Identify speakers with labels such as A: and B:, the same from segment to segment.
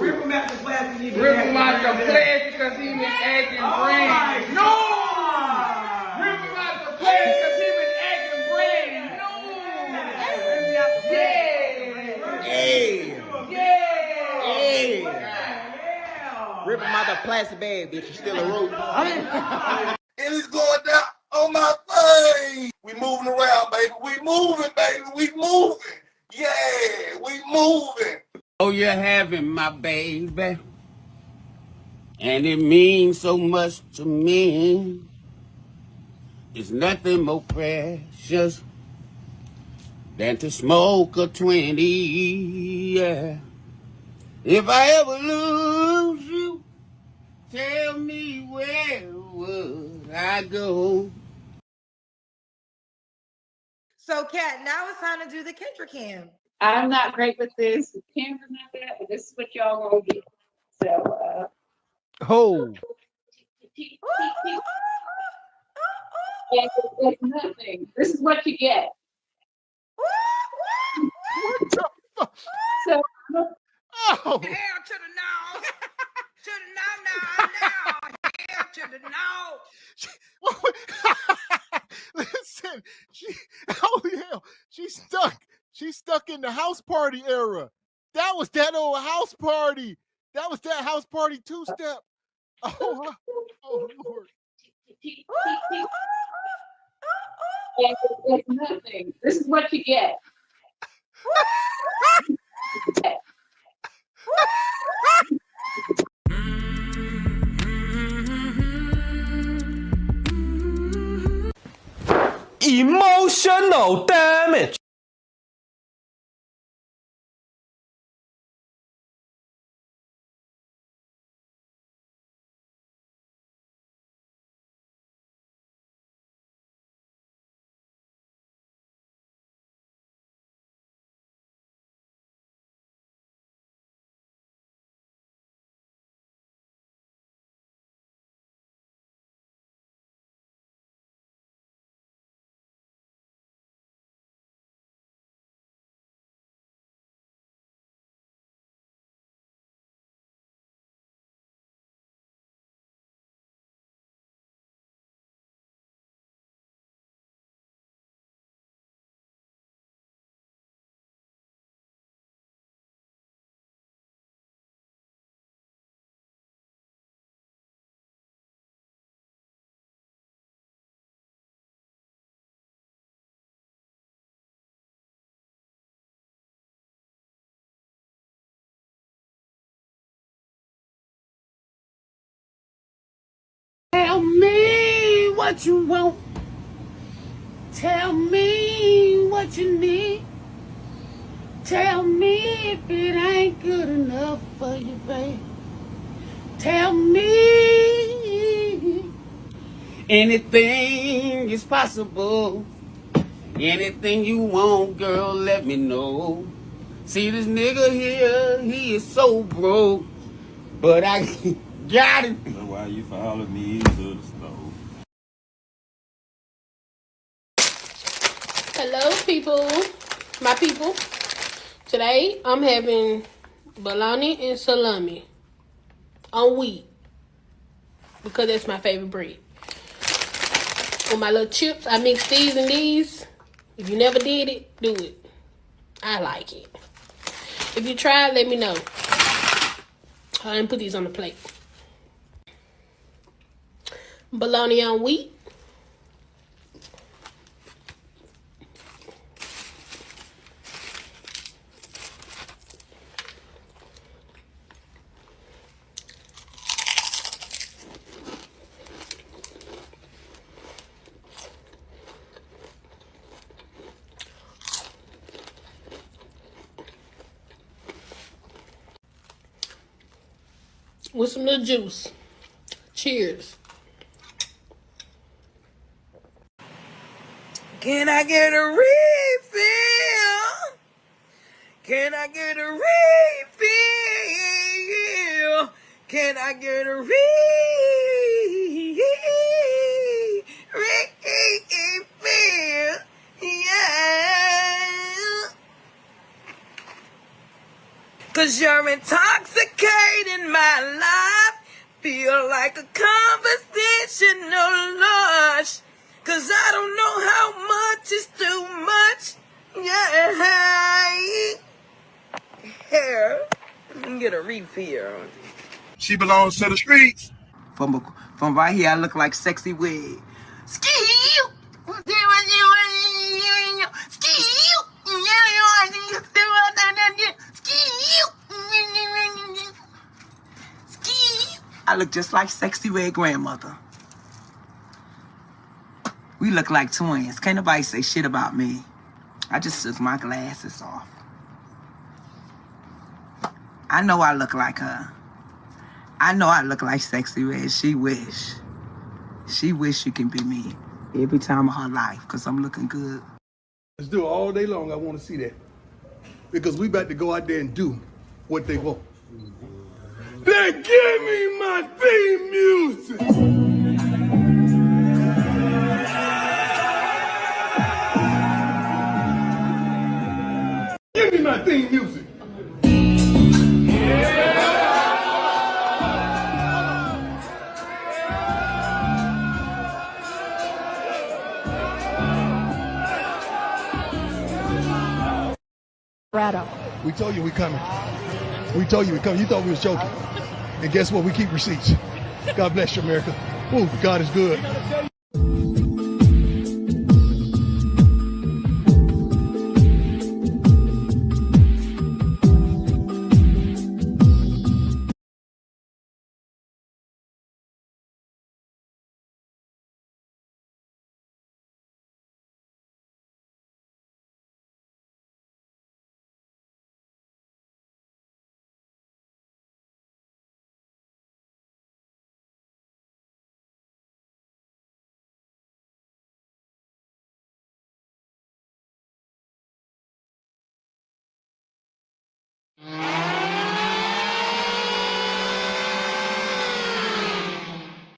A: Rip him out the plastic.
B: Rip him out the plastic because he been acting brand. No! Rip him out the plastic because he been acting brand. No!
C: Rip him out the plastic bag, bitch. You still a rope.
D: And it's going down on my face. We moving around, baby. We moving, baby. We moving. Yeah, we moving.
B: Oh, you're having my baby. And it means so much to me. It's nothing more precious than to smoke a 20, yeah. If I ever lose you, tell me where would I go?
A: So, Kat, now it's time to do the Kendra Cam.
E: I'm not great with this. The camera's not that, but this is what y'all gonna get. So,
F: Oh.
E: It's nothing. This is what you get.
F: What the fuck?
E: So,
F: Oh.
A: Hell to the no. To the no. Hell to the no.
F: Listen, oh yeah, she's stuck. She's stuck in the house party era. That was that old house party. That was that house party two-step. Oh Lord.
E: it's nothing. This is what you get.
G: Emotional damage.
B: Tell me what you want. Tell me what you need. Tell me if it ain't good enough for you, babe. Tell me anything is possible. Anything you want, girl, let me know. See this nigga here, he is so broke, but I got it.
H: That's why you follow me to the stove.
I: Hello, people. My people. Today, I'm having bologna and salami on wheat because that's my favorite bread. With my little chips, I mix these and these. If you never did it, do it. I like it. If you try it, let me know. I didn't put these on the plate. Bologna on wheat. With some little juice. Cheers.
A: Can I get a refill? Can I get a refill? Can I get a refill? Yeah. 'Cause you're intoxicating my life. Feel like a conversational lush. 'Cause I don't know how much is too much. Yeah. Here. Let me get a refill.
D: She belongs to the streets.
C: From right here, I look like sexy wig. I look just like sexy red grandmother. We look like twins. Can't nobody say shit about me. I just took my glasses off. I know I look like her. I know I look like sexy red. She wish. She wish she can be me every time of her life, because I'm looking good.
D: Let's do it all day long. I want to see that. Because we about to go out there and do what they want. Then give me my theme music. Give me my theme music. We told you we coming. We told you we coming. You thought we was joking. And guess what? We keep receipts. God bless you, America. Ooh, God is good.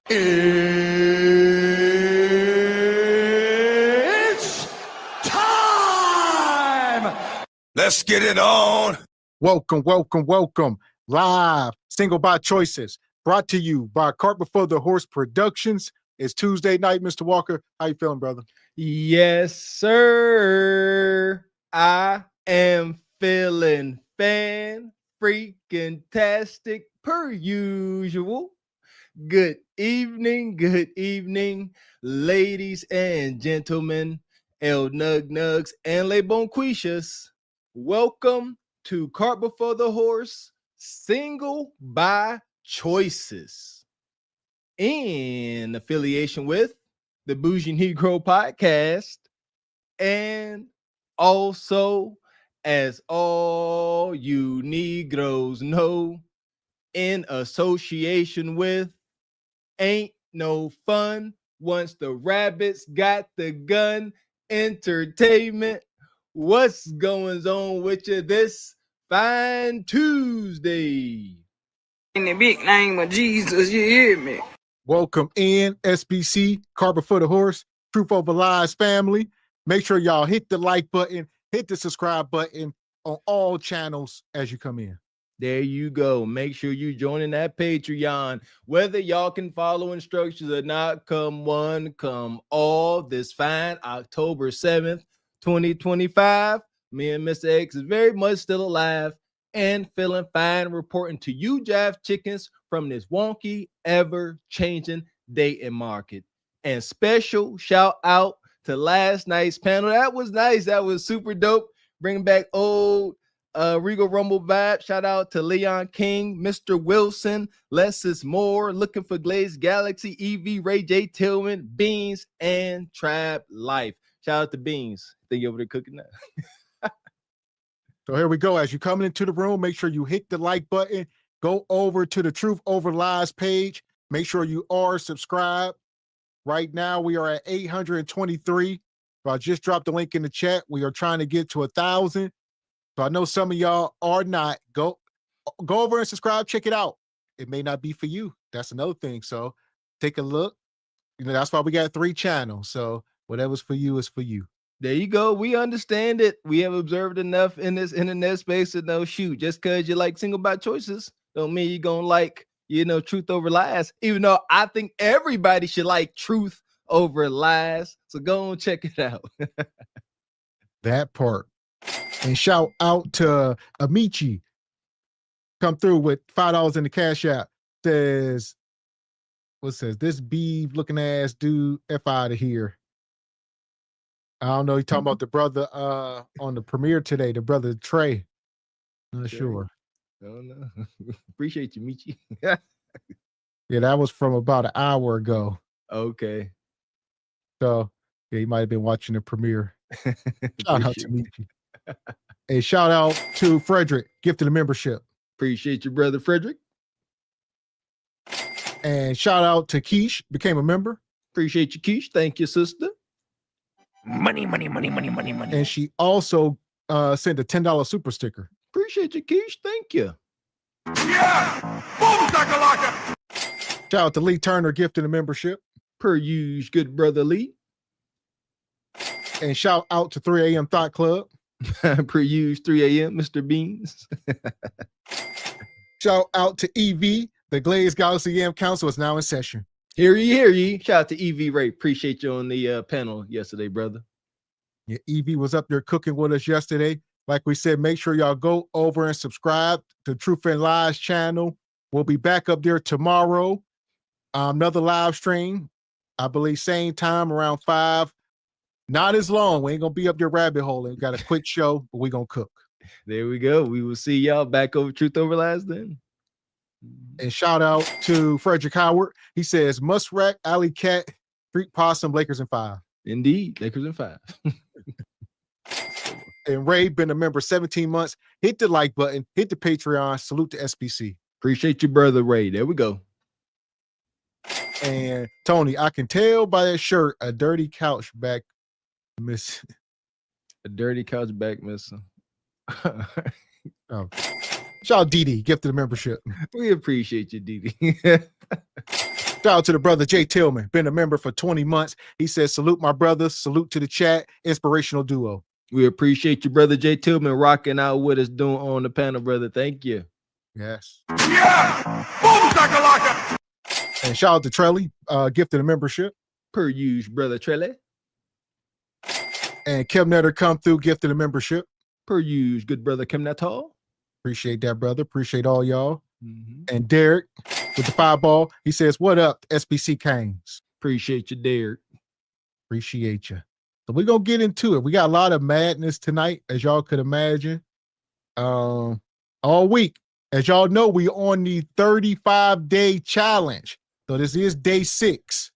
G: It's time!
D: Let's get it on.
F: Welcome, welcome, welcome. Live, Single by Choices, brought to you by Cart Before the Horse Productions. It's Tuesday night, Mr. Walker. How you feeling, brother?
J: Yes, sir. I am feeling fan freaking tastic per usual. Good evening, ladies and gentlemen, El Nug Nugs and Le Bonquishas. Welcome to Cart Before the Horse, Single by Choices, in affiliation with the Bougie Negro Podcast, and also, as all you Negroes know, in association with Ain't No Fun Once the Rabbits Got the Gun Entertainment. What's going on with you this fine Tuesday?
A: In the big name of Jesus, you hear me?
F: Welcome in, SBC, Cart Before the Horse, Truth Over Lies family. Make sure y'all hit the like button, hit the subscribe button on all channels as you come in.
J: There you go. Make sure you joining that Patreon. Whether y'all can follow instructions or not, come one, come all, this fine October 7th, 2025. Me and Mr. X is very much still alive and feeling fine, reporting to you, Jive Chickens, from this wonky, ever-changing dating market. And special shout out to last night's panel. That was nice. That was super dope. Bringing back old Regal Rumble vibe. Shout out to Leon King, Mr. Wilson, Less is More, Looking for Glaze Galaxy, EV, Ray J. Tillman, Beans, and Trap Life. Shout out to Beans. Think you over there cooking that?
F: So here we go. As you're coming into the room, make sure you hit the like button. Go over to the Truth Over Lies page. Make sure you are subscribed. Right now, we are at 823. So I just dropped the link in the chat. We are trying to get to 1,000. So I know some of y'all are not. Go over and subscribe. Check it out. It may not be for you. That's another thing. So take a look. You know, that's why we got 3 channels. So whatever's for you is for you.
J: There you go. We understand it. We have observed enough in this internet space to know, shoot, just because you like single by choices don't mean you're gonna like, truth over lies. Even though I think everybody should like truth over lies. So go and check it out.
F: That part. And shout out to Amici. Come through with $5 in the cash app. Says this beef looking ass dude F out of here. I don't know. He's talking about the brother on the premiere today, the brother Trey. Not sure.
J: I don't know. Appreciate you, Michi.
F: Yeah, that was from about an hour ago.
J: Okay.
F: So yeah, he might have been watching the premiere. Shout out to
J: Appreciate
F: Michi. A shout out to Frederick, gifted a membership.
J: Appreciate you, brother Frederick.
F: And shout out to Keish, became a member.
J: Appreciate you, Keish. Thank you, sister.
C: Money.
F: And she also sent a $10 super sticker.
J: Appreciate you, Keish. Thank you.
D: Yeah! Boom, shakalaka!
F: Shout out to Lee Turner, gifted a membership.
J: Per use, good brother Lee.
F: And shout out to 3 a.m. Thought Club.
J: Per use 3 a.m. Mr. Beans.
F: Shout out to EV. The Glazed Galaxy EM Council is now in session.
J: Hear ye. Shout out to EV Ray. Appreciate you on the panel yesterday, brother.
F: Yeah, EV was up there cooking with us yesterday. Like we said, make sure y'all go over and subscribe to Truth and Lies channel. We'll be back up there tomorrow. Another live stream. I believe same time around 5. Not as long. We ain't gonna be up there rabbit holing. We got a quick show, but we gonna cook.
J: There we go. We will see y'all back over Truth Over Lies then.
F: And shout out to Frederick Howard. He says Muskrat, Alley Cat, Street Possum, Lakers in 5.
J: Indeed, Lakers in 5.
F: And Ray been a member 17 months. Hit the like button, hit the Patreon, salute to SBC.
J: Appreciate you, brother Ray. There we go.
F: And Tony, I can tell by that shirt, a dirty couch back miss.
J: A dirty couch back missing.
F: Oh. Shout out Didi, gifted a membership.
J: We appreciate you, Didi.
F: Shout out to the brother Jay Tillman, been a member for 20 months. He says, salute my brothers, salute to the chat, inspirational duo.
J: We appreciate you, brother Jay Tillman, rocking out with us doing on the panel, brother. Thank you.
F: Yes.
D: Yeah! Boom, shakalaka!
F: And shout out to Trelly, gifted a membership.
J: Per use, brother Trelly.
F: And Kim Netter come through, gifted a membership.
J: Per use, good brother Kim Natal.
F: Appreciate that, brother. Appreciate all y'all.
J: Mm-hmm.
F: And Derek with the 5 ball. He says, what up, SBC Canes?
J: Appreciate you, Derek.
F: Appreciate you. So we're going to get into it. We got a lot of madness tonight, as y'all could imagine. All week. As y'all know, we on the 35-day challenge. So this is day 6.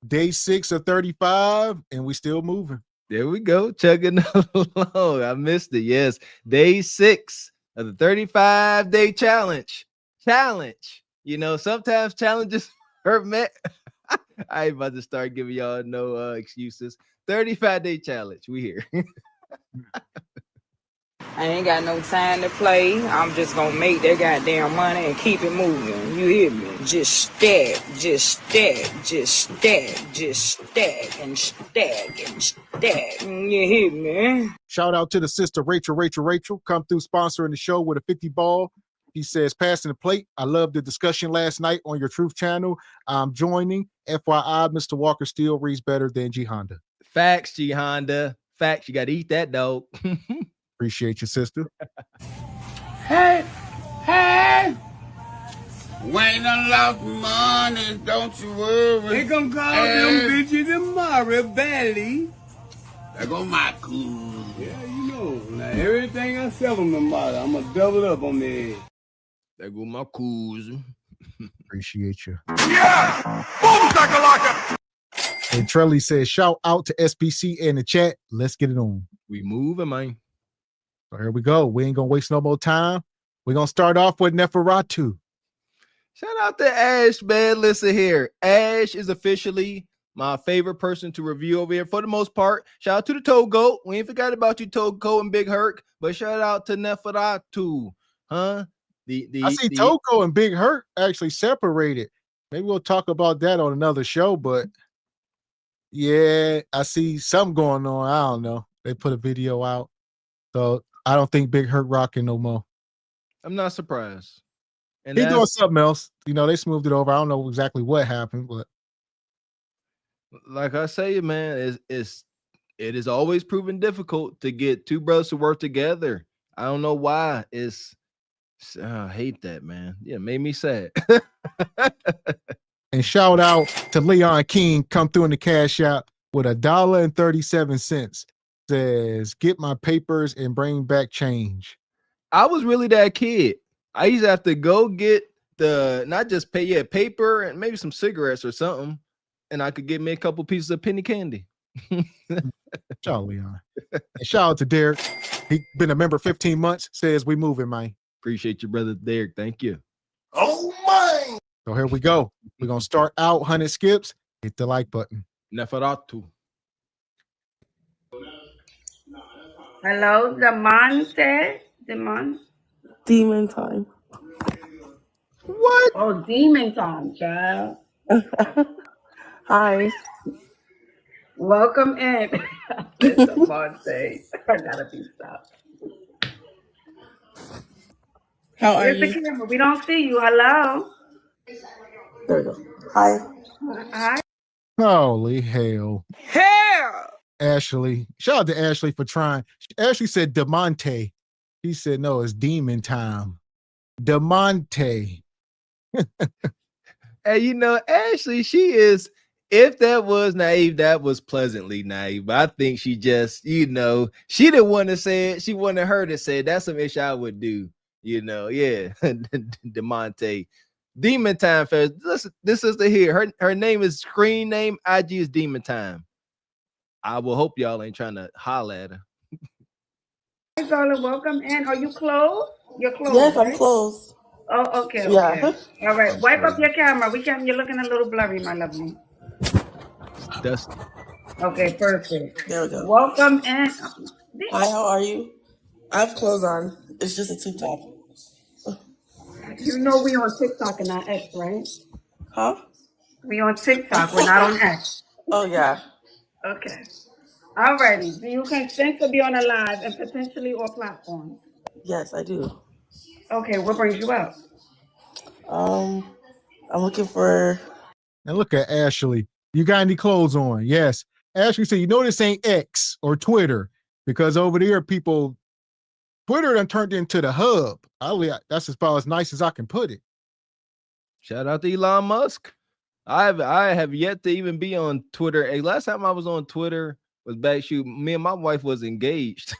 F: Day 6 of 35, and we still moving.
J: There we go. Chugging along. I missed it. Yes. Day 6 of the 35-day challenge. Sometimes challenges are met. I ain't about to start giving y'all no excuses. 35-day challenge. We here.
A: I ain't got no time to play. I'm just gonna make that goddamn money and keep it moving. You hear me? Just stack and stack. You hear me?
F: Shout out to the sister Rachel. Come through sponsoring the show with a 50 ball. He says, passing the plate. I love the discussion last night on your Truth channel. I'm joining. FYI, Mr. Walker still reads better than G Honda.
J: Facts, G Honda. Facts. You got to eat that, dog.
F: Appreciate you, sister.
B: Hey, when I lost money, don't you worry.
D: They gonna call them bitches tomorrow, Belly.
B: There go my cool.
D: Yeah, you know. Now everything I sell them tomorrow, I'm gonna double up on their head.
J: There go my coos.
F: Appreciate you.
D: Yeah! Boom, shakalaka!
F: And Trelly says, shout out to SBC in the chat. Let's get it on.
J: We moving, man.
F: So here we go. We ain't gonna waste no more time. We're gonna start off with Neferatu.
J: Shout out to Ash, man. Listen here. Ash is officially my favorite person to review over here for the most part. Shout out to the Toe Goat. We ain't forgot about you, Toe Goat and Big Herc. But shout out to Neferatu. Huh?
F: I see Toko and Big Hurt actually separated. Maybe we'll talk about that on another show, but Yeah, I see something going on. I don't know. They put a video out. So I don't think Big Hurt rocking no more.
J: I'm not surprised. And
F: He doing
J: that's
F: something else. You know, they smoothed it over. I don't know exactly what happened, but
J: like I say, man, it is always proven difficult to get two brothers to work together. I don't know why. I hate that, man. Yeah, it made me sad.
F: and shout out to Leon King, come through in the cash out with $1.37. Says, get my papers and bring back change.
J: I was really that kid. I used to have to go get not just paper and maybe some cigarettes or something, and I could get me a couple pieces of penny candy.
F: Shout out, Leon. And shout out to Derek. He been a member 15 months. Says we moving, man.
J: Appreciate you, brother Derek. Thank you.
F: Oh my! So here we go. We're gonna start out 100 skips. Hit the like button.
J: Neferatu.
E: Hello, Demon.
K: Demon time.
F: What?
E: Oh, demon time, child.
K: Hi.
E: Welcome in. Demonte. I gotta be stopped.
K: How are
E: Where's the
K: you?
E: camera? We don't see you. Hello.
K: There we go. Hi.
E: Hi.
F: Holy hell.
A: Hell!
F: Ashley. Shout out to Ashley for trying. Ashley said Demonte. He said, no, it's demon time. Demonte.
J: Hey, you know, Ashley, she is, if that was naive, that was pleasantly naive. But I think she just, you know, she didn't want to say it. She wanted her to say it. That's some ish I would do, you know. Yeah. Demonte. Demon Time Fest. Listen, this is the here. Her name is screen name. IG is Demon Time. I will hope y'all ain't trying to holler at her.
E: Hi, darling. Welcome in. Are you closed? You're closed.
K: Yes,
E: right?
K: I'm close.
E: Oh, okay.
K: Yeah.
E: All right. Wipe up your camera. You're looking a little blurry, my lovely.
J: Dusty.
E: Okay, perfect.
K: There we go.
E: Welcome in.
K: Hi, how are you? I have clothes on. It's just a tube top.
E: You know we on TikTok and not X, right?
K: Huh?
E: We on TikTok. We're not on X.
K: Oh, yeah.
E: Okay. Alrighty. Do you consent to be on a live and potentially all platforms?
K: Yes, I do.
E: Okay, what brings you up?
K: I'm looking for...
F: And look at Ashley. You got any clothes on? Yes. Ashley said, you know this ain't X or Twitter because over there people, Twitter done turned into the hub. That's about as nice as I can put it.
J: Shout out to Elon Musk. I have yet to even be on Twitter. Hey, last time I was on Twitter was back, shoot, me and my wife was engaged.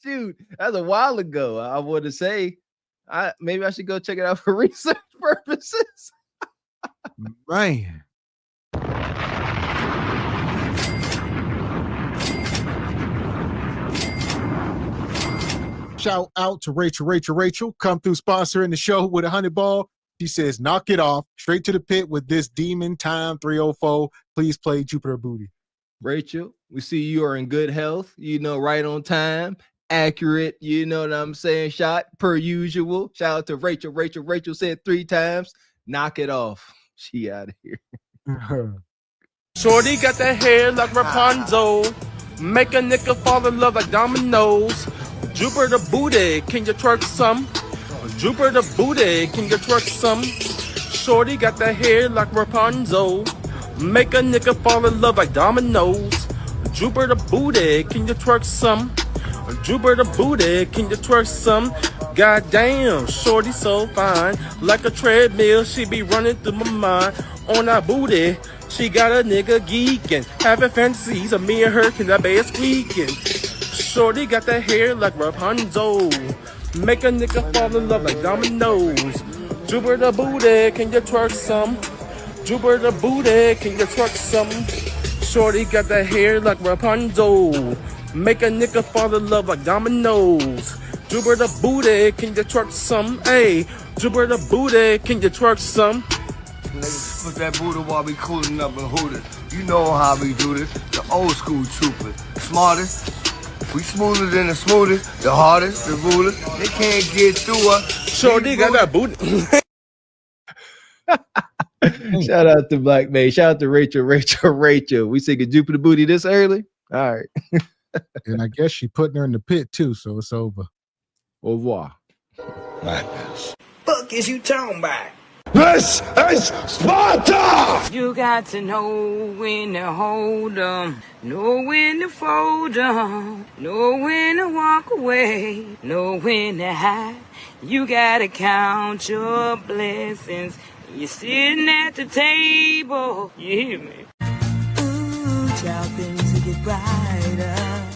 J: Shoot, that's a while ago. I would have say, maybe I should go check it out for research purposes.
F: Man. Shout out to Rachel. Come through sponsoring the show with $100. She says, knock it off. Straight to the pit with this Demon Time 304. Please play Jupiter Booty.
J: Rachel, we see you are in good health, you know, right on time, accurate, you know what I'm saying, shot per usual. Shout out to Rachel. Rachel said 3 times, knock it off. She out of here.
L: Shorty got that hair like Rapunzel, make a nigga fall in love like dominoes. Jupiter booty, can you twerk some? Jupiter booty, can you twerk some? Shorty got that hair like Rapunzel, make a nigga fall in love like dominoes. Jupiter booty, can you twerk some? Jupiter booty, can you twerk some? Goddamn, shorty so fine, like a treadmill, she be running through my mind. On that booty, she got a nigga geeking, having fantasies of me and her, can that be squeaking? Shorty got that hair like Rapunzel, make a nigga fall in love like dominoes. Jupiter booty, can you twerk some? Jupiter booty, can you twerk some? Shorty got that hair like Rapunzel, make a nigga fall in love like dominoes. Jupiter booty, can you twerk some? Hey, Jupiter booty, can you twerk some?
M: Niggas put that booty while we cooling up and hooting. You know how we do this. The old school troopers. Smartest. We smoother than the smoothest. The hardest, the rudest. They can't get through us.
L: Shorty got that booty.
J: Shout out to Black May. Shout out to Rachel. We singing Jupiter Booty this early? All right.
F: And I guess she putting her in the pit too, so it's over.
J: Au revoir.
M: Madness.
A: Fuck is you talking about?
M: This is Sparta!
A: You got to know when to hold 'em, know when to fold 'em, know when to walk away, know when to hide. You gotta count your blessings. You're sitting at the table. You hear me? Ooh, child, things will get brighter.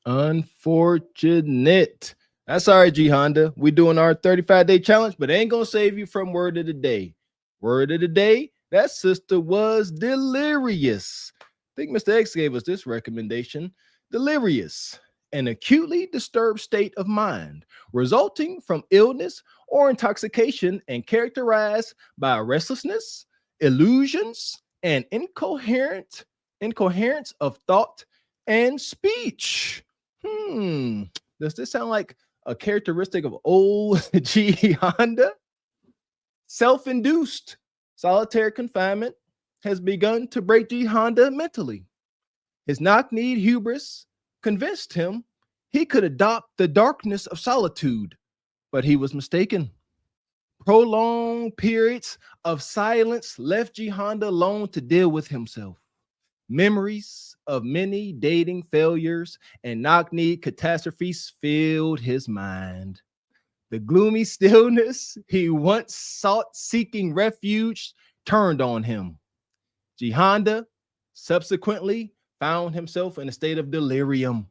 J: Unfortunate. That's all right, G Honda. We doing our 35-day challenge, but it ain't gonna save you from word of the day. Word of the day, that sister was delirious. I think Mr. X gave us this recommendation. Delirious, an acutely disturbed state of mind resulting from illness or intoxication and characterized by restlessness, illusions, and incoherence of thought and speech. Does this sound like a characteristic of old G Honda? Self-induced solitary confinement has begun to break G Honda mentally. His knock-kneed hubris convinced him he could adopt the darkness of solitude, but he was mistaken. Prolonged periods of silence left G Honda alone to deal with himself. Memories of many dating failures and knock-kneed catastrophes filled his mind. The gloomy stillness he once sought seeking refuge turned on him. G Honda subsequently found himself in a state of delirium.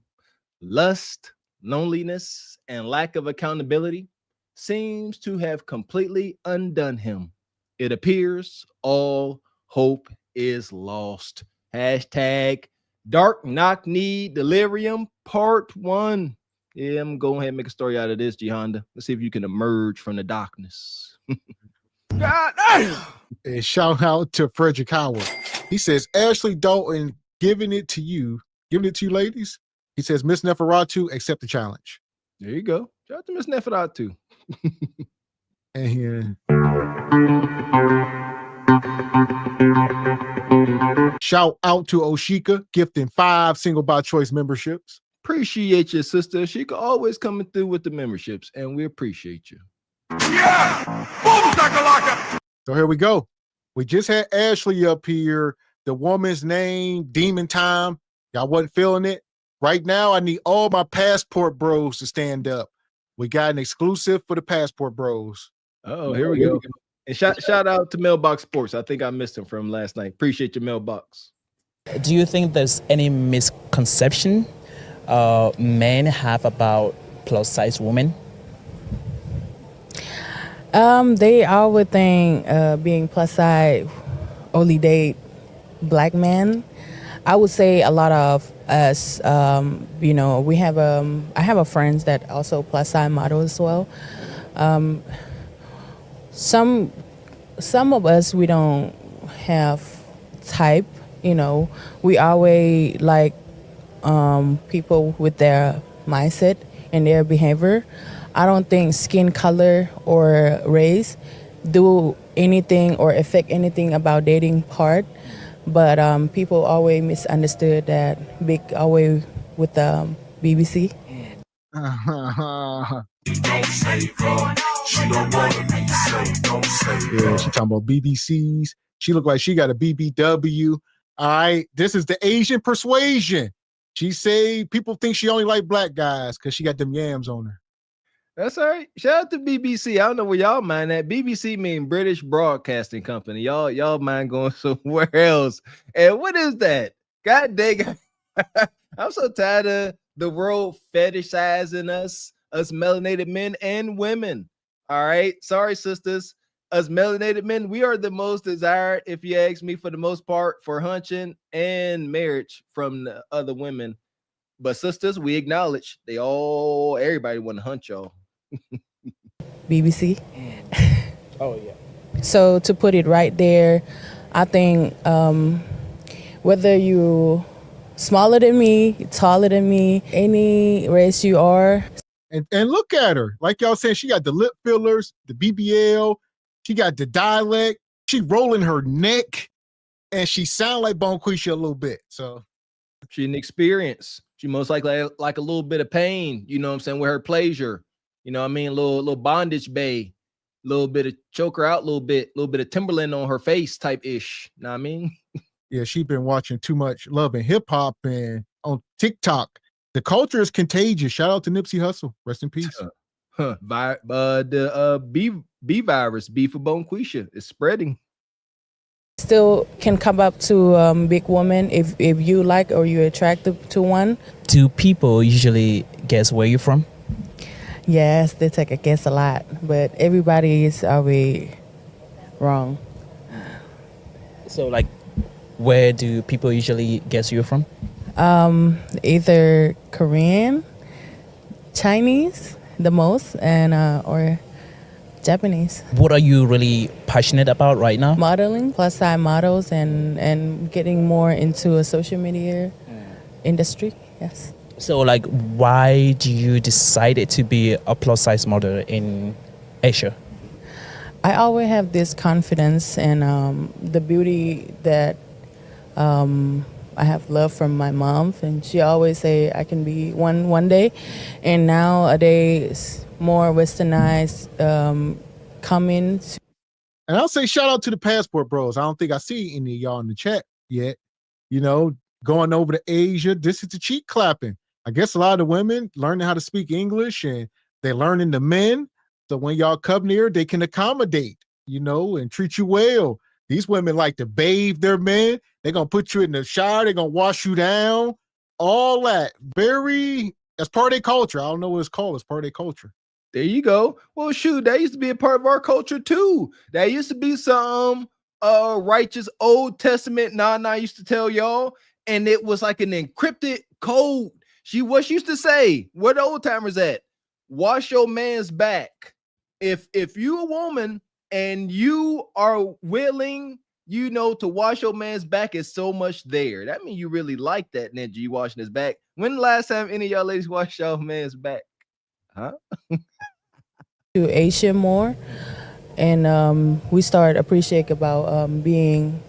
J: Lust, loneliness, and lack of accountability seems to have completely undone him. It appears all hope is lost. Hashtag Dark Knock Knee Delirium Part 1. Yeah, I'm going ahead and make a story out of this, G Honda. Let's see if you can emerge from the darkness.
F: God damn. And shout out to Frederick Howard. He says, Ashley Dalton giving it to you, ladies. He says, Miss Neferatu, accept the challenge.
J: There you go. Shout out to Miss Neferatu.
F: And shout out to Oshika, gifting 5 single by choice memberships.
J: Appreciate you, sister. Oshika always coming through with the memberships, and we appreciate you.
M: Yeah! Boom, shakalaka!
F: So here we go. We just had Ashley up here. The woman's name, Demon Time. Y'all wasn't feeling it. Right now, I need all my passport bros to stand up. We got an exclusive for the passport bros.
J: Oh, here we go. And shout out to Mailbox Sports. I think I missed him from last night. Appreciate your mailbox.
N: Do you think there's any misconception men have about plus size women?
O: They all would think being plus size only date black men. I would say a lot of us, we have I have a friends that also plus size model as well. Some of us, we don't have type, we always like people with their mindset and their behavior. I don't think skin color or race do anything or affect anything about dating part, but people always misunderstood that big always with the BBC.
M: Don't save her. She don't wanna be saved. Don't save her.
F: Yeah, she talking about BBCs. She look like she got a BBW. All right, this is the Asian persuasion. She say people think she only like black guys because she got them yams on her.
J: That's all right. Shout out to BBC. I don't know where y'all mind that. BBC mean British Broadcasting Company. Y'all mind going somewhere else. And what is that? God dang. I'm so tired of the world fetishizing us melanated men and women. All right. Sorry, sisters. Us melanated men, we are the most desired, if you ask me, for the most part, for hunching and marriage from the other women. But sisters, we acknowledge everybody want to hunt y'all.
O: BBC.
N: Oh, yeah.
O: So to put it right there, I think whether you smaller than me, taller than me, any race you are.
F: And look at her. Like y'all saying, she got the lip fillers, the BBL. She got the dialect. she rolling her neck, and she sound like Bonquisha a little bit. So
J: she an experience. She most likely like a little bit of pain, you know what I'm saying, with her pleasure. You know what I mean? Little bondage bay, little bit of choke her out, little bit of Timberland on her face type ish. Know what I mean?
F: Yeah, she's been watching too much Love and Hip Hop and on TikTok. The culture is contagious. Shout out to Nipsey Hussle. Rest in peace.
J: The B virus, B for Bonquisha, is spreading.
O: Still can come up to big woman if you like or you're attracted to one.
N: Do people usually guess where you're from?
O: Yes, they take a guess a lot, but everybody is always wrong.
N: So, like, where do people usually guess you're from?
O: Either Korean, Chinese, the most, and or Japanese.
N: What are you really passionate about right now?
O: Modeling, plus size models, and getting more into a social media industry. Yes.
N: So, like, why do you decide to be a plus size model in Asia?
O: I always have this confidence and the beauty that I have love from my mom, and she always say I can be one day, and nowadays more westernized coming.
F: And I'll say shout out to the Passport Bros. I don't think I see any of y'all in the chat yet. You know, going over to Asia, this is the cheek clapping. I guess a lot of the women learning how to speak English and they're learning the men. So when y'all come near, they can accommodate, you know, and treat you well. These women like to bathe their men. They're going to put you in the shower. They're going to wash you down. All that. That's part of their culture. I don't know what it's called. It's part of their culture.
J: There you go. Well, shoot, that used to be a part of our culture too. That used to be some righteous Old Testament Nana used to tell y'all, and it was like an encrypted code. She used to say, where the old timers at? Wash your man's back. If you a woman and you are willing, you know, to wash your man's back, is so much there. That means you really like that ninja. You washing his back. When the last time any of y'all ladies washed your man's back? Huh?
O: To Asia more, and we start appreciate about being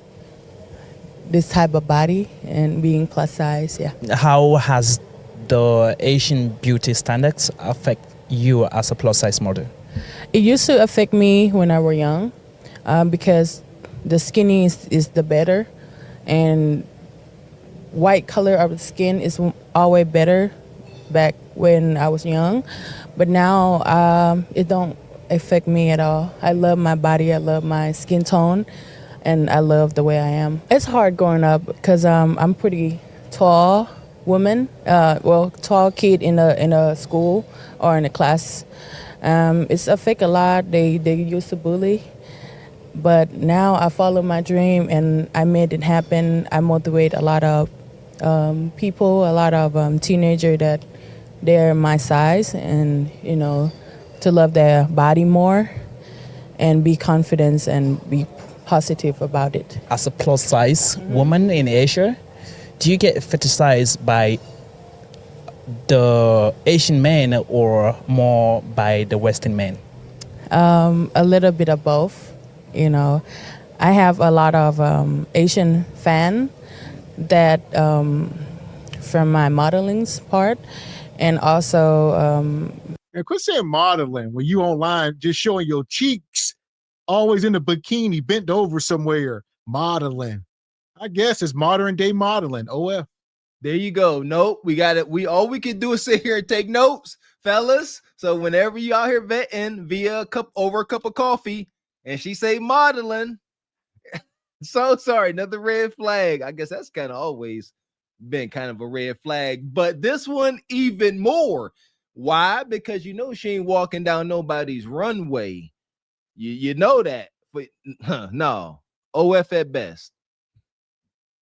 O: this type of body and being plus size. Yeah.
N: How has the Asian beauty standards affect you as a plus size model?
O: It used to affect me when I was young because the skinny is the better, and white color of the skin is always better back when I was young. But now it don't affect me at all. I love my body, I love my skin tone, and I love the way I am. It's hard growing up because I'm pretty tall woman, tall kid in a school or in a class. It's affect a lot. They used to bully, but now I follow my dream and I made it happen. I motivate a lot of people, a lot of teenagers that they're my size, and you know, to love their body more and be confident and be positive about it.
N: As a plus size woman in Asia, do you get fetishized by the Asian men or more by the Western men?
O: A little bit of both. You know, I have a lot of Asian fan that from my modeling's part, and also
F: and quit saying modeling when you online just showing your cheeks, always in a bikini, bent over somewhere. Modeling. I guess it's modern day modeling. OF.
J: There you go. Nope, we got it. All we can do is sit here and take notes, fellas. So whenever you out here vetting via over a cup of coffee, and she say modeling, so sorry, another red flag. I guess that's kind of always been kind of a red flag, but this one even more. Why? Because you know she ain't walking down nobody's runway. You know that, but no, OF at best.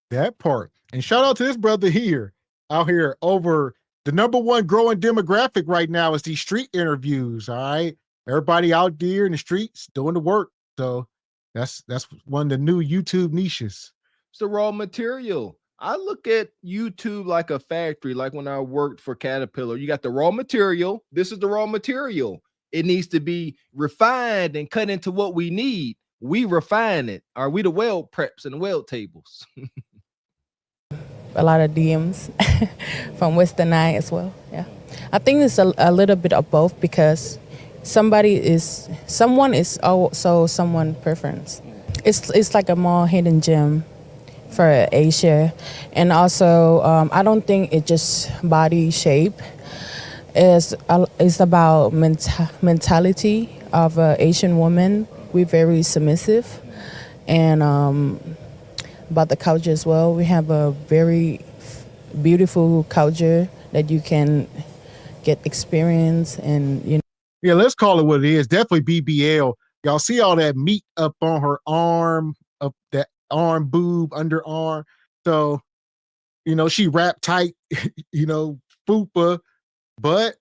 F: That part. And shout out to this brother here, out here over the #1 growing demographic right now is these street interviews. All right. Everybody out there in the streets doing the work. So that's one of the new YouTube niches.
J: It's the raw material. I look at YouTube like a factory, like when I worked for Caterpillar. You got the raw material. This is the raw material. It needs to be refined and cut into what we need. we refine it. Are we the weld preps and the weld tables?
O: A lot of DMs from Western Eye as well. Yeah, I think it's a little bit of both because someone is also someone preference. It's like a more hidden gem for Asia, and also I don't think it's just body shape. It's about mentality of an Asian woman. We're very submissive, and about the culture as well. We have a very beautiful culture that you can get experience and
F: Yeah, let's call it what it is. Definitely BBL. Y'all see all that meat up on her arm, up that arm, boob, underarm. So, she wrapped tight, fupa, but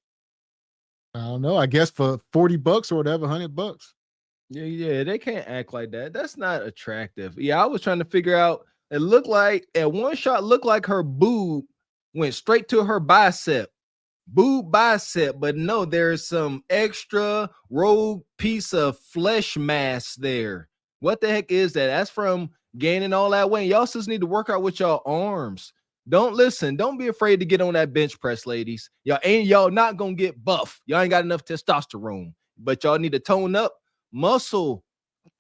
F: I don't know. I guess for $40 or whatever, $100.
J: Yeah, they can't act like that. That's not attractive. Yeah, I was trying to figure out. It looked like at one shot, looked like her boob went straight to her bicep, but no, there's some extra rogue piece of flesh mass there. What the heck is that? That's from gaining all that weight. Y'all just need to work out with y'all arms. Don't be afraid to get on that bench press, ladies. Y'all not gonna get buff. Y'all ain't got enough testosterone, but y'all need to tone up. Muscle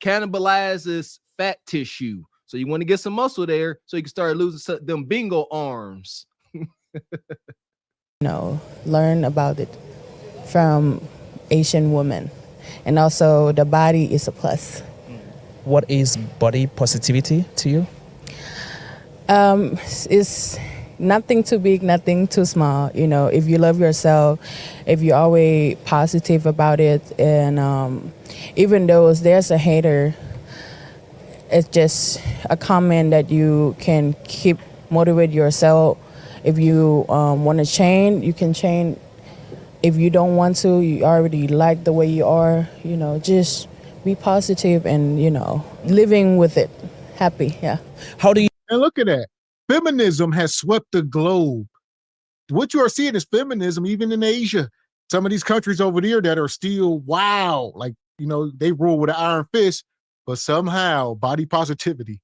J: cannibalizes fat tissue. So you want to get some muscle there so you can start losing them bingo arms.
O: learn about it from Asian women. And also the body is a plus.
N: What is body positivity to you?
O: It's nothing too big, nothing too small. If you love yourself, if you're always positive about it, and even though there's a hater, it's just a comment that you can keep motivate yourself. If you want to change, you can change. If you don't want to, you already like the way you are, just be positive and, living with it, happy, yeah.
N: How do you...
F: And look at that. Feminism has swept the globe. What you are seeing is feminism even in Asia. Some of these countries over there that are still wow, like, they rule with an iron fist, but somehow body positivity.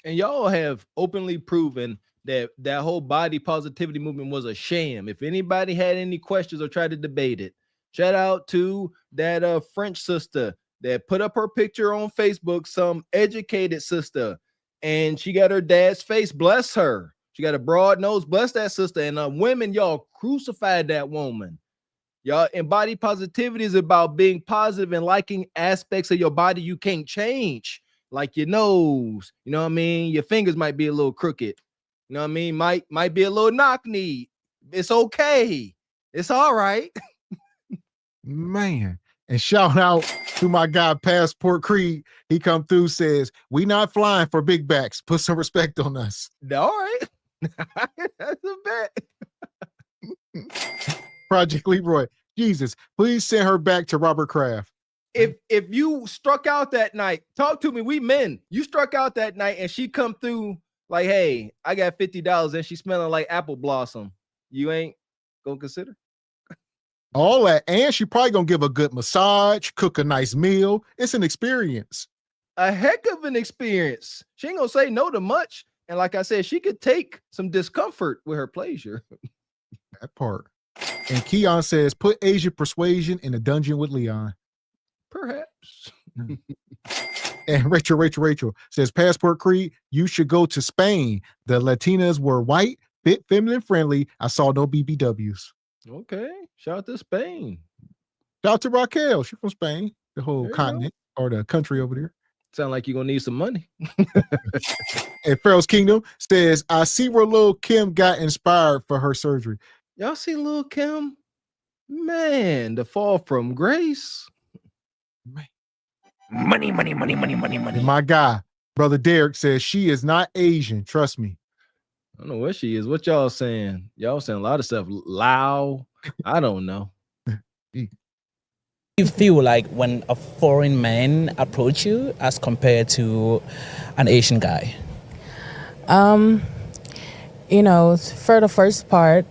J: And y'all have openly proven that whole body positivity movement was a sham. If anybody had any questions or tried to debate it, shout out to that French sister that put up her picture on Facebook, some educated sister, and she got her dad's face. Bless her. She got a broad nose. Bless that sister. And women, y'all crucified that woman. Y'all, and body positivity is about being positive and liking aspects of your body you can't change, like your nose. You know what I mean? Your fingers might be a little crooked. You know what I mean? Might be a little knock-kneed. It's okay. It's all right.
F: Man. And shout out to my guy, Passport Creed. He come through, says, we not flying for big backs. Put some respect on us.
J: All right. That's a bet.
F: Project Leroy. Jesus, please send her back to Robert Kraft.
J: If you struck out that night, talk to me. We men. You struck out that night and she come through like, hey, I got $50 and she smelling like apple blossom. You ain't gonna consider?
F: All that. And she probably gonna give a good massage, cook a nice meal. It's an experience.
J: A heck of an experience. She ain't gonna say no to much. And like I said, she could take some discomfort with her pleasure.
F: That part. And Keon says, put Asia Persuasion in a dungeon with Leon.
J: Perhaps.
F: And Rachel says, Passport Creed, you should go to Spain. The Latinas were white, fit, feminine, friendly. I saw no BBWs.
J: Okay. Shout out to Spain.
F: Shout out to Raquel. She's from Spain, the whole continent or the country over there.
J: Sound like you're going to need some money.
F: And Pharaoh's Kingdom says, I see where Lil' Kim got inspired for her surgery.
J: Y'all see Lil' Kim? Man, the fall from grace.
F: Man.
J: Money.
F: And my guy, Brother Derek, says she is not Asian. Trust me.
J: I don't know what she is. What y'all saying? Y'all saying a lot of stuff. Lao. I don't know.
N: You feel like when a foreign man approach you as compared to an Asian guy?
O: For the first part,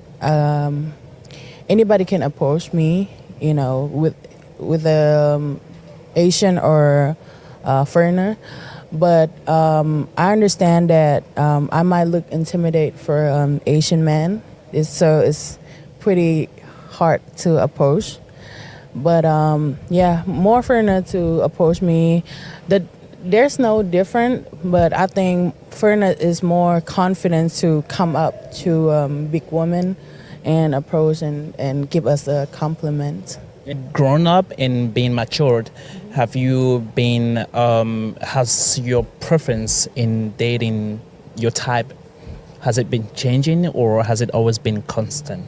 O: anybody can approach me, with Asian or foreigner. But I understand that I might look intimidate for Asian men. It's pretty hard to approach. But yeah, more foreigner to approach me. There's no different, but I think foreigner is more confident to come up to big women and approach and give us a compliment.
N: Grown up and being matured, have you been, has your preference in dating your type, has it been changing or has it always been constant?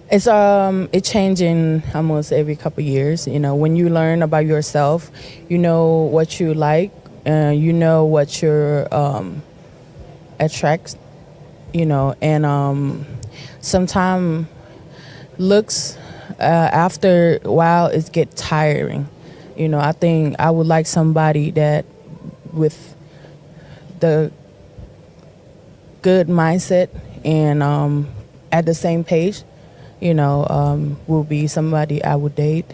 O: It's changing almost every couple of years. You know, when you learn about yourself, you know what you like, you know what your attracts, you know, and sometimes looks after a while it get tiring. You know, I think I would like somebody that with the good mindset and at the same page, you know, will be somebody I would date,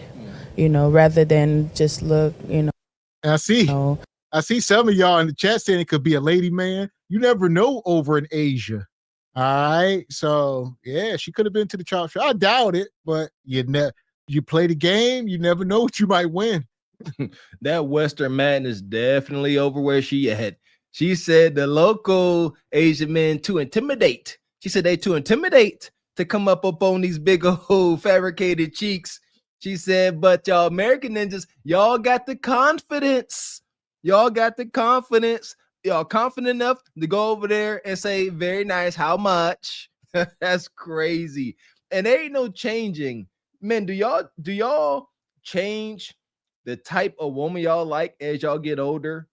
O: you know, rather than just look, you know.
F: I see some of y'all in the chat saying it could be a lady man. You never know over in Asia. All right. So yeah, she could have been to the chop shop. I doubt it, but you play the game, you never know what you might win.
J: That Western madness definitely over where she at. She said the local Asian men to intimidate. She said they to intimidate to come up on these big old fabricated cheeks. She said, but y'all American ninjas, y'all got the confidence. Y'all got the confidence. Y'all confident enough to go over there and say, very nice, how much? That's crazy. And there ain't no changing. Men, do y'all change the type of woman y'all like as y'all get older?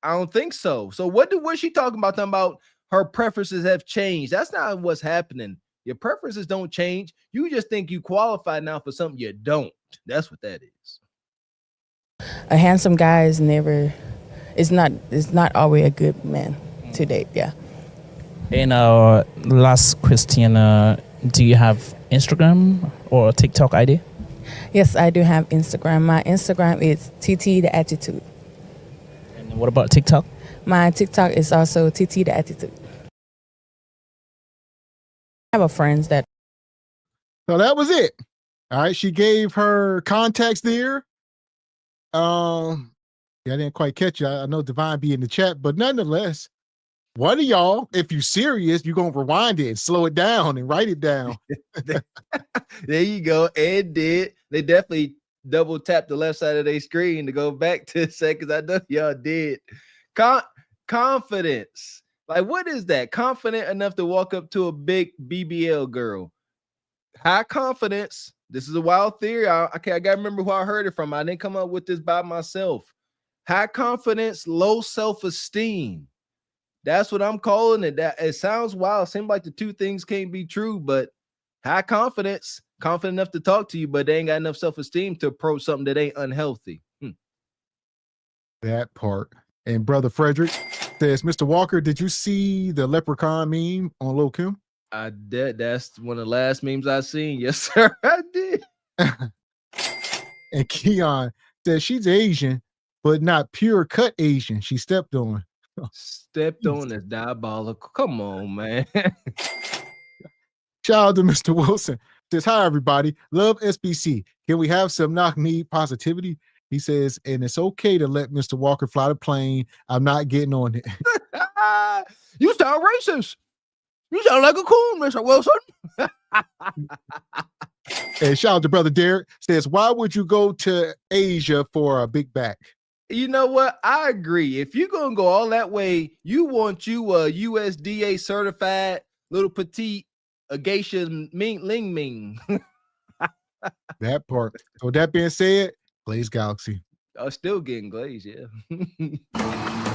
J: I don't think so. So what's she talking about? Talking about her preferences have changed. That's not what's happening. Your preferences don't change. You just think you qualify now for something you don't. That's what that is.
O: A handsome guy is not always a good man to date. Yeah.
N: And last question, do you have Instagram or TikTok ID?
O: Yes, I do have Instagram. My Instagram is TT the Attitude.
N: And what about TikTok?
O: My TikTok is also TT the Attitude. I have a friend that.
F: So that was it. All right. She gave her contacts there. Yeah, I didn't quite catch you. I know Divine be in the chat, but nonetheless, one of y'all, if you're serious, you're going to rewind it and slow it down and write it down.
J: There you go. Ed did. They definitely double tapped the left side of their screen to go back to seconds. I know y'all did. Confidence. Like, what is that? Confident enough to walk up to a big BBL girl. High confidence. This is a wild theory. I gotta remember who I heard it from. I didn't come up with this by myself. High confidence, low self-esteem. That's what I'm calling it. That it sounds wild. Seems like the two things can't be true, but high confidence, confident enough to talk to you, but they ain't got enough self-esteem to approach something that ain't unhealthy.
F: That part. And Brother Frederick says, Mr. Walker, did you see the leprechaun meme on Lil Kim?
J: I did. That's one of the last memes I seen. Yes, sir. I did.
F: And Keon says she's Asian, but not pure cut Asian. She stepped on.
J: Stepped on is diabolical. Come on, man.
F: Shout out to Mr. Wilson. Says, hi, everybody. Love SBC. Can we have some knock me positivity? He says, and it's okay to let Mr. Walker fly the plane. I'm not getting on it.
J: You sound racist. You sound like a coon, Mr. Wilson.
F: And shout out to Brother Derek. Says, why would you go to Asia for a big back?
J: You know what? I agree. If you're going to go all that way, you want you a USDA certified little petite a geisha ling ming.
F: That part. So with that being said, Glaze Galaxy.
J: I'm still getting glazed, yeah.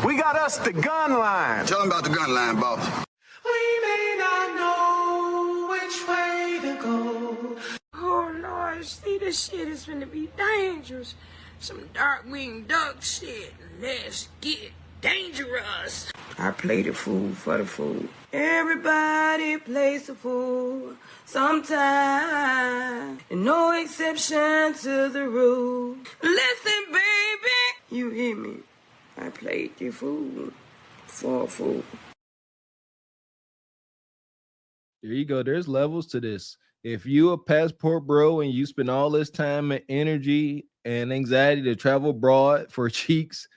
P: We got us the gun line.
Q: Tell them about the gun line, boss.
A: We may not know which way to go. Oh Lord, see, this shit is gonna be dangerous. Some dark-winged duck shit. Let's get dangerous. I play the fool for the fool. Everybody plays the fool sometime. And no exception to the rule. Listen, baby. You hear me? I played you fool for a fool.
J: There you go. There's levels to this. If you a passport bro and you spend all this time and energy and anxiety to travel abroad for cheeks,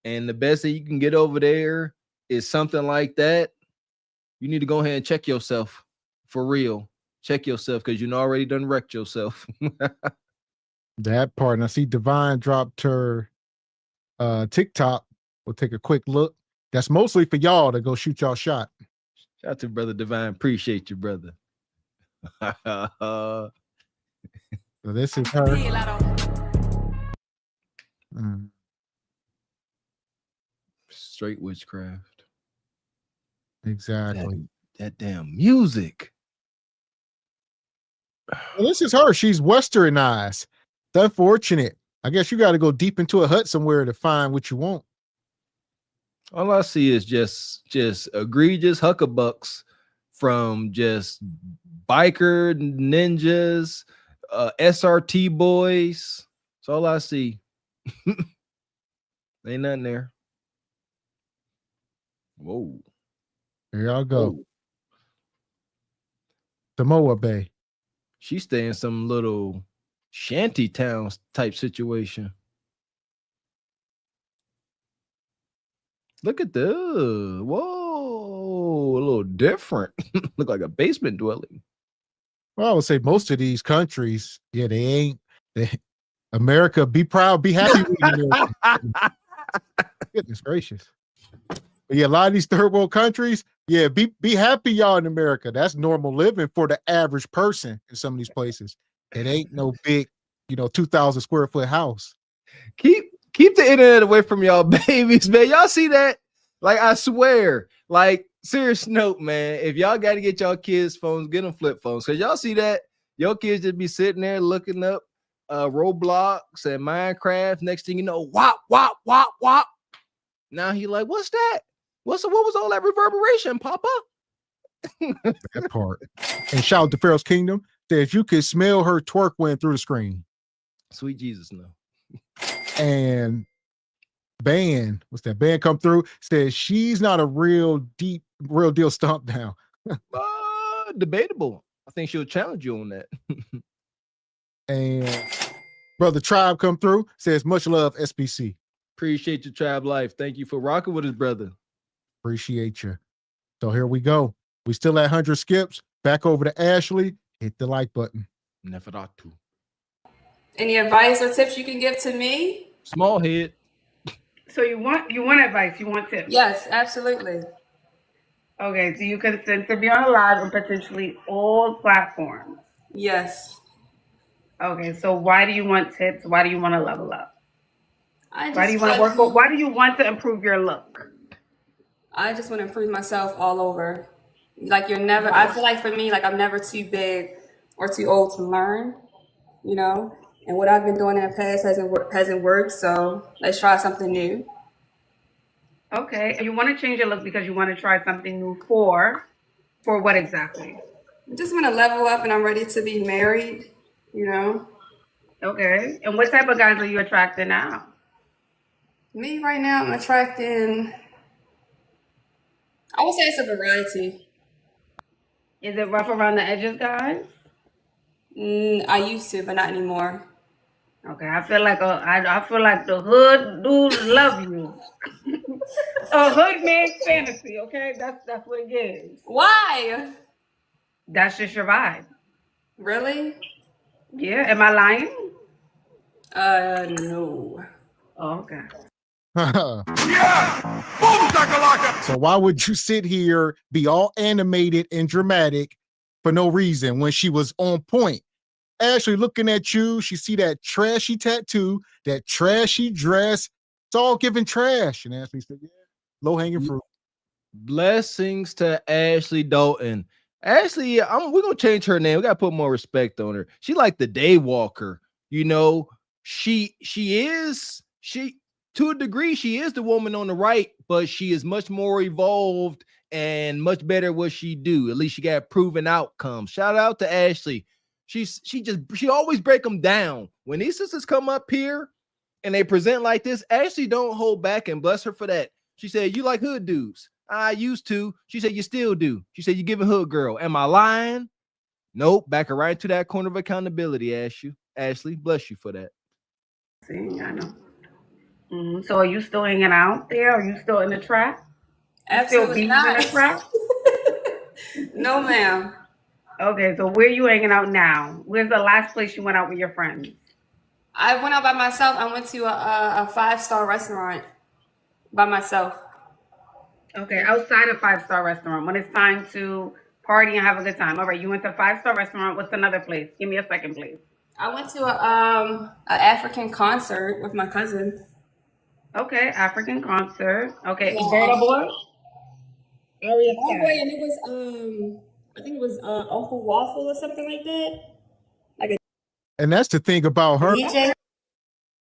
J: and the best that you can get over there is something like that, you need to go ahead and check yourself for real. Check yourself because you already done wrecked yourself.
F: That part. And I see Divine dropped her TikTok. We'll take a quick look. That's mostly for y'all to go shoot y'all shot.
J: Shout out to Brother Divine. Appreciate you, brother.
F: So this is her.
J: Straight witchcraft.
F: Exactly.
J: That damn music.
F: Well, this is her. She's westernized. It's unfortunate. I guess you got to go deep into a hut somewhere to find what you want.
J: All I see is just egregious huckabucks from just biker ninjas, SRT boys. That's all I see. Ain't nothing there. Whoa.
F: Here y'all go. Samoa Bay.
J: She stay in some little shanty town type situation. Look at the whoa, a little different. Look like a basement dwelling.
F: Well, I would say most of these countries, yeah, they ain't. America, be proud, be happy with America. Goodness gracious. But yeah, a lot of these third world countries, yeah, be happy y'all in America. That's normal living for the average person in some of these places. It ain't no big, 2,000 square foot house.
J: Keep the internet away from y'all babies, man. Y'all see that? Like, I swear, like, serious note, man. If y'all got to get y'all kids phones, get them flip phones. Because y'all see that? Your kids just be sitting there looking up Roblox and Minecraft. Next thing you know, wop, wop, wop, wop. Now he like, what's that? What was all that reverberation, Papa?
F: That part. And shout out to Pharaoh's Kingdom. Says you could smell her twerk went through the screen.
J: Sweet Jesus, no.
F: And Band, what's that? Band come through, says she's not a real deal stomp down.
J: Debatable. I think she'll challenge you on that.
F: And Brother Tribe come through, says much love, SBC.
J: Appreciate your Tribe life. Thank you for rocking with his brother.
F: Appreciate you. So here we go. We still at 100 skips. Back over to Ashley. Hit the like button.
J: Neferatu.
Q: Any advice or tips you can give to me?
J: Small head.
E: So you want advice? You want tips?
Q: Yes, absolutely.
E: Okay, so you consent to be on live on potentially all platforms.
Q: Yes.
E: Okay, so why do you want tips? Why do you want to level up?
Q: Why do you
E: want to improve your look?
Q: I just want to improve myself all over. Like I feel like for me, like I'm never too big or too old to learn, and what I've been doing in the past hasn't worked. So let's try something new.
E: Okay, and you want to change your look because you want to try something new for what exactly?
Q: I just want to level up and I'm ready to be married,
E: Okay, and what type of guys are you attracting now?
Q: Me right now, I'm attracting, I would say it's a variety.
E: Is it rough around the edges, guys?
Q: I used to, but not anymore.
E: Okay, I feel like the hood dudes love you. A hood man's fantasy, okay? That's what it is.
Q: Why?
E: That's just your vibe.
Q: Really?
E: Yeah. Am I lying?
Q: No.
E: Oh, okay.
F: So why would you sit here, be all animated and dramatic for no reason when she was on point? Ashley looking at you, she see that trashy tattoo, that trashy dress. It's all giving trash. And Ashley said, yeah, low hanging fruit.
J: Blessings to Ashley Dalton. Ashley, we're gonna change her name. We gotta put more respect on her. She like the day walker. She to a degree, she is the woman on the right, but she is much more evolved and much better at what she do. At least she got proven outcomes. Shout out to Ashley. She always break them down. When these sisters come up here, and they present like this, Ashley don't hold back, and bless her for that. She said, you like hood dudes. I used to. She said, you still do. She said, you giving hood girl. Am I lying? Nope. Back her right to that corner of accountability, Ashley. Bless you for that.
E: See, I know. So are you still hanging out there? Are you still in the trap?
Q: Absolutely not.
E: In the trap?
Q: No, ma'am.
E: Okay, so where are you hanging out now? Where's the last place you went out with your friends?
Q: I went out by myself. I went to a 5-star restaurant by myself.
E: Okay, outside a 5-star restaurant, when it's time to party and have a good time. All right, you went to a 5-star restaurant. What's another place? Give me a second, please.
Q: I went to a African concert with my cousin.
E: Okay, African concert. Okay,
Q: Yeah.
E: Burna Boy.
Q: Area boy, and it was I think it was Uncle Waffle or something like that.
F: And that's the thing about her.
Q: DJ.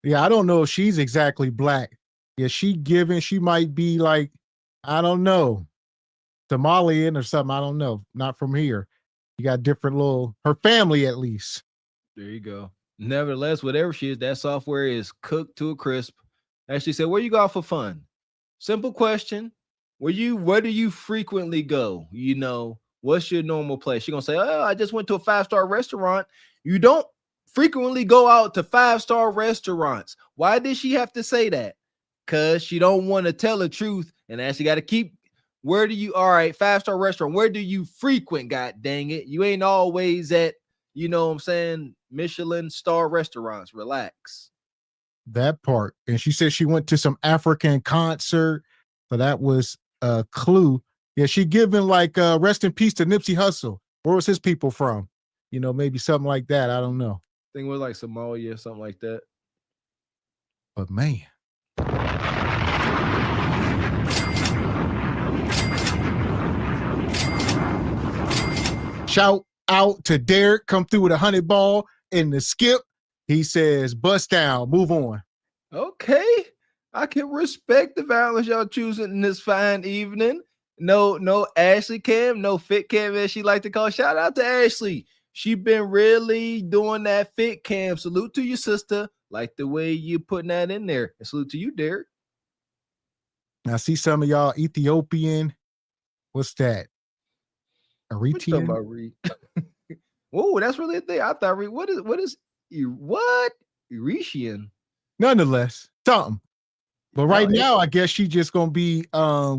F: Yeah, I don't know if she's exactly black. Yeah, she might be like, I don't know, Somalian or something. I don't know. Not from here. You got different her family at least.
J: There you go. Nevertheless, whatever she is, that software is cooked to a crisp. Ashley said, where you go out for fun? Simple question. Where do you frequently go? You know, what's your normal place? She's gonna say, oh, I just went to a 5-star restaurant. You don't frequently go out to 5-star restaurants. Why did she have to say that? Because she don't want to tell the truth. And Ashley got to keep, all right, 5-star restaurant, where do you frequent, god dang it? You ain't always at, you know what I'm saying, Michelin star restaurants. Relax.
F: That part. And she said she went to some African concert. So that was a clue. Yeah, she giving like rest in peace to Nipsey Hussle. Where was his people from? You know, maybe something like that. I don't know.
J: I think it was like Somalia or something like that.
F: But man. Shout out to Derek. Come through with 100 ball in the skip. He says, bust down, move on.
J: Okay. I can respect the violence y'all choosing in this fine evening. No Ashley Cam, no Fit Cam, as she like to call. Shout out to Ashley. She been really doing that Fit Cam. Salute to your sister. Like the way you putting that in there. And salute to you, Derek.
F: I see some of y'all Ethiopian. What's that? Eritrean?
J: What you talking about, Whoa, that's really a thing. I thought what is Eritrean?
F: Nonetheless, something. But right now, I guess she just gonna be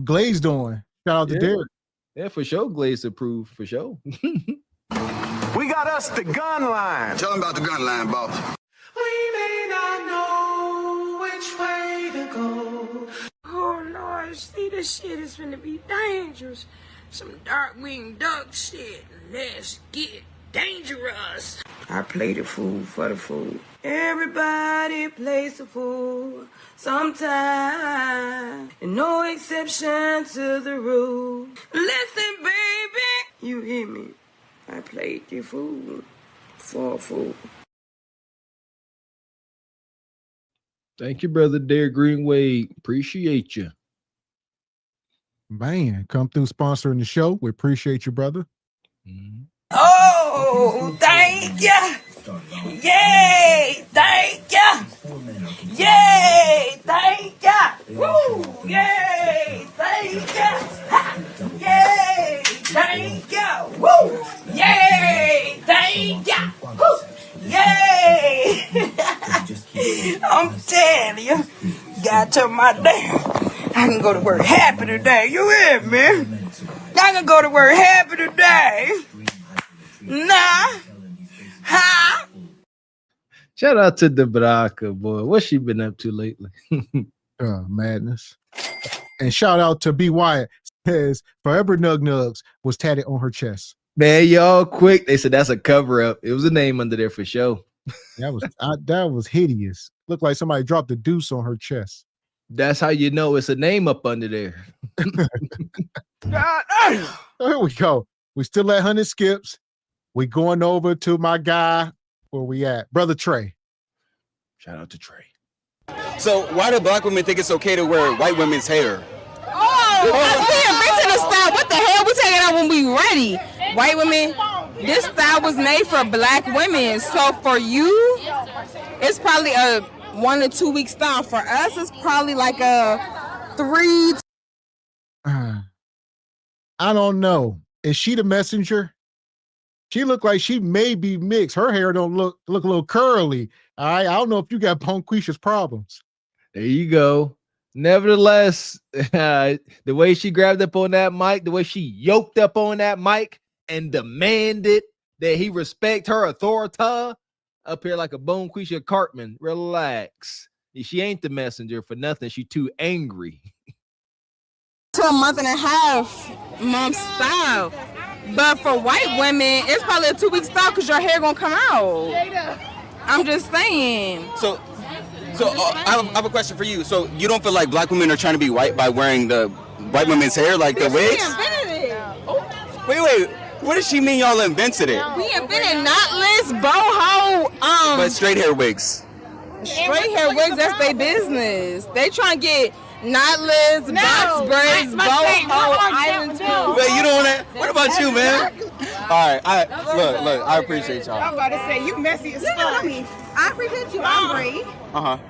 F: glazed on. Shout out to Derek.
J: Yeah, for sure. Glazed approved, for sure.
P: We got us the gun line. Tell them about the gun line, boss.
A: We may not know which way to go. Oh Lord, see, this shit is gonna be dangerous. Some dark-winged duck shit. Let's get dangerous. I play the fool for the fool. Everybody plays the fool sometime. And no exception to the rule. Listen, baby, you hear me? I played the fool for a fool.
J: Thank you, brother Derek Greenway. Appreciate you.
F: Man, come through sponsoring the show. We appreciate you, brother.
J: Mm-hmm.
A: Oh, thank you. Yay, thank you. Yay, thank you. Woo, yay, thank you. Ha. Yay, thank you. Woo, yay, thank you. Woo, yay. I'm telling you, got to my damn. I can go to work happy today. You hear me? I can go to work happy today. Nah. Huh?
J: Shout out to the Baraka, boy. What's she been up to lately?
F: Madness. And shout out to B. Wyatt. Says Forever Nug Nugs was tatted on her chest.
J: Man, y'all quick. They said that's a cover up. It was a name under there for sure.
F: That was hideous. Looked like somebody dropped a deuce on her chest.
J: That's how you know it's a name up under there.
F: God, here we go. We still at 100 skips. We going over to my guy. Where we at? Brother Trey.
J: Shout out to Trey.
R: So why do black women think it's okay to wear white women's hair?
S: Oh, we invented a style. What the hell? We take it out when we ready. White women, this style was made for black women. So for you, it's probably a 1 to 2 week style. For us, it's probably like a 3.
F: I don't know. Is she the messenger? She look like she may be mixed. Her hair don't look a little curly. All right. I don't know if you got Bonquisha's problems.
J: There you go. Nevertheless, the way she grabbed up on that mic, the way she yoked up on that mic and demanded that he respect her authority up here like a Bonquisha Cartman. Relax. She ain't the messenger for nothing. She too angry.
S: To a month and a half, mom's style. But for white women, it's probably a 2 week style because your hair gonna come out. I'm just saying.
R: So I have a question for you. So you don't feel like black women are trying to be white by wearing the white women's hair, like the wigs? Wait. What does she mean y'all invented it?
S: We invented knotless, boho,
R: But straight hair wigs.
S: straight hair wigs, that's their business. They trying to get knotless, box braids, boho, island too.
R: Wait, you don't want to? What about you, man? All right, look, I appreciate y'all.
T: I'm about to say, you messy as fuck. You know what I mean? I appreciate you. I'm Bree.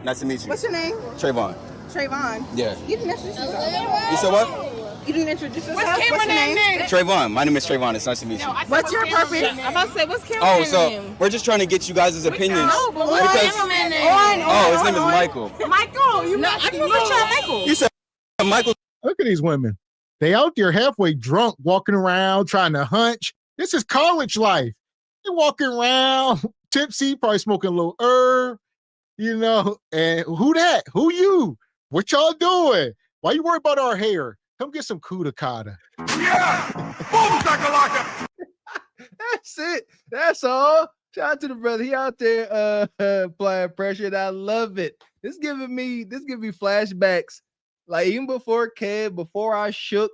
R: Nice to meet you.
T: What's your name?
R: Trayvon.
T: Trayvon.
R: Yeah.
T: You didn't introduce yourself.
R: You said what?
T: You didn't introduce yourself.
S: What's Cameron's name?
R: Trayvon. My name is Trayvon. It's nice to meet you.
T: What's your purpose?
S: I'm about to say, what's Cameron's name?
R: So we're just trying to get you guys' opinions.
S: No, but what's Cameron's name?
R: His name is Michael.
T: Michael, you
S: No, I just want to try Michael.
R: You said Michael.
F: Look at these women. They out there halfway drunk, walking around, trying to hunch. This is college life. They walking around, tipsy, probably smoking a little herb, and who that? Who you? What y'all doing? Why you worry about our hair? Come get some Kuda Kata.
D: Yeah! Boom, shakalaka!
J: That's it. That's all. Shout out to the brother. He out there applying pressure, and I love it. This giving me flashbacks. Like even before Kev, before I shook,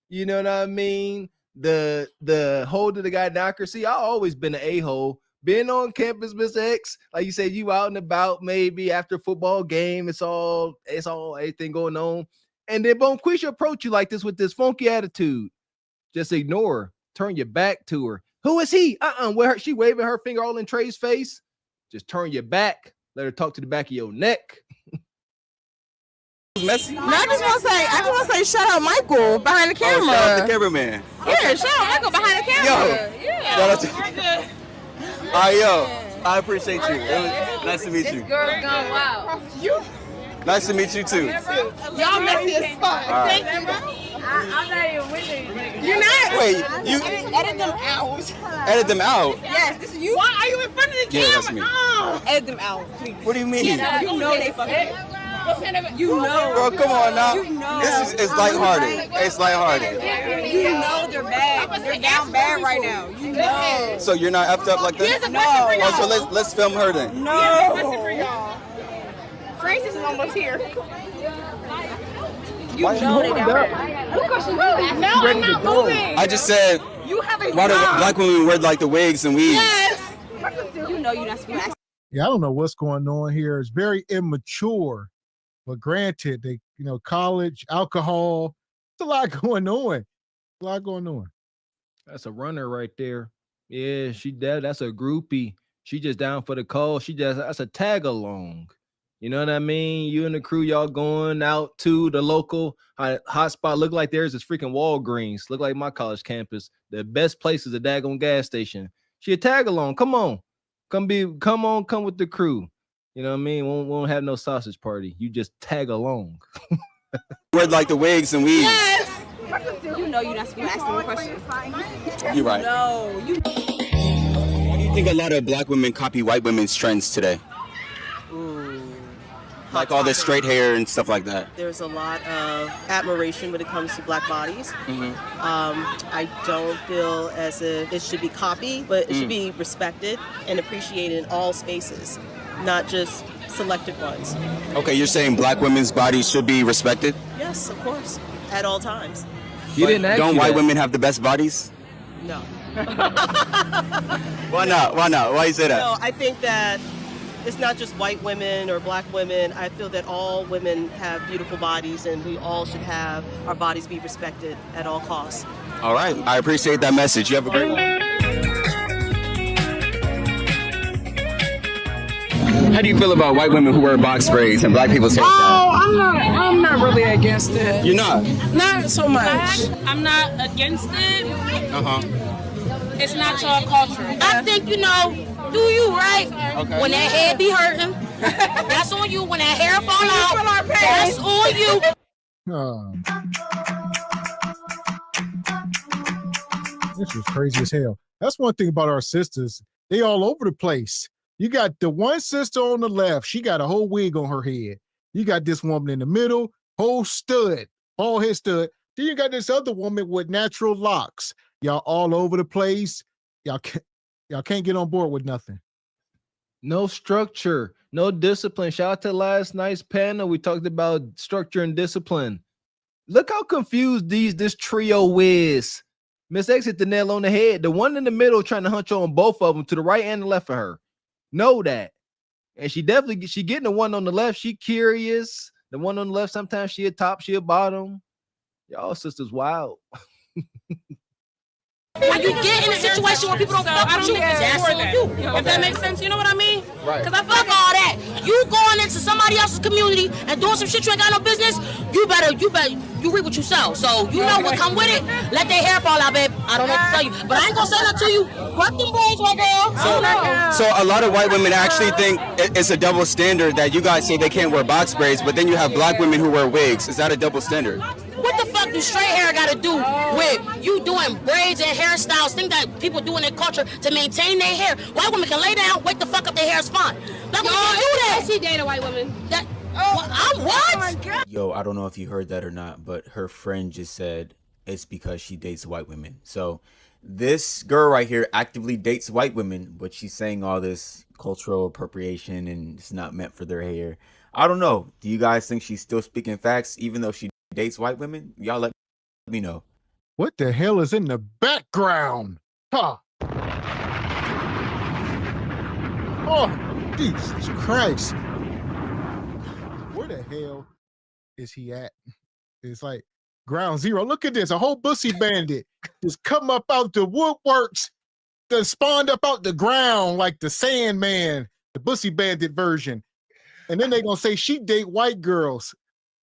J: you know what I mean? The hold of the guy knocker. See, I always been an a-hole. Been on campus, Mr. X. Like you said, you out and about, maybe after football game. It's all everything going on. And then Bonquisha approach you like this with this funky attitude. Just ignore her. Turn your back to her. Who is he? Where she waving her finger all in Trey's face. Just turn your back. Let her talk to the back of your neck.
R: Messy.
S: No, I just want to say, shout out Michael behind the camera.
R: Oh, shout out the cameraman.
S: Yeah, shout out Michael behind the camera.
R: Shout out to all right, I appreciate you. It was nice to meet you.
T: This girl's gone wild.
R: Nice to meet you too.
T: Y'all messy as fuck.
R: Right.
T: Thank you. I'm not even with you.
S: You're not?
R: Wait, you
S: edit them out.
R: Edit them out?
S: Yes, this is you.
T: Why are you in front of the camera?
R: That's me.
T: Oh.
S: Edit them out, please.
R: What do you mean?
S: You know they fucking. You know.
R: Bro, come on now.
S: You know.
R: This is lighthearted. It's lighthearted.
S: You know they're bad. They're down bad right now. You know.
R: So you're not effed up like that?
S: No.
R: Oh, so let's film her then.
S: No.
T: Here's a question for y'all. Francis is almost here.
S: You know they down bad.
T: What question you asking? No, I'm not moving.
R: I just said,
T: You have a
R: why do
T: job.
R: black women wear like the wigs and weaves?
T: Yes.
S: You know you're not supposed to.
F: Yeah, I don't know what's going on here. It's very immature. But granted, college, alcohol, it's a lot going on.
J: That's a runner right there. Yeah, that's a groupie. She just down for the call. That's a tag along. You know what I mean? You and the crew, y'all going out to the local hot spot. Look like theirs is freaking Walgreens. Look like my college campus. The best place is a daggone gas station. She a tag along. Come on. Come with the crew. You know what I mean? We won't have no sausage party. You just tag along.
R: Wear like the wigs and weaves.
T: Yes.
S: You know you're not supposed to ask them questions.
R: You're right.
S: No.
R: Why do you think a lot of black women copy white women's trends today? Like all this straight hair and stuff like that.
K: There's a lot of admiration when it comes to black bodies. I don't feel as if it should be copied, but it should be respected and appreciated in all spaces, not just selected ones.
R: Okay, you're saying black women's bodies should be respected?
K: Yes, of course, at all times.
R: Don't white women have the best bodies?
K: No.
R: Why not? Why you say that?
K: No, I think that it's not just white women or black women. I feel that all women have beautiful bodies and we all should have our bodies be respected at all costs.
R: All right. I appreciate that message. You have a great one. How do you feel about white women who wear box braids and black people's hair?
U: Oh, I'm not really against it.
R: You're not?
U: Not so much.
I: I'm not against it.
R: Uh-huh.
I: It's not your culture.
V: I think, you know, do you right?
R: Okay.
V: When that head be hurting, that's on you. When that hair fall out, that's on you.
F: This was crazy as hell. That's one thing about our sisters. They all over the place. You got the one sister on the left. She got a whole wig on her head. You got this woman in the middle, whole stud, bald head stud. Then you got this other woman with natural locks. Y'all all over the place. Y'all can't get on board with nothing.
J: No structure, no discipline. Shout out to last night's panel. We talked about structure and discipline. Look how confused this trio is. Miss X hit the nail on the head. The one in the middle trying to hunch on both of them to the right and the left of her. Know that. And she getting the one on the left. She curious. The one on the left, sometimes she a top, she a bottom. Y'all sisters wild.
V: When you get in a situation where people don't fuck with you, that's on you. If that makes sense, you know what I mean?
R: Right.
V: Because I fuck all that. You going into somebody else's community and doing some shit you ain't got no business, you reap what you sow. So you know what come with it. Let their hair fall out, babe. I don't know what to tell you. But I ain't gonna say that to you. Work them braids, white girl.
R: So a lot of white women actually think it's a double standard that you guys say they can't wear box braids, but then you have black women who wear wigs. Is that a double standard?
V: What the fuck do straight hair got to do with you doing braids and hairstyles, things that people do in their culture to maintain their hair? White women can lay down, wake the fuck up, their hair is fine. Black women can't do that.
I: She date a white woman.
V: What?
W: Yo, I don't know if you heard that or not, but her friend just said it's because she dates white women. So this girl right here actively dates white women, but she's saying all this cultural appropriation and it's not meant for their hair. I don't know. Do you guys think she's still speaking facts even though she dates white women? Y'all let me know.
F: What the hell is in the background? Huh. Oh, Jesus Christ. Where the hell is he at? It's like ground zero. Look at this. A whole bussy bandit just come up out the woodworks that spawned up out the ground like the Sandman, the bussy bandit version. And then they gonna say she date white girls.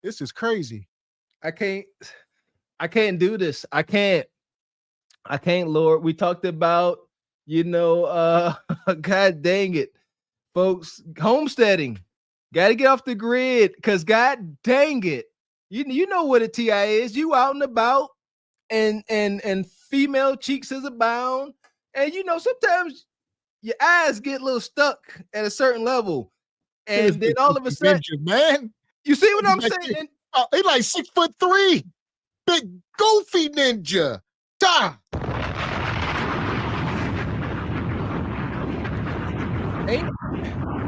F: This is crazy.
J: I can't do this. I can't, Lord. We talked about, God dang it, folks, homesteading. Got to get off the grid because God dang it. You know what a TI is. You out and about and female cheeks is abound. And sometimes your eyes get a little stuck at a certain level. And then all of a sudden,
F: man,
J: you see what I'm saying?
F: He like 6'3", big goofy ninja. Ta.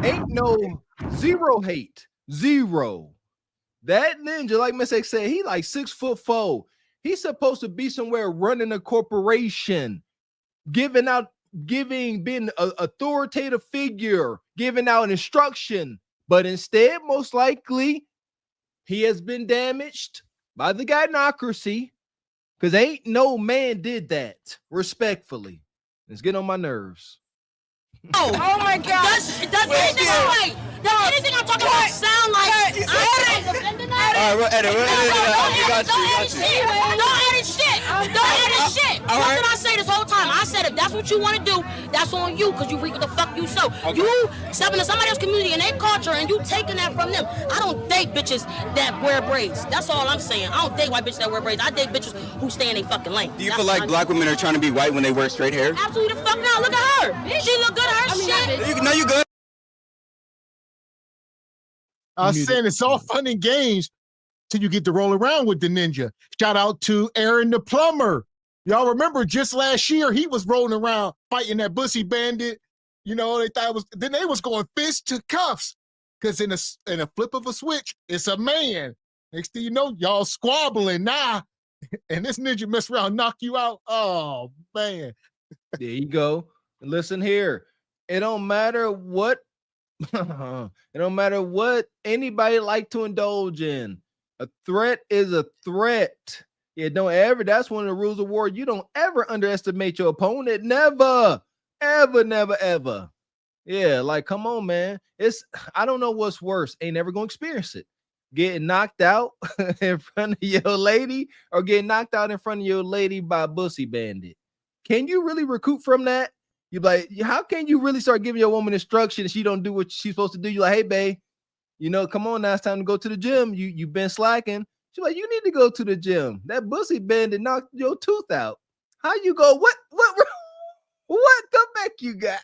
J: Ain't no zero hate. Zero. That ninja, like Miss X said, he like 6'4". He's supposed to be somewhere running a corporation, being an authoritative figure, giving out instruction. But instead, most likely, he has been damaged by the gynocracy because ain't no man did that respectfully. It's getting on my nerves.
V: Oh my God! Does anything I'm talking about sound like?
R: All right, edit.
V: Don't edit shit. What did I say this whole time? I said if that's what you want to do, that's on you because you reap what the fuck you sow. Okay. You stepping in somebody else's community and their culture and you taking that from them. I don't date bitches that wear braids. That's all I'm saying. I don't date white bitches that wear braids. I date bitches who stay in their fucking lane.
R: Do you feel like black women are trying to be white when they wear straight hair?
V: Absolutely the fuck not. Look at her. She look good. Shit.
R: No, you good.
F: I was saying it's all fun and games till you get to roll around with the ninja. Shout out to Aaron the plumber. Y'all remember just last year he was rolling around fighting that bussy bandit. They thought it was. Then they was going fist to cuffs because in a flip of a switch, it's a man. Next thing you know, y'all squabbling now, and this ninja mess around, knock you out. Oh man.
J: There you go. Listen here. It don't matter what anybody like to indulge in. A threat is a threat. Yeah, that's one of the rules of war. You don't ever underestimate your opponent. Never, ever, never, ever. Yeah, like come on, man. I don't know what's worse. Ain't never gonna experience it. Getting knocked out in front of your lady or getting knocked out in front of your lady by a bussy bandit. Can you really recoup from that? You like, how can you really start giving your woman instructions? She don't do what she's supposed to do. You like, hey, babe, come on now, it's time to go to the gym. You've been slacking. She's like, you need to go to the gym. That bussy bandit knocked your tooth out. How you go? What comeback you got?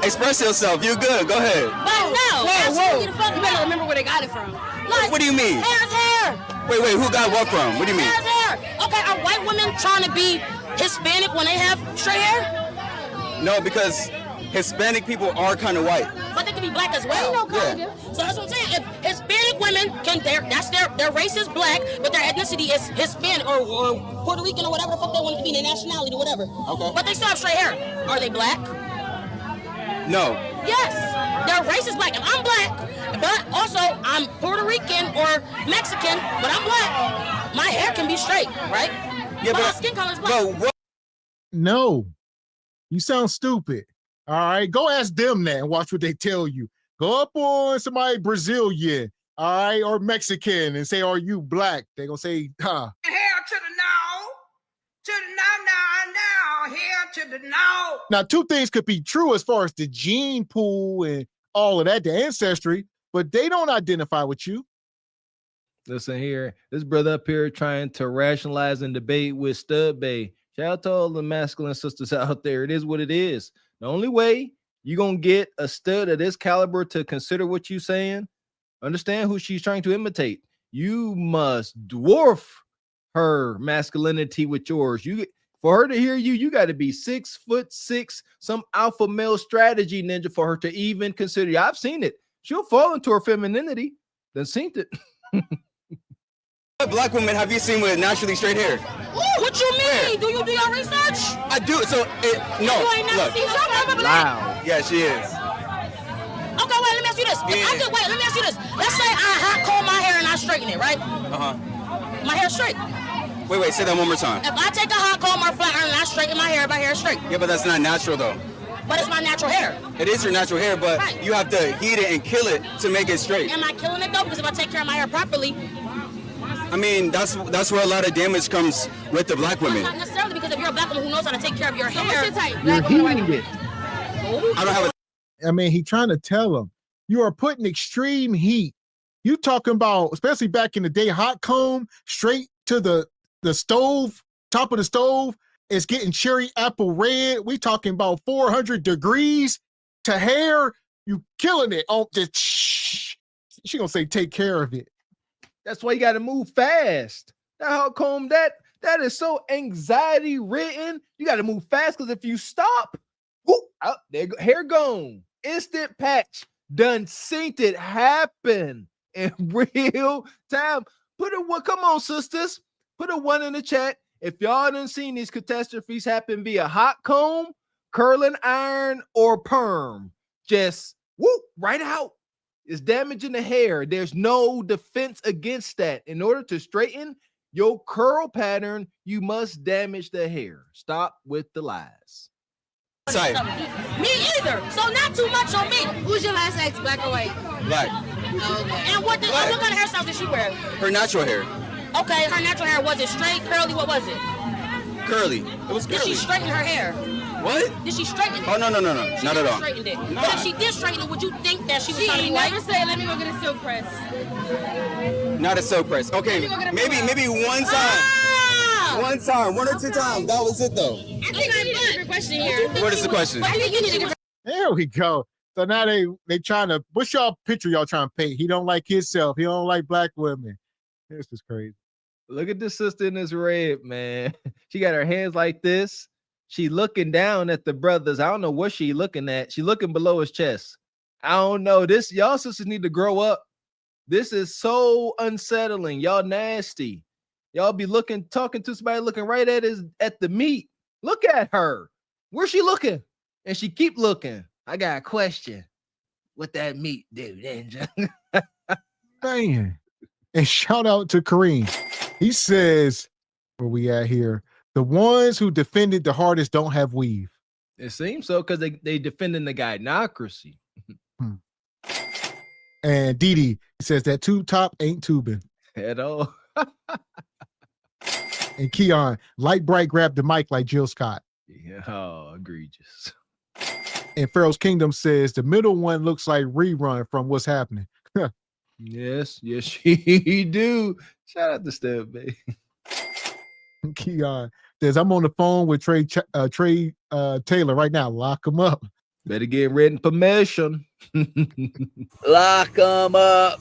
R: Express yourself. You good? Go ahead.
V: But no,
I: Whoa.
V: you better remember where they got it from. Like,
R: What do you mean?
V: hair's hair.
R: Wait. Who got what from? What do you mean?
V: Hair's hair. Okay, are white women trying to be Hispanic when they have straight hair?
R: No, because Hispanic people are kind of white.
V: But they can be black as well.
R: Yeah.
V: So that's what I'm saying. If Hispanic women their race is black, but their ethnicity is Hispanic or Puerto Rican or whatever the fuck they want to be, their nationality or whatever.
R: Okay.
V: But they still have straight hair. Are they black?
R: No.
V: Yes. Their race is black. If I'm black, but also I'm Puerto Rican or Mexican, but I'm black, my hair can be straight, right?
R: Yeah,
V: but my
R: but
V: skin color is black.
F: No, you sound stupid. All right, go ask them that and watch what they tell you. Go up on somebody Brazilian, all right, or Mexican and say, are you black? They're going to say, huh.
A: Hair to the now, to the now, hair to the now.
F: Now, two things could be true as far as the gene pool and all of that, the ancestry, but they don't identify with you.
J: Listen here, this brother up here trying to rationalize and debate with Stud Bay. Shout out to all the masculine sisters out there. It is what it is. The only way you're going to get a stud of this caliber to consider what you're saying, understand who she's trying to imitate. You must dwarf her masculinity with yours. For her to hear you, you got to be 6'6", some alpha male strategy ninja for her to even consider you. I've seen it. She'll fall into her femininity. Then seen it.
R: What black woman have you seen with naturally straight hair?
V: What you mean? Do you do your research?
R: I do. So no.
V: You ain't never
R: Look.
V: seen no black.
R: Yeah, she is.
V: Okay, wait, let me ask you this. Let me ask you this. Let's say I hot comb my hair and I straighten it, right? My hair's straight.
R: Wait, say that one more time.
V: If I take a hot comb or flat iron and I straighten my hair is straight.
R: Yeah, but that's not natural though.
V: But it's my natural hair.
R: It is your natural hair, but you have to heat it and kill it to make it straight.
V: Am I killing it though? Because if I take care of my hair properly.
R: I mean, that's where a lot of damage comes with the black women.
V: Not necessarily, because if you're a black woman who knows how to take care of your hair.
F: You're heating it.
R: I don't have
F: I mean, he trying to tell them you are putting extreme heat. You talking about, especially back in the day, hot comb straight to the stove, top of the stove. It's getting cherry apple red. We talking about 400 degrees to hair. You killing it. Oh, she gonna say take care of it.
J: That's why you got to move fast. That hot comb, that is so anxiety ridden. You got to move fast because if you stop, whoop, out there, hair gone. Instant patch. Done seen it happen in real time. Put a one. Come on, sisters. Put a one in the chat. If y'all done seen these catastrophes happen via hot comb, curling iron, or perm, just whoop right out. It's damaging the hair. There's no defense against that. In order to straighten your curl pattern, you must damage the hair. Stop with the lies.
V: Me either. So not too much on me. Who's your last ex, black or white?
R: Black.
V: Okay. And what kind of hairstyle did she wear?
R: Her natural hair.
V: Okay, her natural hair, was it straight, curly? What was it?
R: Curly. It was curly.
V: Did she straighten her hair?
R: What?
V: Did she straighten it?
R: Oh, no.
V: She
R: Not at all.
V: Straightened it.
R: Nah.
V: But if she did straighten it, would you think that she was trying to be
S: never
V: white?
S: say, let me go get a silk press.
R: Not a silk press. Okay, maybe one time. One time, one or two times. That was it though.
V: I think I need a different question here.
R: What is the question?
V: I think you need a different.
F: There we go. So now they trying to, what's y'all picture y'all trying to paint? He don't like himself. He don't like black women. This is crazy.
J: Look at the sister in this red, man. She got her hands like this. She looking down at the brothers. I don't know what she looking at. She looking below his chest. I don't know. This y'all sisters need to grow up. This is so unsettling. Y'all nasty. Y'all be talking to somebody looking right at the meat. Look at her. Where's she looking? And she keep looking. I got a question. What that meat do, Ninja?
F: Man. And shout out to Kareem. He says, where we at here? The ones who defended the hardest don't have weave.
J: It seems so because they defending the gynocracy.
F: And Didi says that tube top ain't tubing
J: at all.
F: And Keon, light bright grabbed the mic like Jill Scott.
J: Yeah, oh, egregious.
F: And Pharaoh's Kingdom says the middle one looks like rerun from What's Happening.
J: Yes, she do. Shout out to Steph, baby.
F: Keon says, I'm on the phone with Trey Taylor right now. Lock him up.
J: Better get written permission.
C: Lock him up.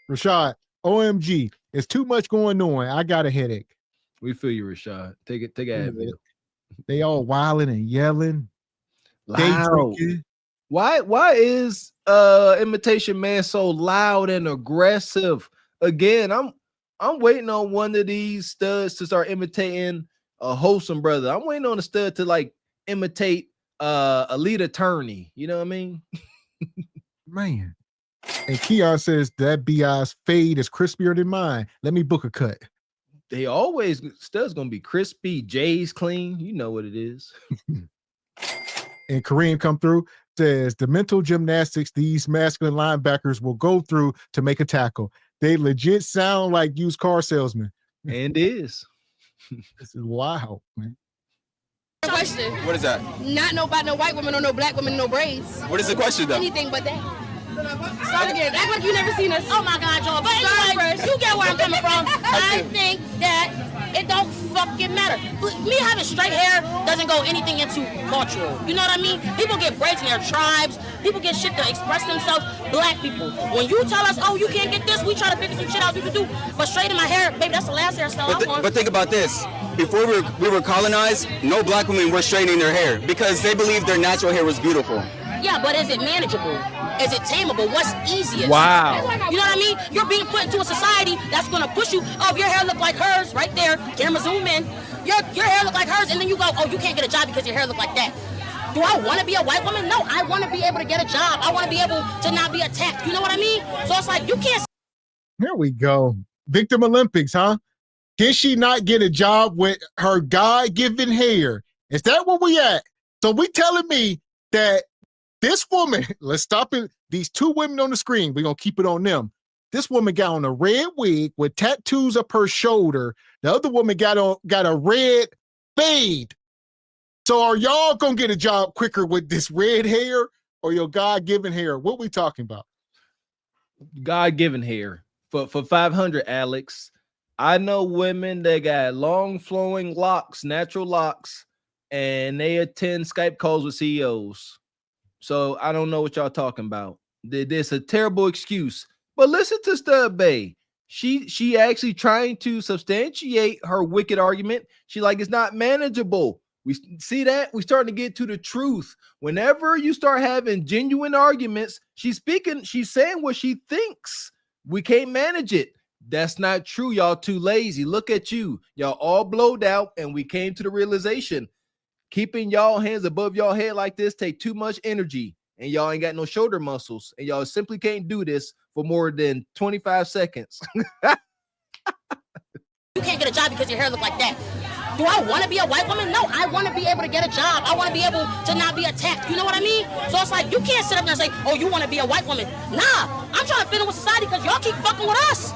F: Rashad, OMG, it's too much going on. I got a headache.
J: We feel you, Rashad. Take it, Advil.
F: They all wilding and yelling.
J: Loud. Why is Imitation Man so loud and aggressive? Again, I'm waiting on one of these studs to start imitating a wholesome brother. I'm waiting on a stud to like imitate a lead attorney. You know what I mean?
F: Man. And Keon says that BI's fade is crispier than mine. Let me book a cut.
J: They always studs gonna be crispy, J's clean. You know what it is.
F: And Kareem come through, says the mental gymnastics these masculine linebackers will go through to make a tackle. They legit sound like used car salesmen.
J: And is.
F: This is wild, man.
V: Question.
R: What is that?
V: Not know about no white women or no black women, no braids.
R: What is the question, though?
V: Anything but that. Start again. Act like you never seen us. Oh my God, Joel. But anyway, you get where I'm coming from. I think that it don't fucking matter. Me having straight hair doesn't go anything into cultural. You know what I mean? People get braids in their tribes. People get shit to express themselves. Black people. When you tell us, oh, you can't get this, we try to figure some shit out we can do. But straight in my hair, baby, that's the last hairstyle I want.
R: But think about this. Before we were colonized, no black women were straightening their hair because they believed their natural hair was beautiful.
V: Yeah, but is it manageable? Is it tameable? What's easiest?
J: Wow.
V: You know what I mean? You're being put into a society that's going to push you. Oh, if your hair look like hers, right there, camera zoom in. Your hair look like hers, and then you go, oh, you can't get a job because your hair look like that. Do I want to be a white woman? No, I want to be able to get a job. I want to be able to not be attacked. You know what I mean? So it's like, you can't.
F: Here we go. Victim Olympics, huh? Did she not get a job with her God-given hair? Is that where we at? So we telling me that this woman, let's stop it. These two women on the screen, we're going to keep it on them. This woman got on a red wig with tattoos up her shoulder. The other woman got a red fade. So are y'all going to get a job quicker with this red hair or your God-given hair? What we talking about?
J: God-given hair. For 500, Alex. I know women that got long flowing locks, natural locks, and they attend Skype calls with CEOs. So I don't know what y'all talking about. This a terrible excuse. But listen to Stud Bay. She actually trying to substantiate her wicked argument. She like it's not manageable. We see that? We starting to get to the truth. Whenever you start having genuine arguments, she's saying what she thinks. We can't manage it. That's not true. Y'all too lazy. Look at you. Y'all all blowed out, and we came to the realization keeping y'all hands above y'all head like this take too much energy, and y'all ain't got no shoulder muscles, and y'all simply can't do this for more than 25 seconds.
V: You can't get a job because your hair look like that. Do I want to be a white woman? No, I want to be able to get a job. I want to be able to not be attacked. You know what I mean? So it's like, you can't sit up there and say, oh, you want to be a white woman. Nah, I'm trying to fit in with society because y'all keep fucking with us.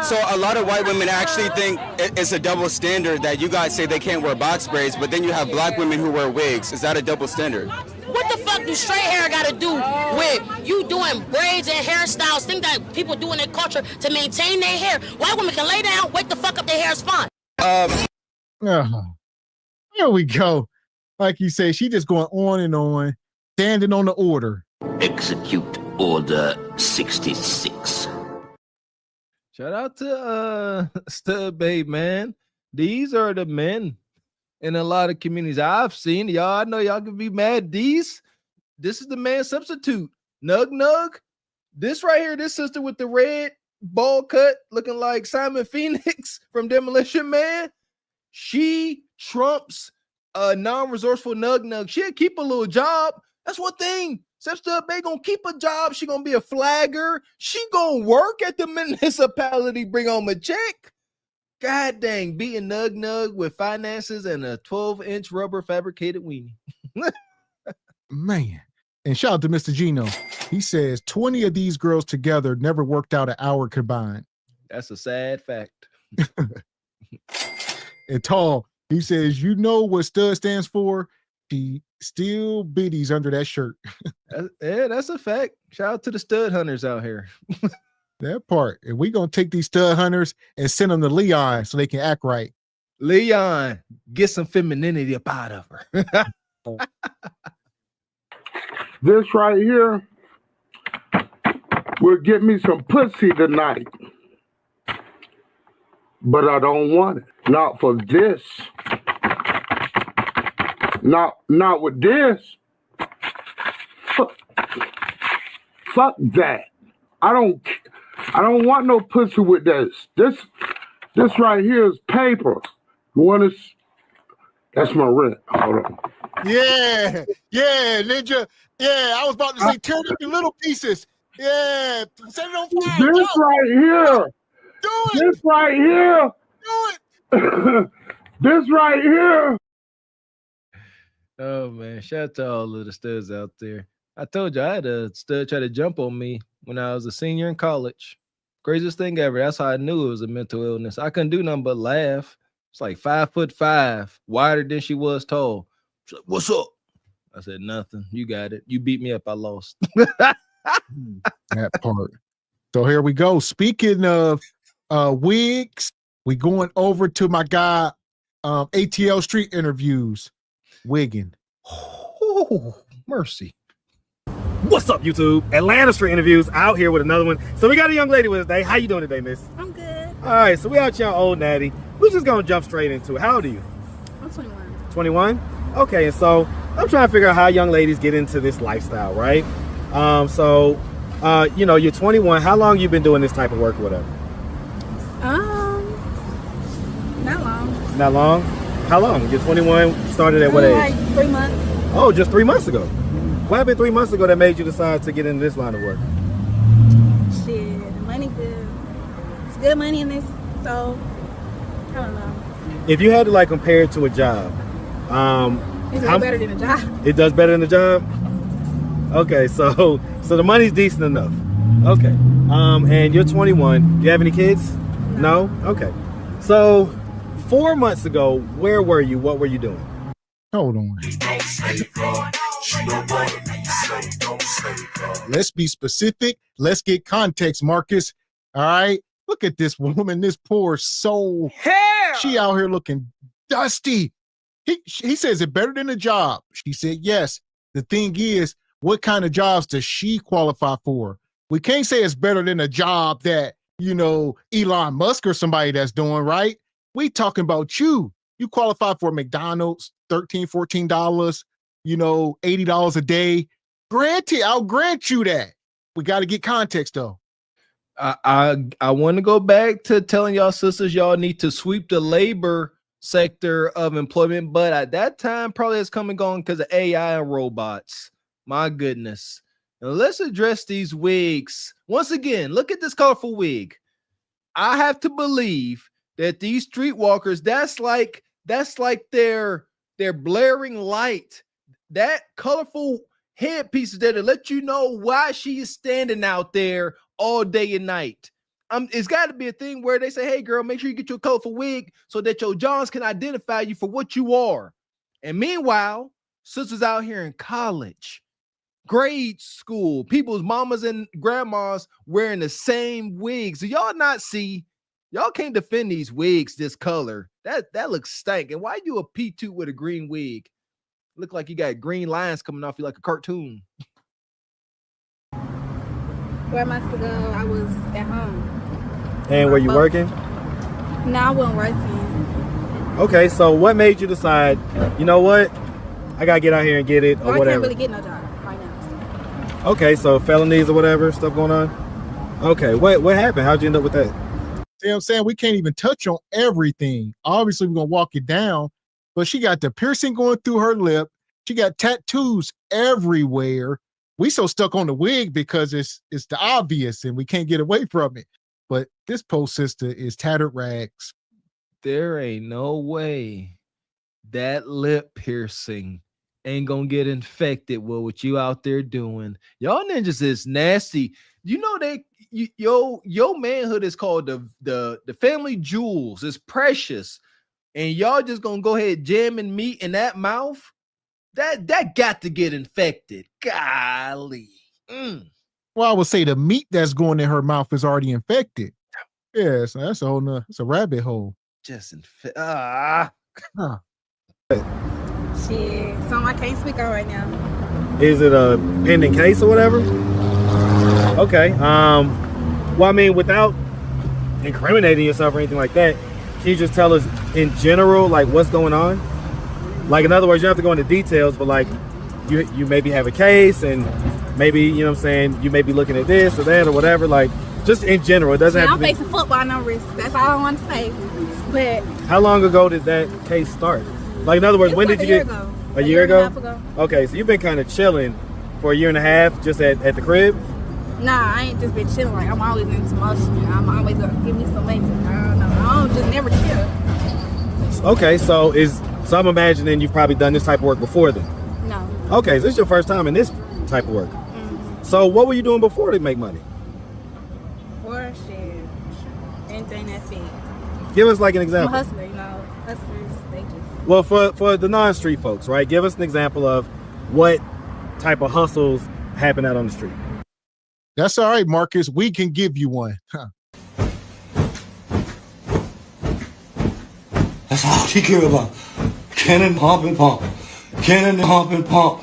R: So a lot of white women actually think it's a double standard that you guys say they can't wear box braids, but then you have black women who wear wigs. Is that a double standard?
V: What the fuck do straight hair got to do with you doing braids and hairstyles, things that people do in their culture to maintain their hair? White women can lay down, wake the fuck up, their hair is fine.
F: Here we go. Like you say, she just going on and on, standing on the order.
C: Execute Order 66.
J: Shout out to Stud Babe, man. These are the men in a lot of communities I've seen. Y'all, I know y'all can be mad. This is the man substitute. Nug. This right here, this sister with the red ball cut looking like Simon Phoenix from Demolition Man. She trumps a non-resourceful Nug. She'll keep a little job. That's one thing. Stud Bae gonna keep a job. She gonna be a flagger. She gonna work at the municipality, bring home a check. God dang, beating Nug with finances and a 12-inch rubber fabricated weenie.
F: Man. And shout out to Mr. Gino. He says 20 of these girls together never worked out an hour combined.
J: That's a sad fact.
F: And Tall, he says, you know what stud stands for? She still biddies under that shirt.
J: Yeah, that's a fact. Shout out to the stud hunters out here.
F: That part. And we're going to take these stud hunters and send them to Leon so they can act right.
J: Leon, get some femininity up out of her.
B: This right here will get me some pussy tonight. But I don't want it. Not for this. Not with this. Fuck that. I don't want no pussy with this. This right here is paper. You want to? That's my rent. Hold on.
F: Yeah, Ninja. Yeah, I was about to say tear it up in little pieces. Yeah, set it on fire.
B: This right here.
F: Do it.
B: This right here.
F: Do it.
B: This right here.
J: Oh man, shout out to all of the studs out there. I told you I had a stud try to jump on me when I was a senior in college. Craziest thing ever. That's how I knew it was a mental illness. I couldn't do nothing but laugh. It's like 5'5", wider than she was tall. She's like, "What's up?" I said, "Nothing. You got it. You beat me up. I lost."
F: That part. So here we go. Speaking of wigs, we going over to my guy, ATL Street Interviews, wigging.
G: Oh, mercy. What's up, YouTube? Atlanta Street Interviews out here with another one. So we got a young lady with us today. How you doing today, miss?
T: I'm good.
G: All right, so we out here on Old Natty. We're just gonna jump straight into it. How old are you?
T: I'm 21.
G: 21? Okay, and so I'm trying to figure out how young ladies get into this lifestyle, right? You know, you're 21. How long you been doing this type of work or whatever?
T: Not long.
G: Not long? How long? You're 21, started at what age?
T: Like 3 months.
G: Oh, just 3 months ago. What happened 3 months ago that made you decide to get into this line of work?
T: Shit, the money good. It's good money in this, so I don't know.
G: If you had to like compare it to a job,
T: It's better than a job.
G: It does better than a job? Okay, so the money's decent enough. Okay. And you're 21. Do you have any kids? No? Okay. So 4 months ago, where were you? What were you doing?
F: Hold on. Let's be specific. Let's get context, Marcus. All right. Look at this woman, this poor soul.
A: Hell!
F: She out here looking dusty. He says it better than a job. She said yes. The thing is, what kind of jobs does she qualify for? We can't say it's better than a job that, you know, Elon Musk or somebody that's doing, right? We talking about you. You qualify for McDonald's, $13, $14, you know, $80 a day. Granted, I'll grant you that. We got to get context though.
J: I want to go back to telling y'all sisters, y'all need to sweep the labor sector of employment, but at that time probably it's come and gone because of AI and robots. My goodness. Now let's address these wigs. Once again, look at this colorful wig. I have to believe that these streetwalkers, that's like their blaring light, that colorful headpieces there to let you know why she is standing out there all day and night. It's got to be a thing where they say, "Hey, girl, make sure you get your colorful wig so that your Johns can identify you for what you are." And meanwhile, sisters out here in college, grade school, people's mamas and grandmas wearing the same wigs. Do y'all not see? Y'all can't defend these wigs this color. That looks stank. And why you a P2 with a green wig? Look like you got green lines coming off you like a cartoon.
T: 4 months ago, I was at home.
G: And were you working?
T: No, I wasn't working.
G: Okay, so what made you decide, you know what? I gotta get out here and get it, or
T: I
G: whatever.
T: can't really get no job right now. So.
G: Okay, so felonies or whatever, stuff going on. Okay, what happened? How'd you end up with that?
F: See what I'm saying? We can't even touch on everything. Obviously, we're gonna walk it down, but she got the piercing going through her lip. She got tattoos everywhere. We so stuck on the wig because it's the obvious and we can't get away from it. But this post sister is tattered rags,
J: there ain't no way that lip piercing ain't gonna get infected with what you out there doing. Y'all ninjas is nasty. You know your manhood is called the family jewels. It's precious, and y'all just gonna go ahead jamming meat in that mouth. That got to get infected. Golly.
F: Well, I would say the meat that's going in her mouth is already infected. Yeah, so that's a whole nother, it's a rabbit hole.
J: Just
T: Shit. Something I can't speak on right now.
G: Is it a pending case or whatever? Okay. Well, I mean, without incriminating yourself or anything like that, can you just tell us in general, like, what's going on? Like, in other words, you don't have to go into details, but like, you maybe have a case, and maybe, you know what I'm saying, you may be looking at this or that or whatever. Like, just in general, it doesn't have to
T: I'm
G: be.
T: facing football, no risk. That's all I want to say. But
G: How long ago did that case start? Like, in other words, when did you get? A year ago?
T: and a half ago.
G: Okay, so you've been kind of chilling for a year and a half just at the crib?
T: Nah, I ain't just been chilling. Like, I'm always in some motion. I'm always gonna give me some later. I don't know. I don't just never chill.
G: Okay, so I'm imagining you've probably done this type of work before then.
T: No.
G: Okay, so this is your first time in this type of work. So what were you doing before to make money?
T: Or shit. Anything that's it.
G: Give us like an
T: I'm a
G: example.
T: hustler, you know. Hustlers, they just.
G: Well, for the non-street folks, right? Give us an example of what type of hustles happen out on the street.
F: That's all right, Marcus. We can give you one. Huh.
D: That's all she care about. Cannon, pump, and pump. Cannon, pump, and pump.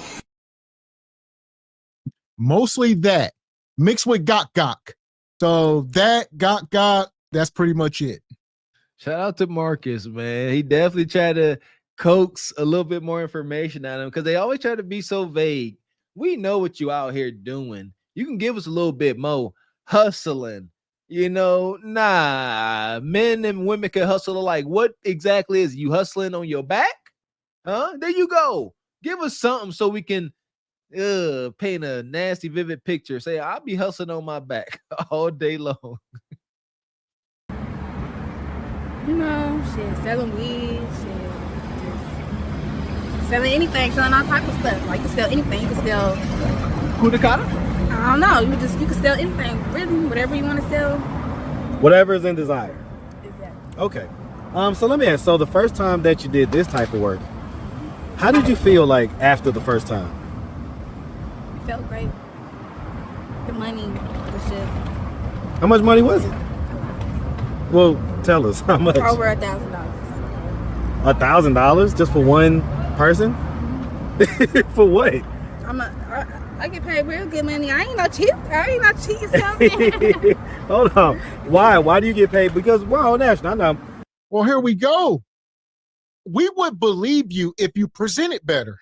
F: Mostly that, mixed with gok. So that gok, that's pretty much it.
J: Shout out to Marcus, man. He definitely tried to coax a little bit more information out of him because they always try to be so vague. We know what you out here doing. You can give us a little bit more hustling. You know, nah, men and women can hustle alike. What exactly is you hustling on your back? Huh? There you go. Give us something so we can paint a nasty, vivid picture. Say, I'll be hustling on my back all day long.
T: You know, shit, selling weed, shit, just selling anything, selling all type of stuff. Like, you can sell anything. You can sell.
J: Kudakata?
T: I don't know. You can sell anything, really, whatever you want to sell.
G: Whatever is in desire.
T: Exactly.
G: Okay. So let me ask. So the first time that you did this type of work, how did you feel like after the first time?
T: It felt great. The money was just.
G: How much money was it? Well, tell us how much.
T: Over $1,000.
G: $1,000 just for one person? For what?
T: I get paid real good money. I ain't no cheap salesman.
G: Hold on. Why? Why do you get paid? Because we're on national. I know.
F: Well, here we go. We would believe you if you presented better.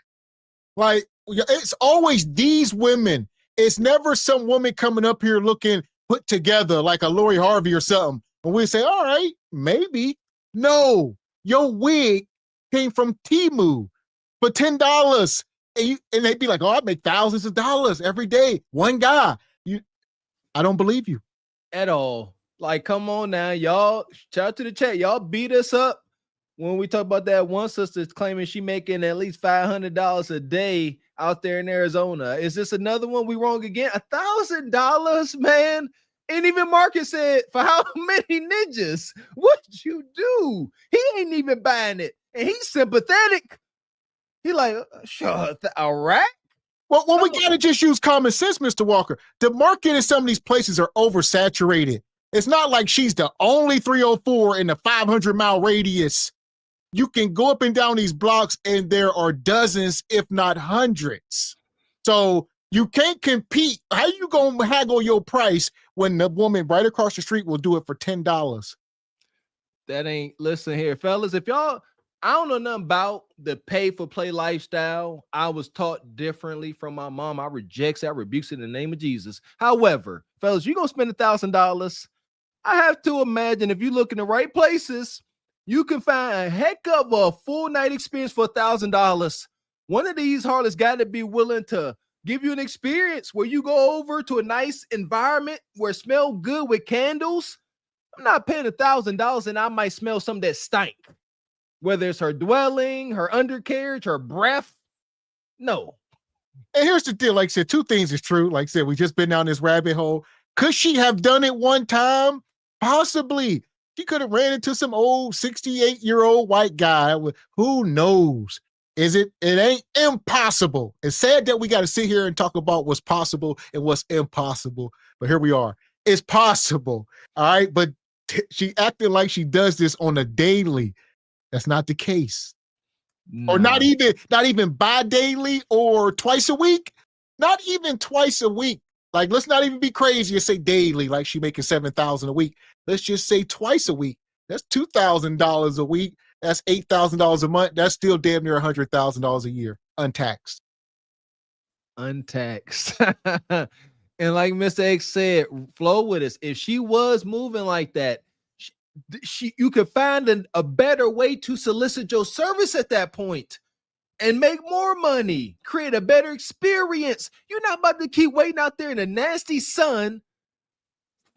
F: Like, it's always these women. It's never some woman coming up here looking put together like a Lori Harvey or something. And we say, all right, maybe. No, your wig came from Temu for $10. And they'd be like, oh, I make thousands of dollars every day. One guy. I don't believe you.
J: At all. Like, come on now, y'all. Shout out to the chat. Y'all beat us up when we talk about that one sister claiming she making at least $500 a day out there in Arizona. Is this another one? We wrong again? $1,000, man. And even Marcus said, for how many ninjas? What'd you do? He ain't even buying it. And he's sympathetic. He like, sure, all right.
F: Well, we got to just use common sense, Mr. Walker. The market in some of these places are oversaturated. It's not like she's the only 304 in the 500-mile radius. You can go up and down these blocks, and there are dozens, if not hundreds. So you can't compete. How you going to haggle your price when the woman right across the street will do it for $10?
J: That ain't, listen here, fellas. If y'all, I don't know nothing about the pay for play lifestyle. I was taught differently from my mom. I reject it. I rebuke it in the name of Jesus. However, fellas, you're going to spend $1,000. I have to imagine if you look in the right places, you can find a heck of a full night experience for $1,000. One of these harlots got to be willing to give you an experience where you go over to a nice environment where it smells good with candles. I'm not paying $1,000 and I might smell something that stank. Whether it's her dwelling, her undercarriage, her breath. No.
F: And here's the deal. Like I said, two things is true. Like I said, we just been down this rabbit hole. Could she have done it one time? Possibly. She could have ran into some old 68-year-old white guy. Who knows? It ain't impossible. It's sad that we got to sit here and talk about what's possible and what's impossible. But here we are. It's possible. All right. But she acted like she does this on a daily. That's not the case. No. Or not even bi-daily or twice a week. Not even twice a week. Like, let's not even be crazy and say daily, like she making $7,000 a week. Let's just say twice a week. That's $2,000 a week. That's $8,000 a month. That's still damn near $100,000 a year, untaxed.
J: Untaxed. And like Mr. X said, flow with us. If she was moving like that, you could find a better way to solicit your service at that point and make more money, create a better experience. You're not about to keep waiting out there in the nasty sun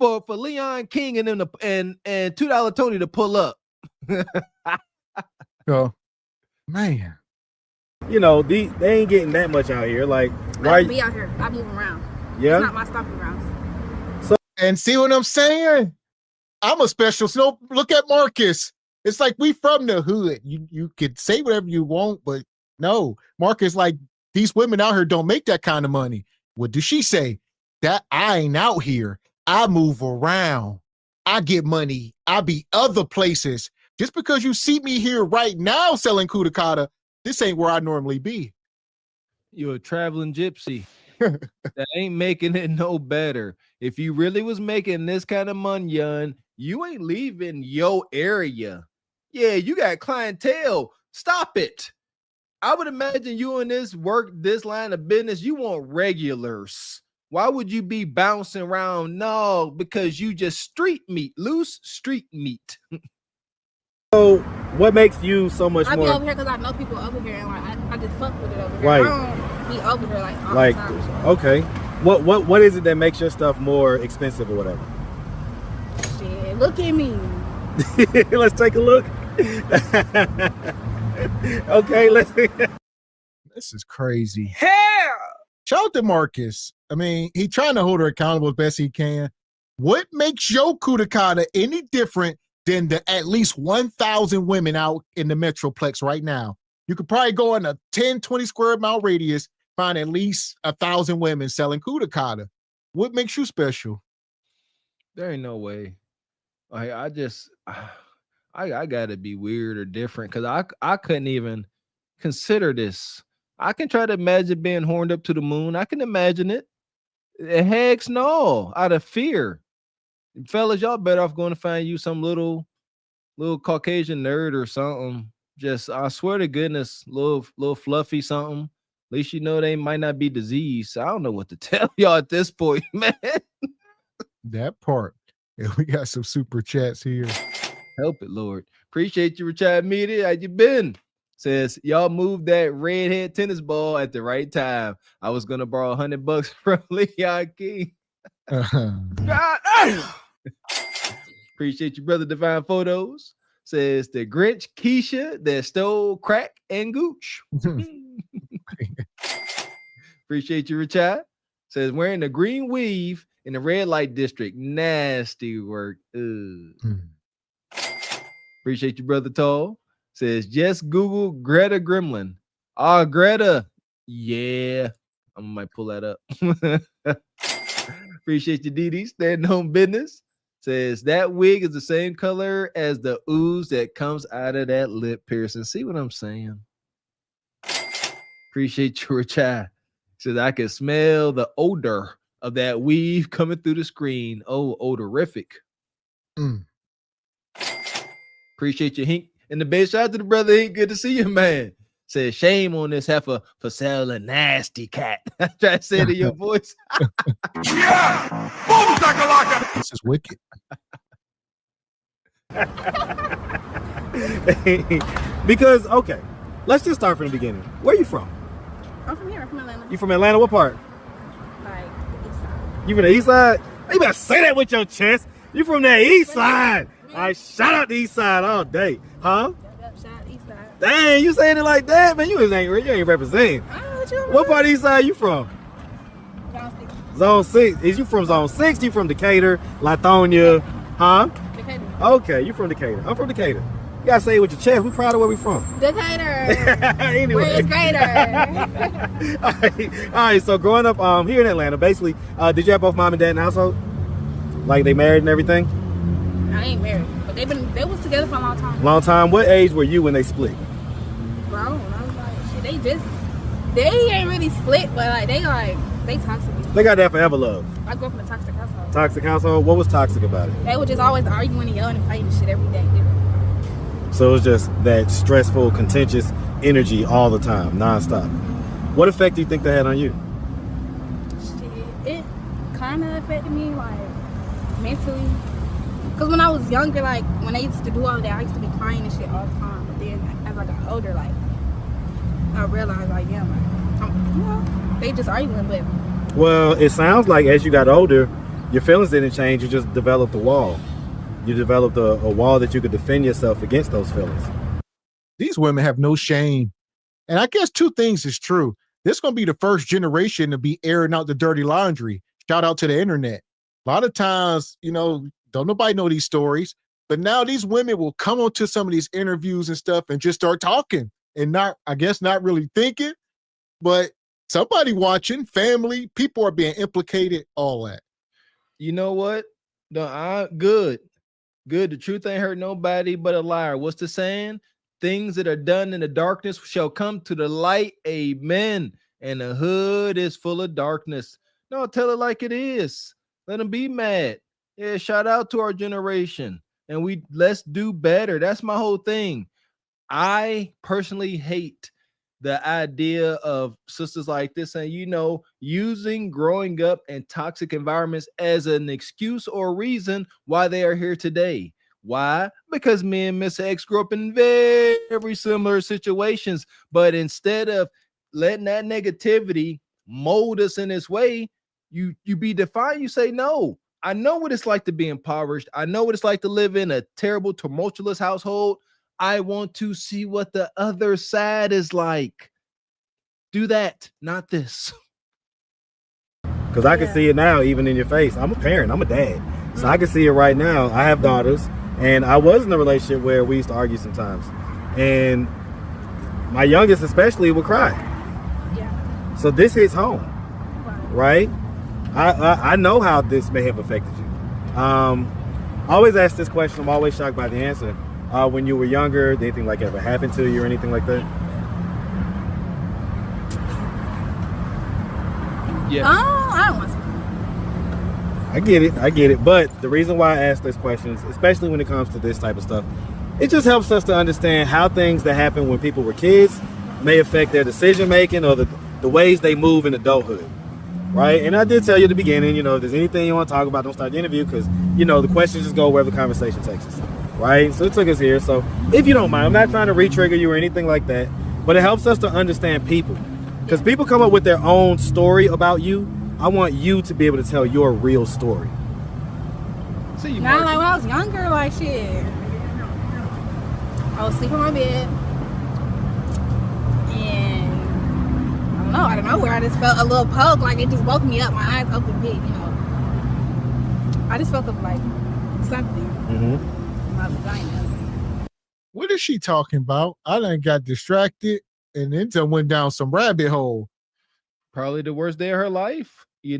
J: for Leon King and them and $2 Tony to pull up.
F: Oh, man.
G: You know, they ain't getting that much out here. Like,
T: I be out here. I move around.
G: Yeah.
T: It's not my stomping grounds.
F: So, and see what I'm saying? I'm a special. So look at Marcus. It's like we from the hood. You could say whatever you want, but no. Marcus, like, these women out here don't make that kind of money. What does she say? That I ain't out here. I move around. I get money. I be other places. Just because you see me here right now selling Kudakata, this ain't where I normally be.
J: You're a traveling gypsy. That ain't making it no better. If you really was making this kind of money, you ain't leaving your area. Yeah, you got clientele. Stop it. I would imagine you in this line of business, you want regulars. Why would you be bouncing around? No, because you just street meat, loose street meat.
G: So what makes you so much more?
T: I be over here because I know people over here, and like I just fuck with it over here.
G: Right.
T: I don't be over here all the time.
G: Okay. What is it that makes your stuff more expensive or whatever?
T: Shit, look at me.
G: Let's take a look. Okay, let's.
F: This is crazy.
A: Hell!
F: Shout out to Marcus. I mean, he trying to hold her accountable as best he can. What makes your Kudakata any different than the at least 1,000 women out in the Metroplex right now? You could probably go in a 10, 20 square mile radius, find at least 1,000 women selling Kudakata. What makes you special?
J: There ain't no way. I gotta be weird or different because I couldn't even consider this. I can try to imagine being horned up to the moon. I can imagine it. Heck no, out of fear. Fellas, y'all better off going to find you some little Caucasian nerd or something. Just, I swear to goodness, little fluffy something. At least you know they might not be diseased. I don't know what to tell y'all at this point, man.
F: That part. Yeah, we got some super chats here.
J: Help it, Lord. Appreciate you, Richard Media. How you been? Says, y'all moved that redhead tennis ball at the right time. I was going to borrow $100 from Leon King. God, appreciate you, brother. Divine Photos. Says, the Grinch Keisha that stole crack and gooch. Appreciate you, Richard. Says, wearing the green weave in the red light district. Nasty work. Appreciate you, brother Tall. Says, just Google Greta Gremlin. Greta. Yeah. I might pull that up. Appreciate you, Dee. Standing on business. Says, that wig is the same color as the ooze that comes out of that lip piercing. See what I'm saying? Appreciate you, Richard. Says, I can smell the odor of that weave coming through the screen. Oh, odorific. Appreciate you, Hink. And the best shout out to the brother Hink. Good to see you, man. Says, shame on this heifer for selling nasty cat. Try to say it in your voice.
F: Yeah! Boom, shakalaka! This is wicked.
G: Because, okay, let's just start from the beginning. Where are you from?
T: I'm from here. I'm from Atlanta.
G: You from Atlanta? What part?
T: Like, the east side.
G: You from the east side? You better say that with your chest. You from that east side. All right, shout out the east side all day. Huh?
T: Shout out east side.
G: Dang, you saying it like that, man. You ain't representing. What part of east side you from? Zone 6. Is you from Zone 6? You from Decatur, Lithonia, huh?
T: Decatur.
G: Okay, you from Decatur. I'm from Decatur. You gotta say it with your chest. We proud of where we from.
T: Decatur.
G: Anyway.
T: Where is greater?
G: All right, so growing up here in Atlanta, basically, did you have both mom and dad in the household? Like they married and everything?
T: I ain't married, but they was together for a long time.
G: Long time. What age were you when they split?
T: Bro, I was like, shit, they ain't really split, but like they toxic.
G: They got that forever love.
T: I grew up in a toxic household.
G: Toxic household? What was toxic about it?
T: They were just always arguing and yelling and fighting and shit every day.
G: So it was just that stressful, contentious energy all the time, nonstop. What effect do you think that had on you?
T: Shit, it kind of affected me, like, mentally. Because when I was younger, like, when I used to do all that, I used to be crying and shit all the time. But then as I got older, like, I realized, like, yeah, like, they just arguing, but...
G: Well, it sounds like as you got older, your feelings didn't change, you just developed a wall. You developed a wall that you could defend yourself against those feelings.
F: These women have no shame. And I guess two things is true. This is going to be the first generation to be airing out the dirty laundry. Shout out to the internet. A lot of times, don't nobody know these stories, but now these women will come onto some of these interviews and stuff and just start talking and not really thinking, but somebody watching, family, people are being implicated, all that.
J: You know what? No, good. The truth ain't hurt nobody but a liar. What's the saying? Things that are done in the darkness shall come to the light. Amen. And the hood is full of darkness. No, tell it like it is. Let them be mad. Yeah, shout out to our generation. And let's do better. That's my whole thing. I personally hate the idea of sisters like this and using growing up in toxic environments as an excuse or reason why they are here today. Why? Because me and Miss X grew up in very similar situations, but instead of letting that negativity mold us in this way, you be defiant. You say, no, I know what it's like to be impoverished. I know what it's like to live in a terrible, tumultuous household. I want to see what the other side is like. Do that, not this.
G: Because I can see it now, even in your face. I'm a parent. I'm a dad. So I can see it right now. I have daughters. And I was in a relationship where we used to argue sometimes. And my youngest especially would cry. Yeah. So this hits home. Right? I know how this may have affected you. I always ask this question. I'm always shocked by the answer. When you were younger, did anything like ever happen to you or anything like that?
J: Yeah.
T: I don't want to.
G: I get it. But the reason why I ask these questions, especially when it comes to this type of stuff, it just helps us to understand how things that happen when people were kids may affect their decision making or the ways they move in adulthood. Right? And I did tell you at the beginning, if there's anything you want to talk about, don't start the interview because, the questions just go wherever the conversation takes us. Right? So it took us here. So if you don't mind, I'm not trying to re-trigger you or anything like that, but it helps us to understand people. Because people come up with their own story about you. I want you to be able to tell your real story.
T: Like when I was younger, like shit, I was sleeping on my bed, and I don't know where I just felt a little poke, like it just woke me up. My eyes open big, I just felt like something in my vagina.
F: What is she talking about? I done got distracted and then went down some rabbit hole.
J: Probably the worst day of her life. She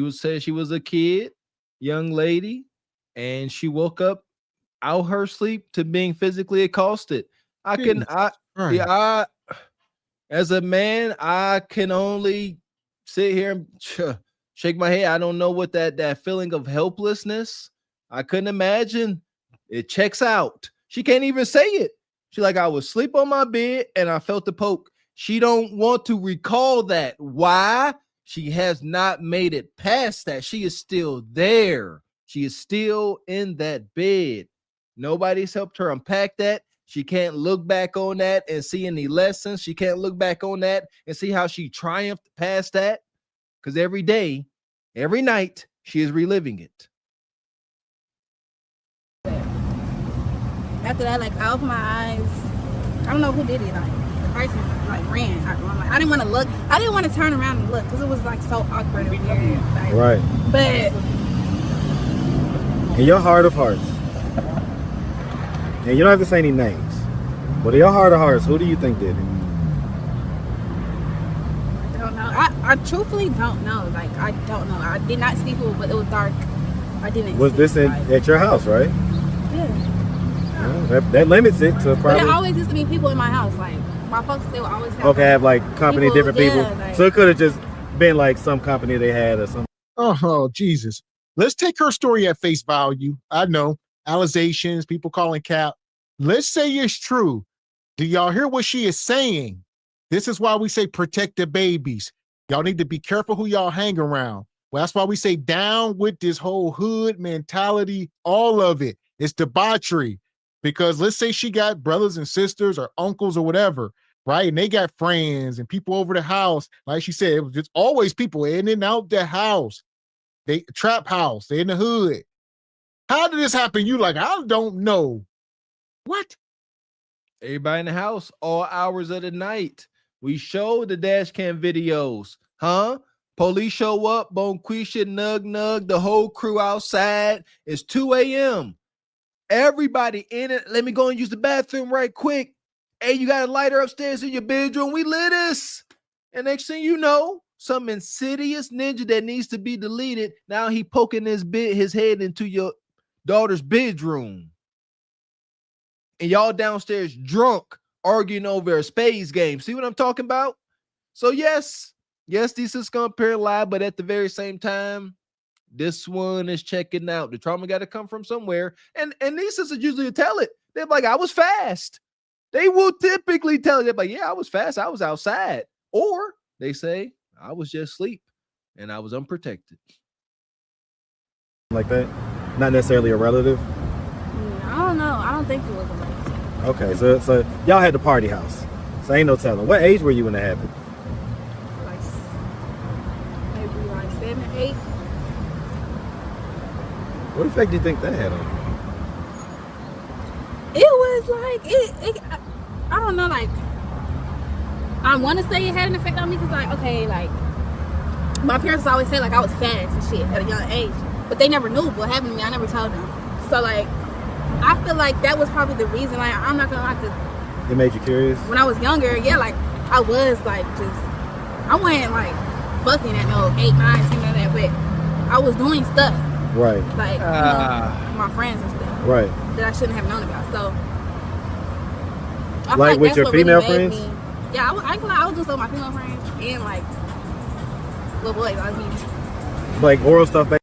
J: said she was a kid, young lady, and she woke up out her sleep to being physically accosted. As a man, I can only sit here and shake my head. I don't know what that feeling of helplessness. I couldn't imagine. It checks out. She can't even say it. She's like, I was asleep on my bed and I felt the poke. She don't want to recall that. Why? She has not made it past that. She is still there. She is still in that bed. Nobody's helped her unpack that. She can't look back on that and see any lessons. She can't look back on that and see how she triumphed past that. Because every day, every night, she is reliving it.
T: after that, like, I opened my eyes. I don't know who did it. Like, the person, like, ran. I didn't want to look. I didn't want to turn around and look because it was, like, so awkward and weird. Like,
G: Right.
T: But
G: in your heart of hearts, and you don't have to say any names, but in your heart of hearts, who do you think did it?
T: I don't know. I truthfully don't know. Like, I don't know. I did not see who, but it was dark. I didn't
G: Was
T: see
G: this at your house, right?
T: Yeah.
G: Well, that limits it to
T: But
G: probably.
T: there always used to be people in my house. Like, my folks, they would always have.
G: Okay, have like company, different people.
T: Like,
G: So it could have just been like some company they had or something.
F: Oh, Jesus. Let's take her story at face value. I know, allegations, people calling cap. Let's say it's true. Do y'all hear what she is saying? This is why we say protect the babies. Y'all need to be careful who y'all hang around. Well, that's why we say down with this whole hood mentality, all of it. It's debauchery. Because let's say she got brothers and sisters or uncles or whatever, right? And they got friends and people over the house. Like she said, it was just always people in and out the house. They trap house. They in the hood. How did this happen? You like, I don't know. What?
J: Everybody in the house, all hours of the night. We showed the dash cam videos. Huh? Police show up, Bonquisha, Nug, the whole crew outside. It's 2 a.m. Everybody in it. Let me go and use the bathroom right quick. Hey, you got a lighter upstairs in your bedroom. We lit this. And next thing you know, some insidious ninja that needs to be deleted. Now he poking his head into your daughter's bedroom. And y'all downstairs drunk, arguing over a spades game. See what I'm talking about? So yes, these sisters compare lie, but at the very same time, this one is checking out. The trauma got to come from somewhere. And these sisters usually tell it. They're like, I was fast. They will typically tell you, like, yeah, I was fast. I was outside. Or they say, I was just asleep and I was unprotected.
G: Like that? Not necessarily a relative?
T: I don't know. I don't think it was a relative.
G: Okay, so y'all had the party house. So ain't no telling. What age were you when it happened?
T: Like, maybe like 7, 8.
G: What effect do you think that had on you?
T: It was like, I don't know, like, I want to say it had an effect on me because, like, okay, like, my parents always say, like, I was fast and shit at a young age. But they never knew what happened to me. I never told them. So, like, I feel like that was probably the reason. Like, I'm not gonna lie, cause
G: it made you curious?
T: When I was younger, yeah, like, I was, like, I wasn't, like, fucking at no 8, 9, 10, like that, but I was doing stuff.
G: Right.
T: Like, you know, my friends and stuff.
G: Right.
T: That I shouldn't have known about. So, I
G: like with your female friends?
T: Yeah, I was just with my female friends and, like, little boys. I mean,
G: like oral stuff back.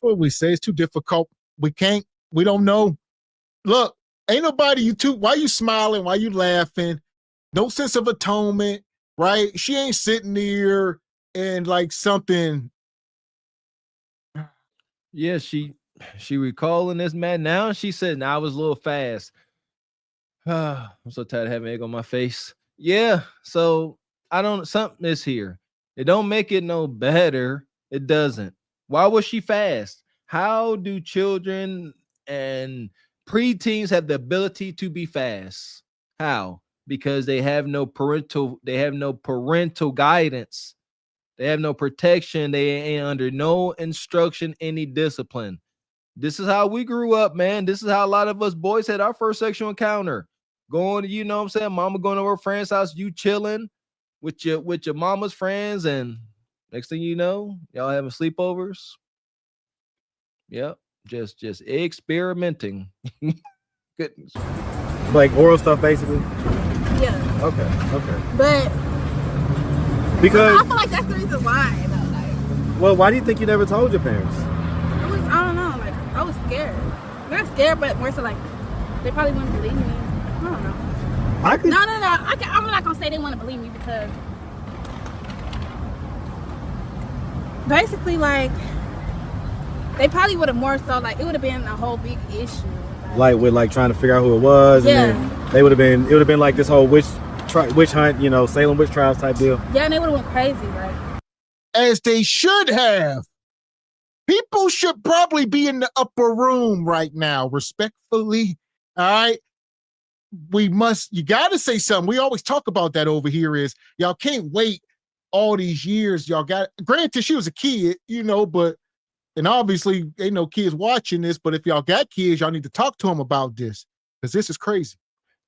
F: What we say, it's too difficult. We don't know. Look, ain't nobody, why you smiling? Why you laughing? No sense of atonement, right? She ain't sitting there and like something.
J: Yeah, she recalling this man. Now she said, I was a little fast. I'm so tired of having egg on my face. Yeah, so something is here. It don't make it no better. It doesn't. Why was she fast? How do children and preteens have the ability to be fast? How? Because they have no parental guidance. They have no protection. They ain't under no instruction, any discipline. This is how we grew up, man. This is how a lot of us boys had our first sexual encounter. Going, you know what I'm saying? Mama going to her friend's house, you chilling with your mama's friends, and next thing you know, y'all having sleepovers. Yep, just experimenting. Goodness.
G: Like oral stuff, basically.
T: Yeah.
G: Okay.
T: But
G: because
T: I feel like that's the reason why. Though, like,
G: well, why do you think you never told your parents?
T: I don't know. Like, I was scared. Not scared, but more so like they probably wouldn't believe me. I don't know. I'm not gonna say they want to believe me because basically, like, they probably would have more so, like, it would have been a whole big issue.
G: Like with like trying to figure out who it was,
T: yeah.
G: And then it would have been like this whole witch hunt, you know, Salem witch trials type deal.
T: Yeah, and they would have went crazy, like
F: as they should have. People should probably be in the upper room right now, respectfully. All right. You got to say something. We always talk about that over here is y'all can't wait all these years. Y'all got, granted, she was a kid, but, and obviously ain't no kids watching this, but if y'all got kids, y'all need to talk to them about this because this is crazy.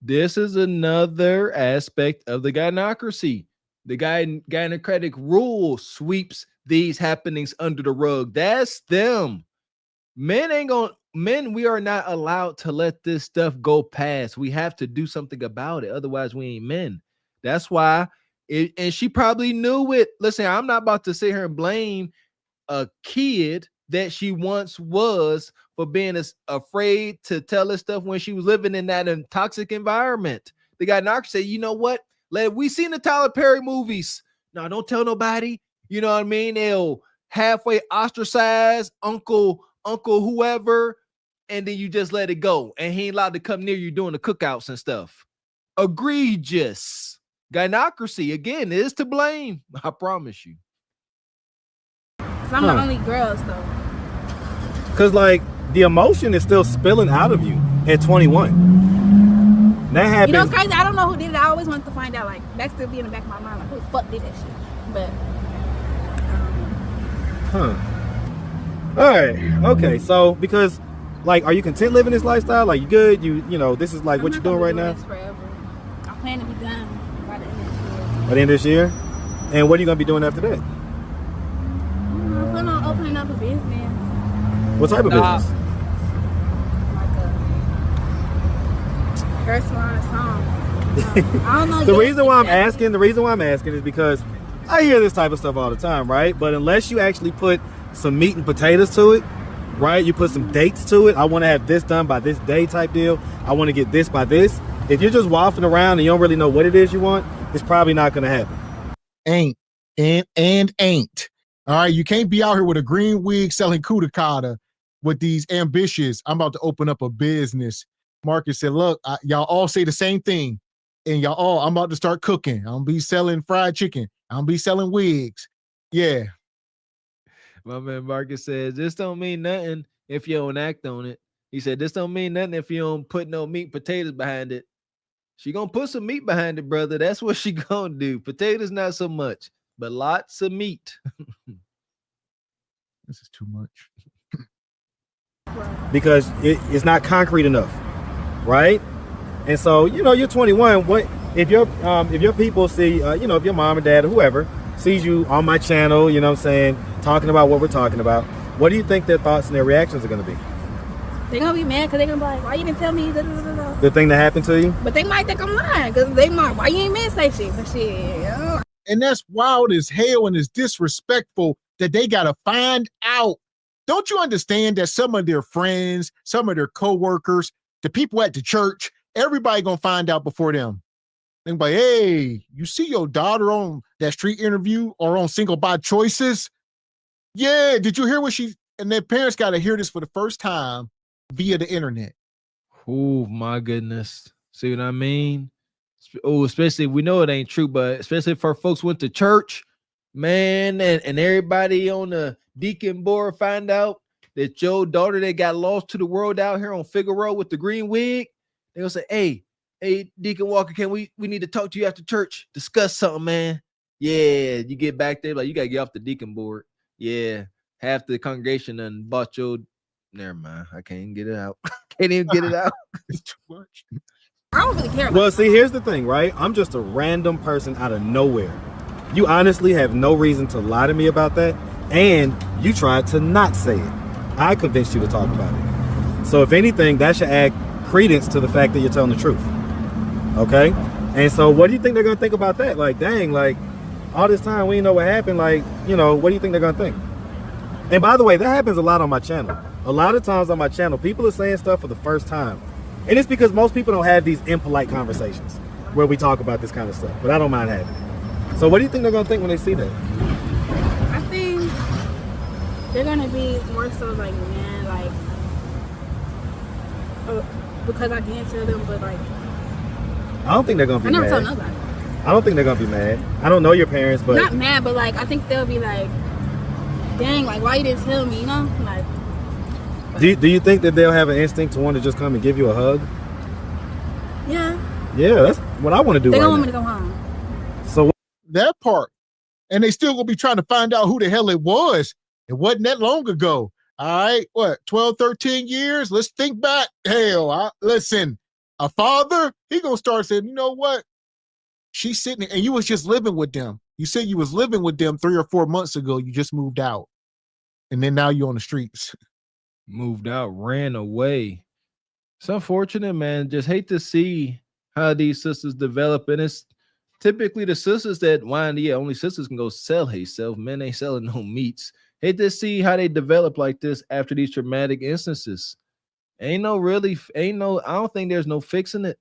J: This is another aspect of the gynocracy. The gynocratic rule sweeps these happenings under the rug. That's them. Men, we are not allowed to let this stuff go past. We have to do something about it. Otherwise, we ain't men. That's why, and she probably knew it. Listen, I'm not about to sit here and blame a kid that she once was for being afraid to tell her stuff when she was living in that toxic environment. The guy knocked said, you know what? We seen the Tyler Perry movies. No, don't tell nobody. You know what I mean? They'll halfway ostracize uncle whoever, and then you just let it go. And he ain't allowed to come near you doing the cookouts and stuff. Egregious. Gynocracy, again, is to blame. I promise you.
T: I'm the only girls, though.
G: Because, like, the emotion is still spilling out of you at 21. That happened.
T: You know what's crazy? I don't know who did it. I always wanted to find out. Like, that still be in the back of my mind. Like, who the fuck did that shit? But,
G: All right. Okay. So, because, like, are you content living this lifestyle? Like, you good? You know, this is like what you're doing right now?
T: Forever. I plan to be done by the end of this year.
G: By the end of this year? And what are you going to be doing after that?
T: I'm planning on opening up a business.
G: What type of business?
T: Like a hair salon or something. I don't know.
G: The reason why I'm asking is because I hear this type of stuff all the time, right? But unless you actually put some meat and potatoes to it, right? You put some dates to it. I want to have this done by this day type deal. I want to get this by this. If you're just waffling around and you don't really know what it is you want, it's probably not going to happen.
F: Ain't. All right, you can't be out here with a green wig selling cuda with these ambitious. I'm about to open up a business. Marcus said, look, y'all all say the same thing. And I'm about to start cooking. I'm going to be selling fried chicken. I'm going to be selling wigs. Yeah.
J: My man Marcus says, this don't mean nothing if you don't act on it. He said, this don't mean nothing if you don't put no meat and potatoes behind it. She gonna put some meat behind it, brother. That's what she gonna do. Potatoes, not so much, but lots of meat.
F: This is too much.
G: Because it's not concrete enough, right? And so, you're 21. What if your people see, if your mom or dad or whoever sees you on my channel, talking about what we're talking about, what do you think their thoughts and their reactions are going to be?
T: They're going to be mad because they're going to be like, why you didn't tell me?
G: The thing that happened to you?
T: But they might think I'm lying because they might, why you ain't meant to say shit? But shit.
F: And that's wild as hell and is disrespectful that they got to find out. Don't you understand that some of their friends, some of their coworkers, the people at the church, everybody going to find out before them. They're like, hey, you see your daughter on that street interview or on Single by Choices? Yeah, did you hear what and their parents got to hear this for the first time via the internet.
J: Oh, my goodness. See what I mean? Oh, especially, we know it ain't true, but especially if our folks went to church, man, and everybody on the deacon board find out that your daughter that got lost to the world out here on Figueroa with the green wig, they're gonna say, hey, Deacon Walker, we need to talk to you after church, discuss something, man. Yeah, you get back there, like, you gotta get off the deacon board. Yeah, half the congregation and bought your, never mind, I can't even get it out. Can't even get it out.
F: It's too much.
T: I don't really care about
G: Well, see, here's the thing, right? I'm just a random person out of nowhere. You honestly have no reason to lie to me about that, and you tried to not say it. I convinced you to talk about it. So if anything, that should add credence to the fact that you're telling the truth. Okay? And so what do you think they're going to think about that? Like, dang, like, all this time we didn't know what happened. Like, what do you think they're going to think? And by the way, that happens a lot on my channel. A lot of times on my channel, people are saying stuff for the first time. And it's because most people don't have these impolite conversations where we talk about this kind of stuff. But I don't mind having it. So what do you think they're going to think when they see that?
T: I think they're going to be more so like, man, like, because I didn't tell them, but like,
G: I don't think they're going to be mad.
T: I never told nobody.
G: I don't think they're going to be mad. I don't know your parents, but...
T: Not mad, but like, I think they'll be like, dang, like, why you didn't tell me, you know? Like,
G: Do you think that they'll have an instinct to want to just come and give you a hug?
T: yeah.
G: Yeah, that's what I want to do.
T: They
G: right
T: don't want
G: now.
T: me to go home.
G: So
F: that part. And they still gonna be trying to find out who the hell it was. It wasn't that long ago. All right, what, 12, 13 years? Let's think back. Hell, listen, a father, he gonna start saying, you know what? She's sitting, and you was just living with them. You said you was living with them 3 or 4 months ago. You just moved out. And then now you're on the streets.
J: Moved out, ran away. It's unfortunate, man. Just hate to see how these sisters develop. And it's typically the sisters that only sisters can go sell herself. Men ain't selling no meats. Hate to see how they develop like this after these traumatic instances. I don't think there's no fixing it.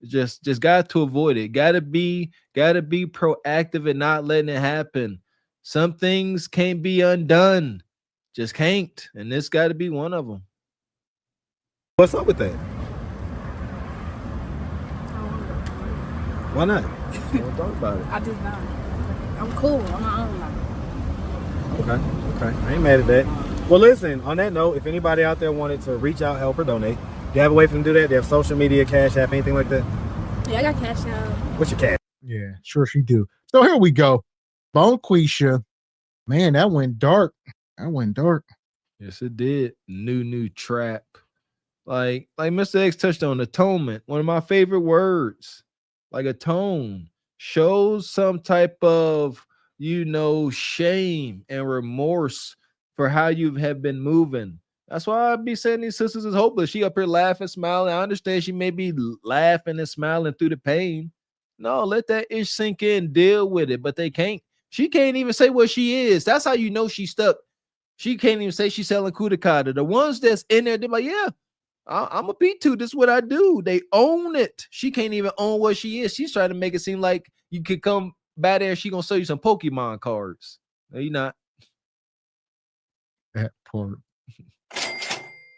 J: Just got to avoid it. Gotta be proactive and not letting it happen. Some things can't be undone. Just can't. And this got to be one of them.
G: what's up with that? Why not?
J: Don't talk about it.
T: I just not. I'm cool on my own. Like.
G: Okay. I ain't mad at that. Well, listen, on that note, if anybody out there wanted to reach out, help, or donate, do you have a way for them to do that? Do you have social media, Cash App, anything like that?
T: Yeah, I got Cash App.
G: What's your cash?
F: Yeah, sure she do. So here we go. Bonquisha. Man, that went dark.
J: Yes, it did. New trap. Like Mr. X touched on atonement. One of my favorite words. Like atone. Shows some type of, shame and remorse for how you have been moving. That's why I be saying these sisters is hopeless. She up here laughing, smiling. I understand she may be laughing and smiling through the pain. No, let that ish sink in, deal with it. But they can't. She can't even say what she is. That's how you know she's stuck. She can't even say she's selling Kudakata. The ones that's in there, they're like, yeah, I'm a P2. This is what I do. They own it. She can't even own what she is. She's trying to make it seem like you could come by there and she gonna sell you some Pokemon cards. No, you're not.
F: That part.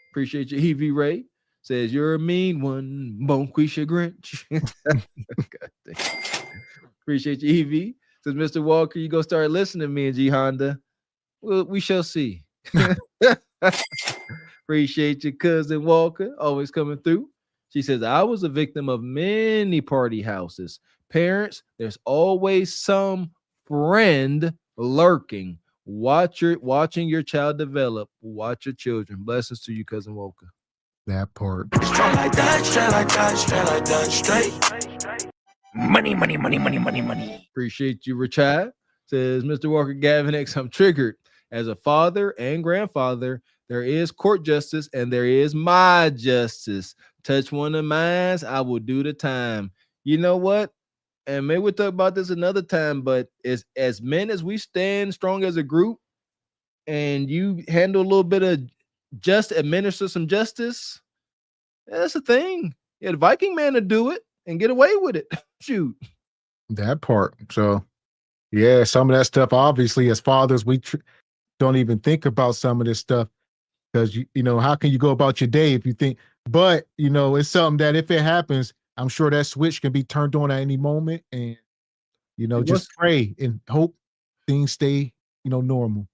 J: Appreciate you, Evie Ray. Says you're a mean one, Bonquisha Grinch. Appreciate you, Evie. Says Mr. Walker, you go start listening to me and G Honda. Well, we shall see. Appreciate your cousin Walker, always coming through. She says, I was a victim of many party houses. Parents, there's always some friend lurking. Watching your child develop. Watch your children. Blessings to you, cousin Walker.
F: That part.
A: Straight like that, straight like that, straight. Money.
J: Appreciate you, Richard. Says Mr. Walker, Gavin X, I'm triggered. As a father and grandfather, there is court justice and there is my justice. Touch one of mine, I will do the time. You know what? And maybe we'll talk about this another time, but as men as we stand strong as a group and you handle a little bit of administer some justice, that's a thing. Yeah, the Viking man to do it and get away with it. Shoot.
F: That part. So, yeah, some of that stuff, obviously, as fathers, we don't even think about some of this stuff because, how can you go about your day if you think, but, it's something that if it happens, I'm sure that switch can be turned on at any moment and, just pray and hope things stay, normal.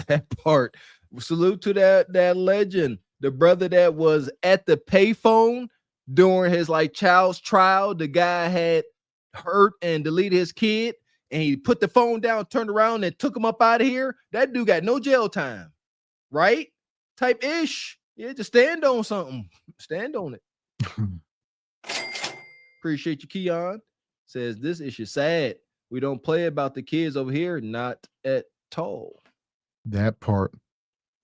J: That part. Salute to that legend. The brother that was at the payphone during his child's trial. The guy had hurt and deleted his kid and he put the phone down, turned around and took him up out of here. That dude got no jail time, right? Type ish. Yeah, just stand on something. Stand on it. Appreciate you, Keon. Says this issue sad. We don't play about the kids over here, not at all.
F: That part.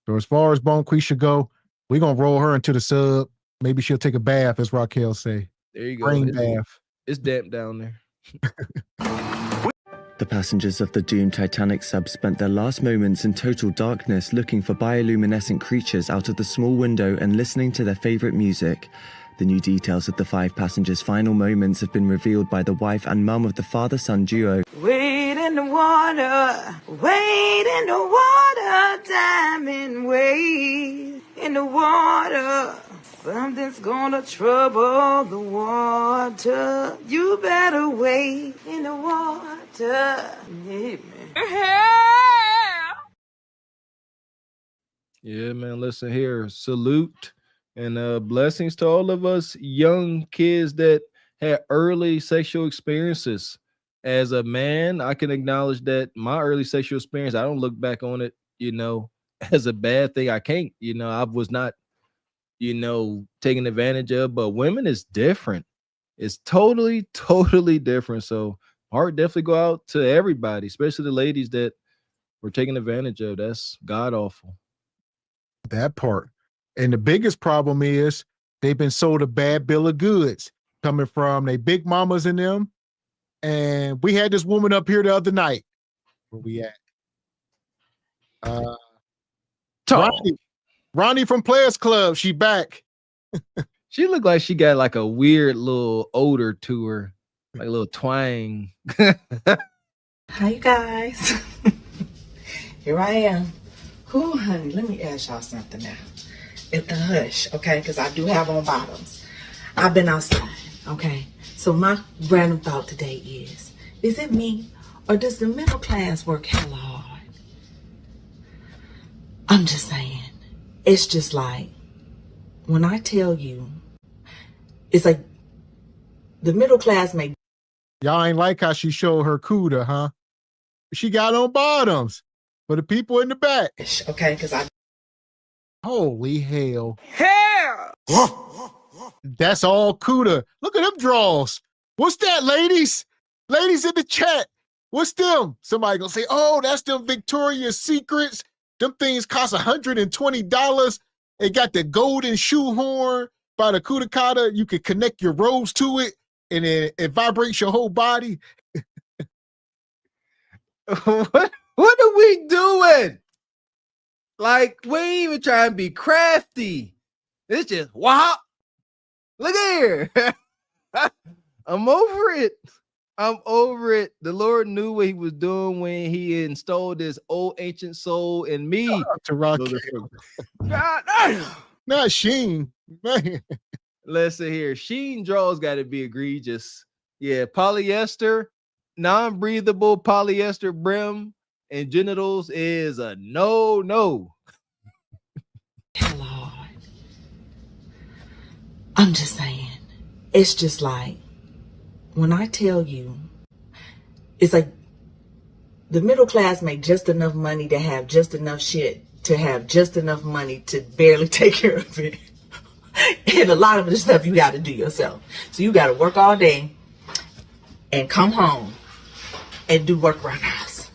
F: So as far as Bonquisha go, we're gonna roll her into the sub. Maybe she'll take a bath, as Raquel say.
J: There you go.
F: Rain bath.
J: It's damp down there.
H: The passengers of the doomed Titanic sub spent their last moments in total darkness looking for bioluminescent creatures out of the small window and listening to their favorite music. The new details of the 5 passengers' final moments have been revealed by the wife and mum of the father-son duo.
A: Wade in the water, diamond wade in the water. Something's gonna trouble the water. You better wade in the water. Yeah, man.
J: Yeah, man. Listen here. Salute and blessings to all of us young kids that had early sexual experiences. As a man, I can acknowledge that my early sexual experience, I don't look back on it, as a bad thing. I can't, I was not, taken advantage of, but women is different. It's totally, totally different. So heart definitely go out to everybody, especially the ladies that were taken advantage of. That's god awful.
F: That part. And the biggest problem is they've been sold a bad bill of goods coming from they big mamas and them. And we had this woman up here the other night. Where we at? Ronnie from Players Club. She back.
J: She looked like she got like a weird little odor to her, like a little twang.
L: Hi, you guys. Here I am. Who, honey, let me ask y'all something now. At the hush, okay, because I do have on bottoms. I've been outside, okay? So my random thought today is it me or does the middle class work hella hard? I'm just saying. It's just like, when I tell you, it's like the middle class may.
F: Y'all ain't like how she showed her cooter, huh? She got on bottoms for the people in the back.
L: Okay, because I.
F: Holy hell.
A: Hell!
F: That's all cooter. Look at them draws. What's that, ladies? Ladies in the chat. What's them? Somebody gonna say, oh, that's them Victoria's Secrets. Them things cost $120. They got the golden shoehorn by the Kudakata. You can connect your rose to it, and then it vibrates your whole body.
J: What are we doing? Like, we ain't even trying to be crafty. It's just, wow. Look here. I'm over it. I'm over it. The Lord knew what he was doing when he installed this old ancient soul in me.
F: God, not Sheen. Man.
J: Listen here. Sheen draws got to be egregious. Yeah, polyester, non-breathable polyester brim and genitals is a no.
L: Lord. I'm just saying. It's just like, when I tell you, it's like the middle class make just enough money to have just enough shit, to have just enough money to barely take care of it. And a lot of the stuff you got to do yourself. So you got to work all day and come home and do work around the house.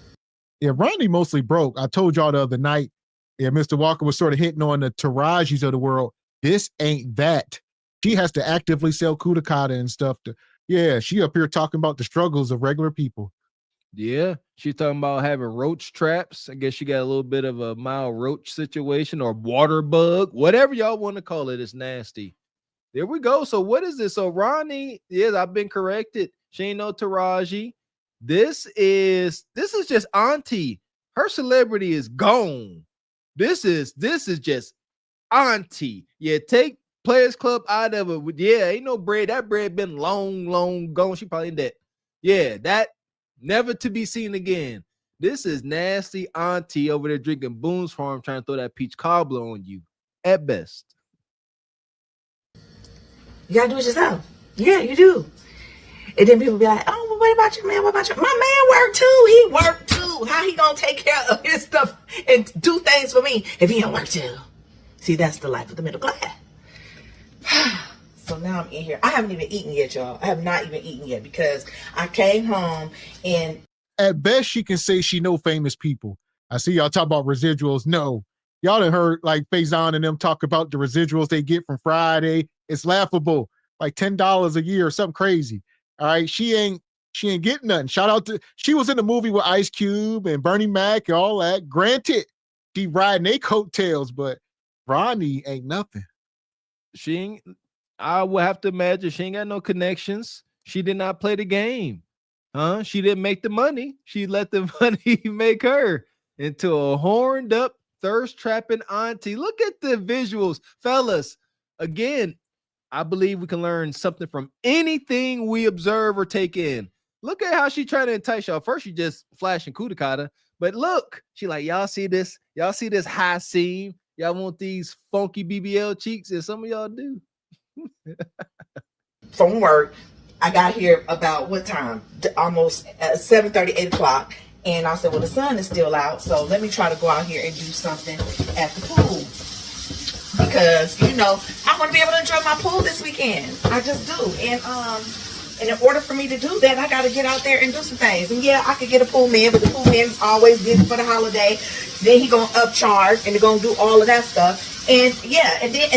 F: Yeah, Ronnie mostly broke. I told y'all the other night, yeah, Mr. Walker was sort of hitting on the Tarajis of the world. This ain't that. She has to actively sell Kudakata and stuff. Yeah, she up here talking about the struggles of regular people.
J: Yeah, she's talking about having roach traps. I guess she got a little bit of a mild roach situation or water bug, whatever y'all want to call it. It's nasty. There we go. So what is this? So Ronnie, yes, I've been corrected. She ain't no Taraji. This is just Auntie. Her celebrity is gone. This is just Auntie. Yeah, take Players Club out of it. Yeah, ain't no bread. That bread been long gone. She probably in that. Yeah, that never to be seen again. This is nasty Auntie over there drinking Boone's Farm, trying to throw that peach cobbler on you at best.
L: You gotta do it yourself. Yeah, you do. And then people be like, oh, well, what about your man? What about your my man work too? He worked too. How he gonna take care of his stuff and do things for me if he don't work too? See, that's the life of the middle class. So now I'm in here. I haven't even eaten yet, y'all. I have not even eaten yet because I came home and
F: at best she can say she know famous people. I see y'all talk about residuals. No, y'all done heard like Faison and them talk about the residuals they get from Friday. It's laughable, like $10 a year or something crazy. All right, she ain't getting nothing. Shout out to, she was in the movie with Ice Cube and Bernie Mac and all that. Granted, she riding their coattails, but Ronnie ain't nothing.
J: I would have to imagine she ain't got no connections. She did not play the game. Huh? She didn't make the money. She let the money make her into a horned up, thirst trapping auntie. Look at the visuals, fellas. Again, I believe we can learn something from anything we observe or take in. Look at how she trying to entice y'all. First, she just flashing Kudakata, but look, she like, y'all see this? Y'all see this high seam? Y'all want these funky BBL cheeks, and some of y'all do.
L: From work, I got here about what time? Almost 7:30, 8 o'clock. And I said, well, the sun is still out, so let me try to go out here and do something at the pool. Because, you know, I want to be able to enjoy my pool this weekend. I just do. And in order for me to do that, I got to get out there and do some things. And yeah, I could get a pool man, but the pool man's always busy for the holiday. Then he gonna upcharge and they're gonna do all of that stuff. And yeah, and then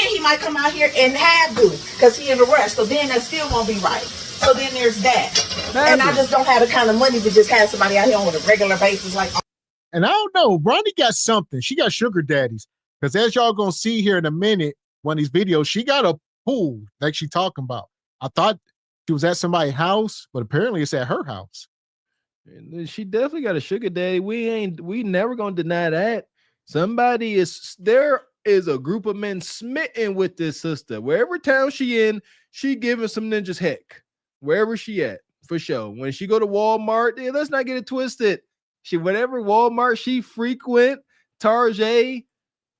L: he might come out here and have to, because he in a rush. So then that still won't be right. So then there's that. And I just don't have the kind of money to just have somebody out here on a regular basis like.
F: And I don't know, Ronnie got something. She got sugar daddies. Because as y'all gonna see here in a minute, one of these videos, she got a pool like she talking about. I thought she was at somebody's house, but apparently it's at her house.
J: She definitely got a sugar daddy. We never gonna deny that. There is a group of men smitten with this sister. Wherever town she in, she giving some ninjas heck. Wherever she at, for sure. When she go to Walmart, let's not get it twisted. Whatever Walmart she frequent, Target,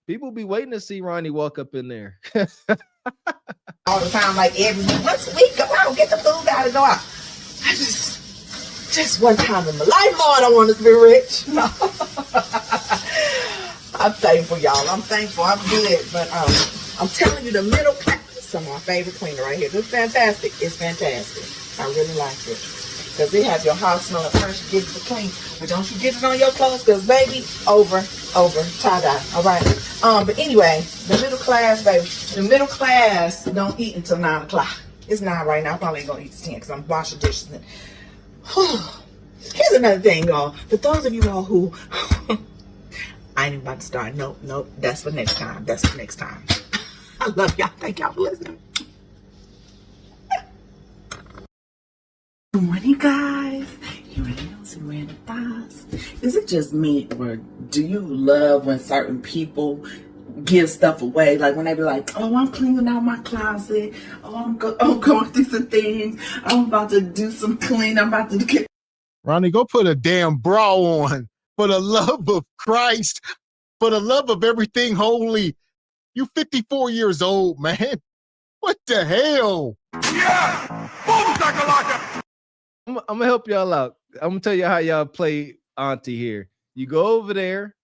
J: people be waiting to see Ronnie walk up in there.
L: All the time, like every week. Once a week, go out, get the food, gotta go out. I just one time in my life, Lord, I want us to be rich. No. I'm thankful, y'all. I'm thankful. I'm good. But I'm telling you, the middle class is my favorite cleaner right here. This is fantastic. It's fantastic. I really like it. Because it has your house smelling fresh, you get it clean. But don't you get it on your clothes, because baby, over, tie-dye. All right. But anyway, the middle class, baby. The middle class don't eat until 9 o'clock. It's 9 right now. I probably ain't gonna eat till 10 because I'm washing dishes. Here's another thing, y'all. For those of you all who I ain't even about to start. Nope. That's for next time. I love y'all. Thank y'all for listening. Good morning, guys. You ready to some random thoughts? Is it just me, or do you love when certain people give stuff away? Like when they be like, oh, I'm cleaning out my closet. Oh, I'm going through some things. I'm about to do some clean. I'm about to get.
F: Ronnie, go put a damn bra on. For the love of Christ. For the love of everything holy. You 54 years old, man. What the hell?
J: Yeah! Boom, shakalaka! I'm gonna help y'all out. I'm gonna tell you how y'all play auntie here. You go over there,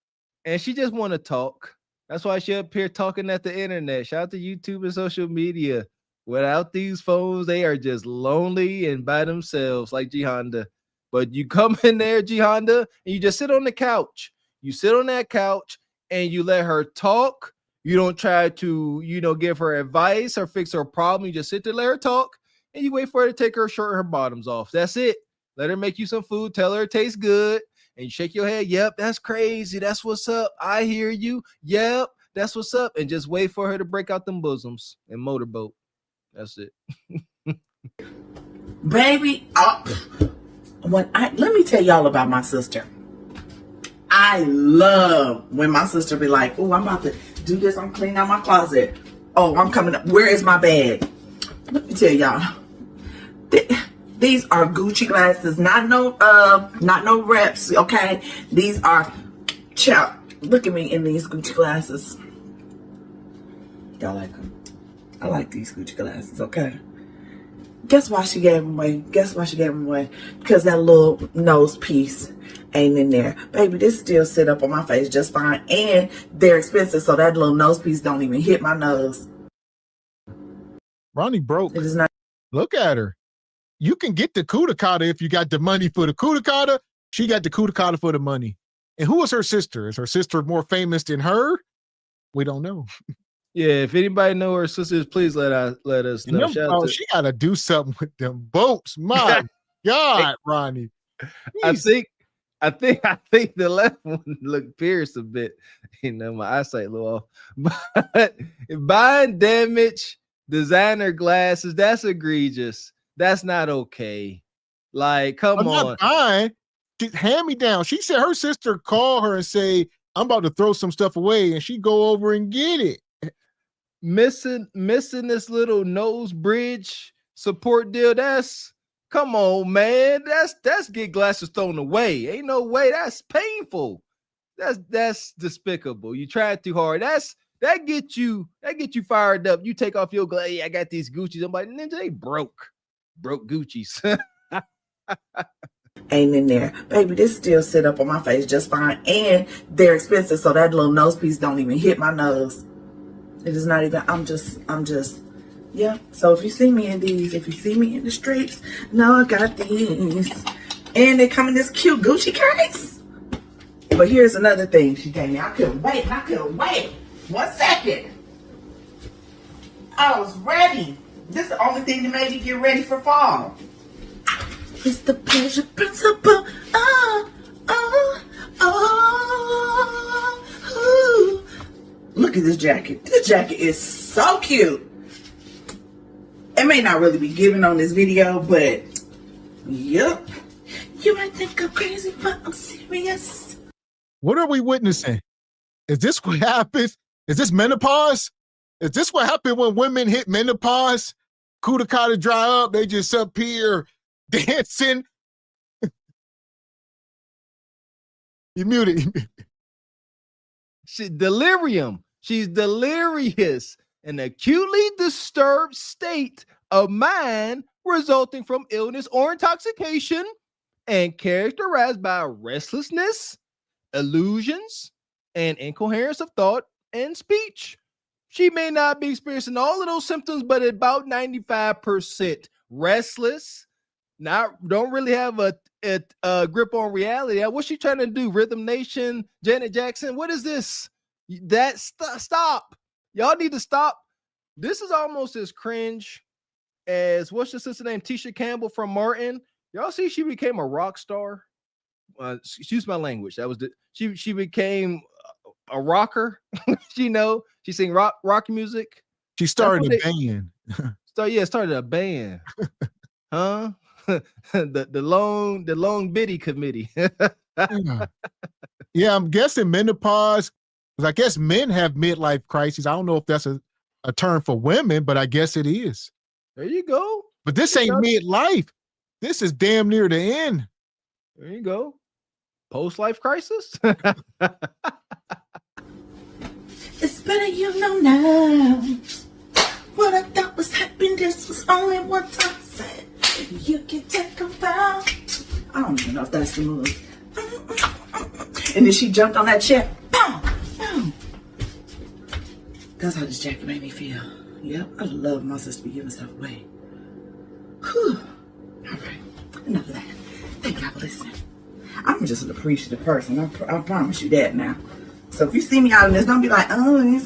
J: and she just want to talk. That's why she up here talking at the internet. Shout out to YouTube and social media. Without these phones, they are just lonely and by themselves, like G Honda. But you come in there, G Honda, and you just sit on the couch. You sit on that couch and you let her talk. You don't try to, give her advice or fix her problem. You just sit there, let her talk, and you wait for her to take her shirt and her bottoms off. That's it. Let her make you some food. Tell her it tastes good. And you shake your head. Yep, that's crazy. That's what's up. I hear you. Yep, that's what's up. And just wait for her to break out them bosoms and motorboat. That's it.
L: Baby, let me tell y'all about my sister. I love when my sister be like, oh, I'm about to do this. I'm cleaning out my closet. Oh, I'm coming up. Where is my bag? Let me tell y'all. These are Gucci glasses, not no reps, okay? These are, child, look at me in these Gucci glasses. Y'all like them? I like these Gucci glasses, okay? Guess why she gave them away? Because that little nose piece ain't in there. Baby, this still sit up on my face just fine. And they're expensive, so that little nose piece don't even hit my nose.
F: Ronnie broke.
L: It is not.
F: Look at her. You can get the Kudakata if you got the money for the Kudakata. She got the Kudakata for the money. And who is her sister? Is her sister more famous than her? We don't know.
J: Yeah, if anybody know her sisters, please let us know.
F: She got to do something with them boats. My God, Ronnie.
J: Jeez. I think the left one looked pierced a bit. My eyesight a little off. But buying damaged designer glasses, that's egregious. That's not okay. Like, come on.
F: Hand me down. She said her sister called her and say, I'm about to throw some stuff away, and she go over and get it.
J: Missing this little nose bridge support deal. Come on, man. That's get glasses thrown away. Ain't no way. That's painful. That's despicable. You tried too hard. That get you fired up. You take off your glove. Hey, I got these Gucci's. I'm like, ninja, they broke Gucci's.
L: Ain't in there. Baby, this still sit up on my face just fine. And they're expensive, so that little nose piece don't even hit my nose. It is not even, I'm just, yeah. So if you see me in these, if you see me in the streets, no, I got these. And they come in this cute Gucci case. But here's another thing she gave me. I couldn't wait. 1 second. I was ready. This is the only thing that made me get ready for fall. It's the pleasure principle. Look at this jacket. This jacket is so cute. It may not really be given on this video, but yep. You might think I'm crazy, but I'm serious.
F: What are we witnessing? Is this what happens? Is this menopause? Is this what happened when women hit menopause? Kudakata dry up, they just up here dancing. You muted.
J: Delirium. She's delirious. An acutely disturbed state of mind resulting from illness or intoxication and characterized by restlessness, illusions, and incoherence of thought and speech. She may not be experiencing all of those symptoms, but about 95% restless, don't really have a grip on reality. What's she trying to do? Rhythm Nation, Janet Jackson? What is this? Stop. Y'all need to stop. This is almost as cringe as what's your sister name? Tisha Campbell from Martin. Y'all see she became a rock star. Excuse my language. That was she became a rocker. She sing rock music.
F: She started a band.
J: Started a band. Huh? the long bitty committee.
F: Yeah, I'm guessing menopause, because I guess men have midlife crises. I don't know if that's a term for women, but I guess it is.
J: There you go.
F: But this ain't midlife. This is damn near the end.
J: There you go. Post-life crisis.
L: It's better you know now. What I thought was happiness was only what I said. You can take a bow. I don't even know if that's the move. And then she jumped on that chair. Boom, boom. That's how this jacket made me feel. Yep, I love my sister be giving stuff away. Whew. All right, enough of that. Thank y'all for listening. I'm just an appreciative person. I promise you that now. So if you see me out in this, don't be like, oh, honey,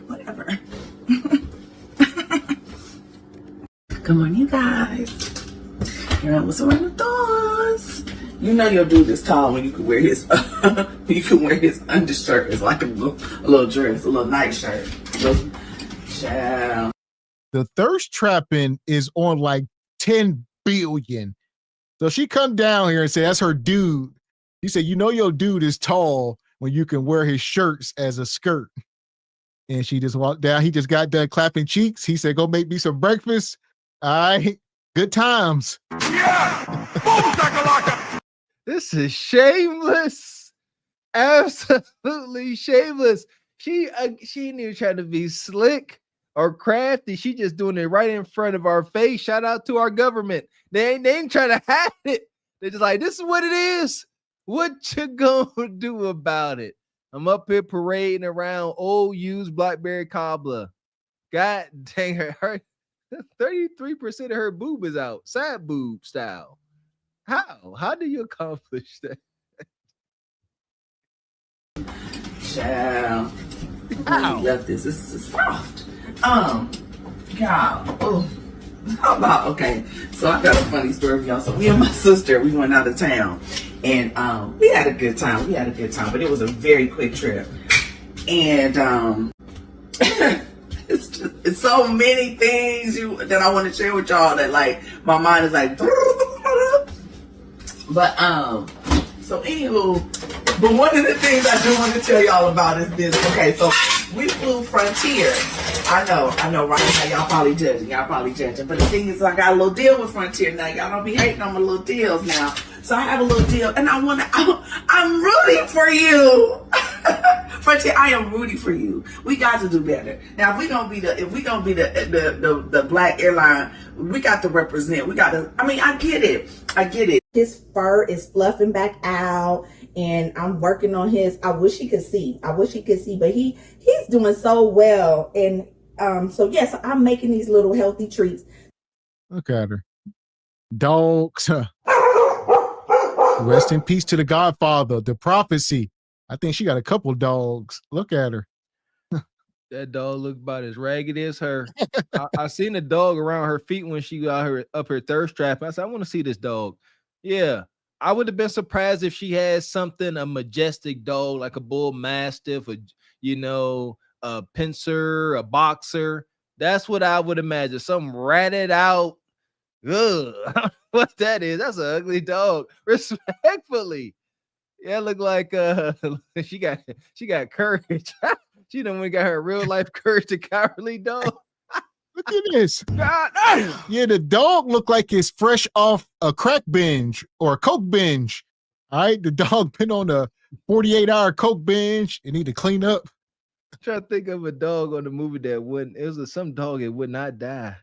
L: whatever. Good morning, you guys. Here I was around the doors. You know your dude is tall when you can wear his undershirt as like a little dress, a little nightshirt. Child.
F: The thirst trapping is on like 10 billion. So she come down here and say that's her dude. He said, you know your dude is tall when you can wear his shirts as a skirt. And she just walked down. He just got done clapping cheeks. He said, go make me some breakfast. All right. Good times.
J: Yeah. This is shameless. Absolutely shameless. She ain't even trying to be slick or crafty. She just doing it right in front of our face. Shout out to our government. They ain't trying to hide it. They're just like, this is what it is. What you gonna do about it? I'm up here parading around old used Blackberry cobbler. God dang her 33% of her boob is out. Sad boob style. How do you accomplish that?
L: Child. I really love this. This is soft. God. Oh. How about, okay, so I got a funny story for y'all. So me and my sister, we went out of town and we had a good time. But it was a very quick trip. And it's so many things that I want to share with y'all that like my mind is like, but So anywho, but one of the things I do want to tell y'all about is this. Okay, so we flew Frontier. I know, right now y'all probably judging. But the thing is, I got a little deal with Frontier now. Y'all don't be hating on my little deals now. So I have a little deal, and I'm rooting for you. Frontier, I am rooting for you. We got to do better. Now, if we gonna be the black airline, we got to represent. We got to. I mean, I get it. His fur is fluffing back out, and I'm working on his. I wish he could see, but he's doing so well. And so yes, I'm making these little healthy treats.
F: Look at her. Dogs. Rest in peace to the Godfather, the prophecy. I think she got a couple dogs. Look at her.
J: That dog looked about as ragged as her. I seen a dog around her feet when she got her up her thirst trap. I said, I want to see this dog. Yeah, I would have been surprised if she had something, a majestic dog like a bull mastiff, a pincer, a boxer. That's what I would imagine. Some ratted out. Ugh. What that is? That's an ugly dog. Respectfully. Yeah, look like she got courage. She done got her real life courage to cowardly dog.
F: Look at this.
J: God.
F: Yeah, the dog looked like it's fresh off a crack binge or a coke binge. All right, the dog been on a 48-hour coke binge and need to clean up.
J: I'm trying to think of a dog on the movie that wouldn't. It was some dog it would not die.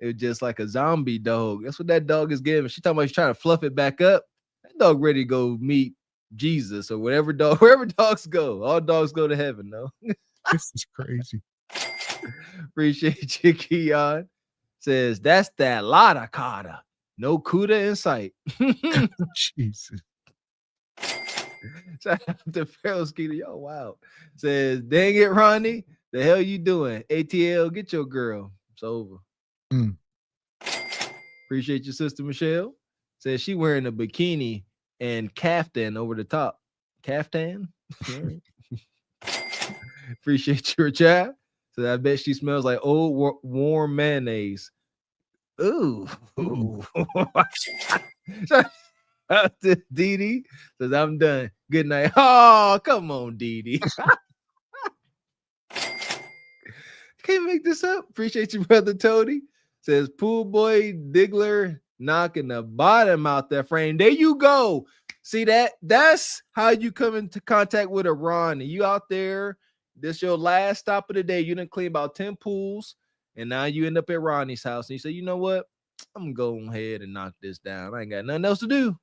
J: It was just like a zombie dog. That's what that dog is giving. She talking about she's trying to fluff it back up. That dog ready to go meet Jesus or wherever dogs go. All dogs go to heaven, though.
F: This is crazy.
J: Appreciate you, Keon. Says that's that lotta carter. No CUDA in sight.
F: Jesus.
J: Shout out to Pharaoh Skeeter. Yo, wow. Says, dang it, Ronnie. The hell you doing? ATL, get your girl. It's over. Appreciate your sister Michelle. Says she wearing a bikini and caftan over the top. Caftan? Appreciate your child. So I bet she smells like old warm mayonnaise. Ooh. Shout out to Dee Dee. Says I'm done. Good night. Oh, come on, Dee Dee. Can't make this up. Appreciate you, brother Tony. Says pool boy Diggler knocking the bottom out that frame. There you go. See that? That's how you come into contact with a Ron. And you out there, this your last stop of the day. You done clean about 10 pools, and now you end up at Ronnie's house. And you say, you know what? I'm gonna go ahead and knock this down. I ain't got nothing else to do.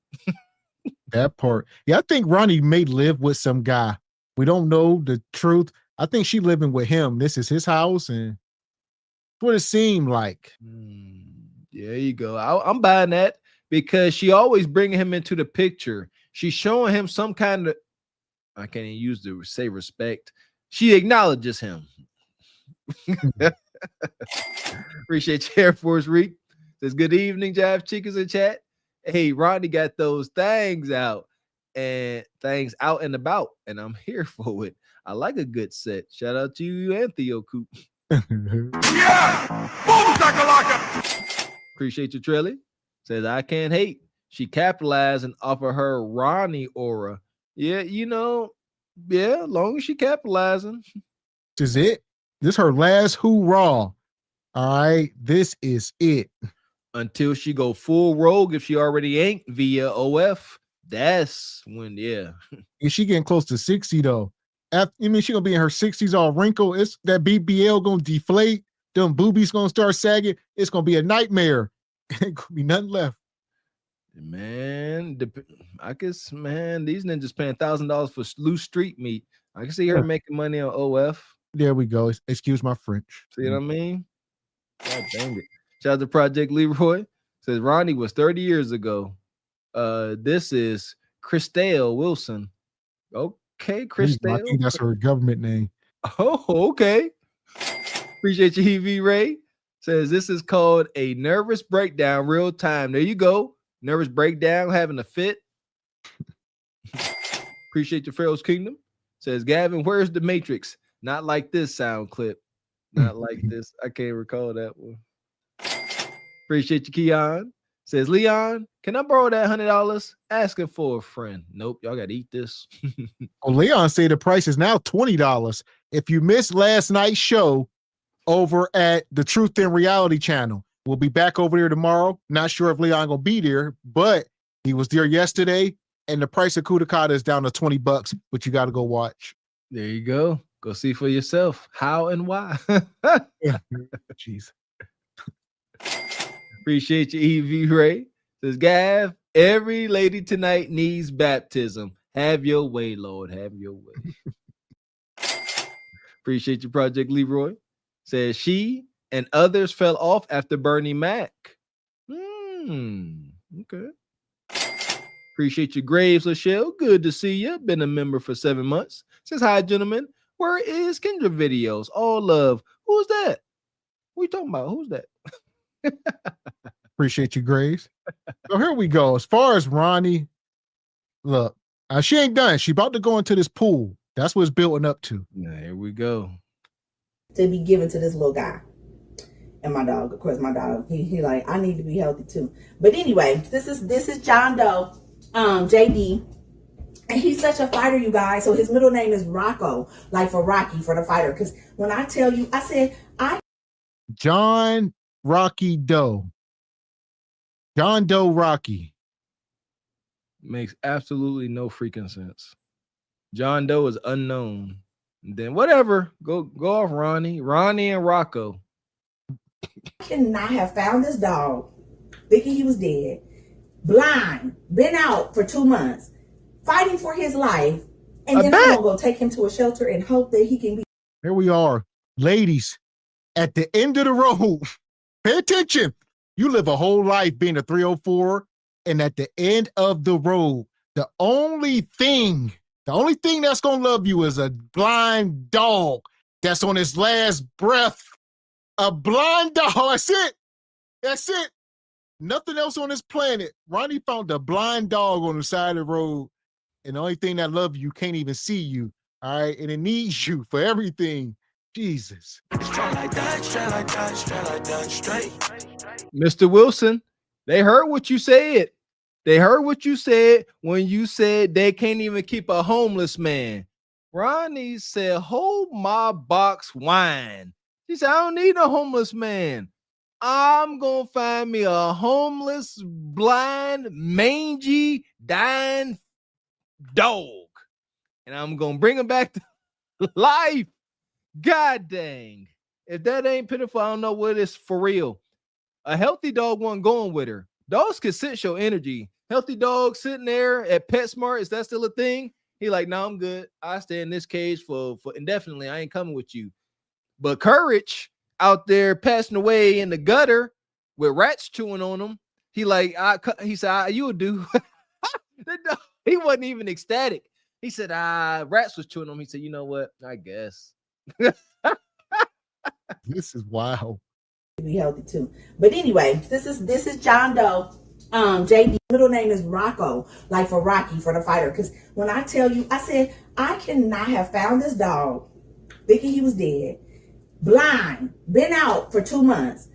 F: That part. Yeah, I think Ronnie may live with some guy. We don't know the truth. I think she living with him. This is his house, and that's what it seemed like.
J: There you go. I'm buying that because she always bringing him into the picture. She's showing him some kind of, I can't even use the say respect. She acknowledges him. Appreciate you, Air Force Reek. Says good evening, Jive Chickens in chat. Hey, Ronnie got those things out and about, and I'm here for it. I like a good set. Shout out to you and Theo Coop.
P: Yeah! Boom, shakalaka!
J: Appreciate you, Trelly. Says I can't hate. She capitalizing off of her Ronnie aura. Yeah, as long as she capitalizing.
F: This is it. This is her last hoorah. All right, this is it.
J: Until she go full rogue, if she already ain't via OF, that's when,
F: And she getting close to 60 though. She gonna be in her 60s all wrinkled. It's that BBL gonna deflate. Them boobies gonna start sagging. It's gonna be a nightmare. Ain't gonna be nothing left.
J: Man, I guess, these ninjas paying $1,000 for loose street meat. I can see her making money on OF.
F: There we go. Excuse my French.
J: See what I mean? God dang it. Shout out to Project Leroy. Says Ronnie was 30 years ago. This is Christelle Wilson. Okay, Christelle.
F: I think that's her government name.
J: Oh, okay. Appreciate you, EV Ray. Says this is called a nervous breakdown real time. There you go. Nervous breakdown, having a fit. Appreciate your Pharaoh's Kingdom. Says Gavin, where's the Matrix? Not like this sound clip. Not like this. I can't recall that one. Appreciate you, Keon. Says, Leon, can I borrow that $100? Asking for a friend. Nope, y'all got to eat this.
F: Well, Leon say the price is now $20. If you missed last night's show over at the Truth and Reality channel, we'll be back over there tomorrow. Not sure if Leon gonna be there, but he was there yesterday, and the price of Kudakata is down to $20, but you got to go watch.
J: There you go. Go see for yourself how and why.
F: Jeez.
J: Appreciate you, EV Ray. Says, Gav, every lady tonight needs baptism. Have your way, Lord. Have your way. Appreciate you, Project Leroy. Says, she and others fell off after Bernie Mac. Okay. Appreciate you, Graves Lachelle. Good to see you. Been a member for 7 months. Says, hi, gentlemen. Where is Kendra videos? All love. Who's that? What are you talking about? Who's that?
F: Appreciate you, Graves. So here we go. As far as Ronnie, look, she ain't done. She about to go into this pool. That's what it's building up to.
J: Yeah, here we go.
L: To be given to this little guy. And my dog, of course, my dog, he like, I need to be healthy too. But anyway, this is John Doe, JD. And he's such a fighter, you guys. So his middle name is Rocco, like for Rocky, for the fighter. Because when I tell you, I said,
F: John Rocky Doe. John Doe Rocky.
J: Makes absolutely no freaking sense. John Doe is unknown. Then whatever. Go off, Ronnie. Ronnie and Rocco.
L: I cannot have found this dog, thinking he was dead, blind, been out for 2 months, fighting for his life, and then I'm gonna go take him to a shelter and hope that he can be.
F: Here we are, ladies, at the end of the road. Pay attention. You live a whole life being a 304, and at the end of the road, the only thing that's gonna love you is a blind dog that's on his last breath. A blind dog. That's it. That's it. Nothing else on this planet. Ronnie found a blind dog on the side of the road, and the only thing that loves you can't even see you. All right, and it needs you for everything. Jesus.
J: Mr. Wilson, they heard what you said. They heard what you said when you said they can't even keep a homeless man. Ronnie said, hold my box wine. He said, I don't need a homeless man. I'm going to find me a homeless, blind, mangy, dying dog. And I'm going to bring him back to life. God dang. If that ain't pitiful, I don't know what is for real. A healthy dog wasn't going with her. Dogs can sense your energy. Healthy dog sitting there at PetSmart, is that still a thing? He like, no, I'm good. I stay in this cage for indefinitely. I ain't coming with you. But Courage out there passing away in the gutter with rats chewing on him. He like, he said, you would do. He wasn't even ecstatic. He said, rats was chewing on him. He said, you know what? I guess.
F: This is wild.
L: Be healthy too. But anyway, this is John Doe. JD, middle name is Rocco, like for Rocky, for the fighter. Because when I tell you, I said, I cannot have found this dog, thinking he was dead, blind, been out for 2 months,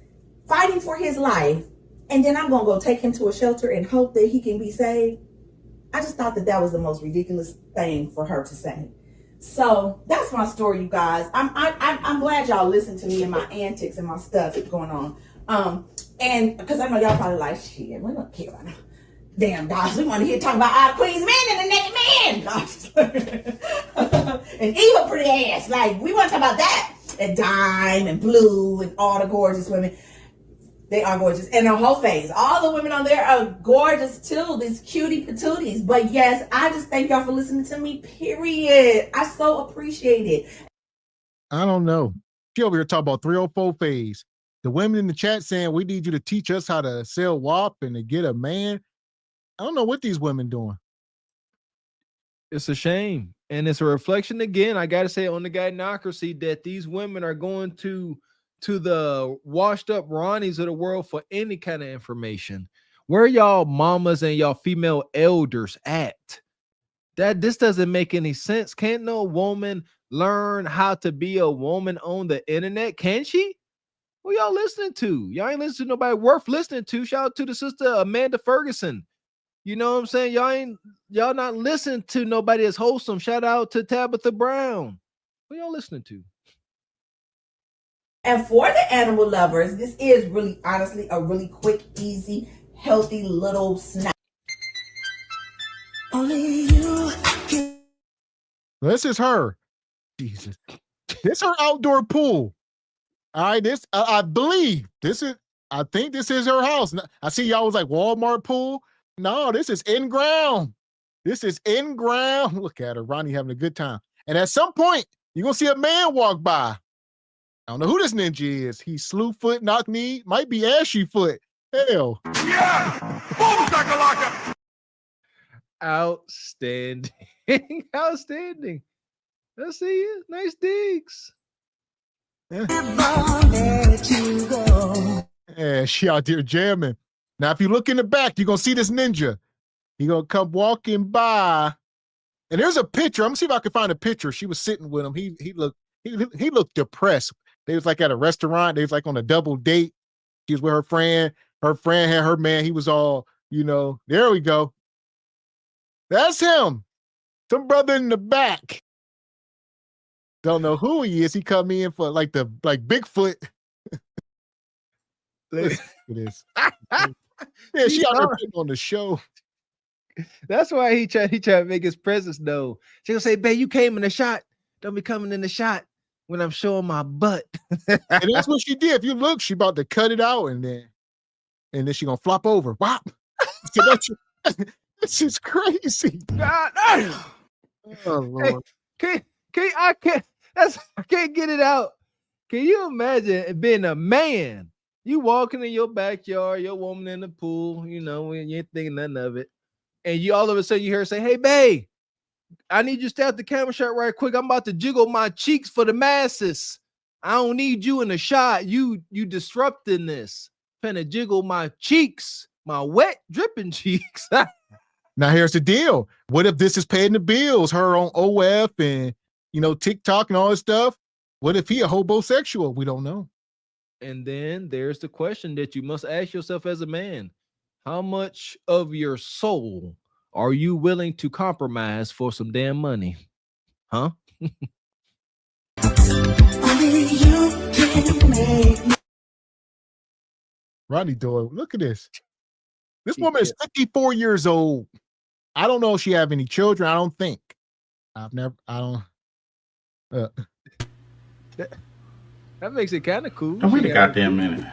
L: fighting for his life, and then I'm gonna go take him to a shelter and hope that he can be saved. I just thought that was the most ridiculous thing for her to say. So that's my story, you guys. I'm glad y'all listened to me and my antics and my stuff going on. And because I know y'all probably like, shit, we don't care about that. Damn, dogs, we want to hear talk about our queen's men and the naked man. And evil pretty ass. Like, we want to talk about that. And Dime and Blue and all the gorgeous women. They are gorgeous. And her whole face. All the women on there are gorgeous too. These cutie patooties. But yes, I just thank y'all for listening to me, period. I so appreciate it.
F: I don't know. She over here talking about 304 phase. The women in the chat saying we need you to teach us how to sell WAP and to get a man. I don't know what these women doing.
J: It's a shame. And it's a reflection again, I gotta say, on the gynocracy that these women are going to the washed up Ronnies of the world for any kind of information. Where y'all mamas and y'all female elders at? This doesn't make any sense. Can't no woman learn how to be a woman on the internet? Can she? Who y'all listening to? Y'all ain't listening to nobody worth listening to. Shout out to the sister Amanda Ferguson. You know what I'm saying? Y'all not listening to nobody that's wholesome. Shout out to Tabitha Brown. Who y'all listening to?
M: And for the animal lovers, this is really, honestly, a really quick, easy, healthy little snack.
F: Only you can. This is her. Jesus. This is her outdoor pool. All right, this I believe this is. I think this is her house. I see y'all was like Walmart pool. No, this is in ground. This is in ground. Look at her, Ronnie having a good time. And at some point, you're gonna see a man walk by. I don't know who this ninja is. He's slew foot, knock knee, might be ashy foot. Hell.
B: Yeah! Boom shakalaka!
J: Outstanding. Outstanding. Let's see it. Nice digs.
F: Yeah, she out there jamming. Now, if you look in the back, you're gonna see this ninja. He gonna come walking by. And there's a picture. I'm gonna see if I can find a picture. She was sitting with him. He looked depressed. They was like at a restaurant. They was like on a double date. She was with her friend. Her friend had her man. He was all, there we go. That's him. Some brother in the back. Don't know who he is. He come in for like Bigfoot. It is. Yeah, she out there putting on the show.
J: That's why he tried to make his presence known. She gonna say, "Babe, you came in the shot. Don't be coming in the shot when I'm showing my butt."
F: And that's what she did. If you look, she about to cut it out, and then she gonna flop over. Wow. This is crazy.
J: God,
F: oh Lord.
J: Hey, I can't get it out. Can you imagine being a man? You walking in your backyard, your woman in the pool, when you ain't thinking nothing of it. And you all of a sudden you hear her say, "Hey, babe, I need you to stay out the camera shot right quick. I'm about to jiggle my cheeks for the masses. I don't need you in the shot. You disrupting this. Finna jiggle my cheeks, my wet dripping cheeks."
F: Now here's the deal. What if this is paying the bills? Her on OF and TikTok and all this stuff. What if he a homosexual? We don't know.
J: And then there's the question that you must ask yourself as a man. How much of your soul are you willing to compromise for some damn money? Huh?
F: Ronnie Doyle, look at this. This woman is 54 years old. I don't know if she have any children. I don't think.
J: That makes it kind of cool.
N: Now, wait a goddamn minute.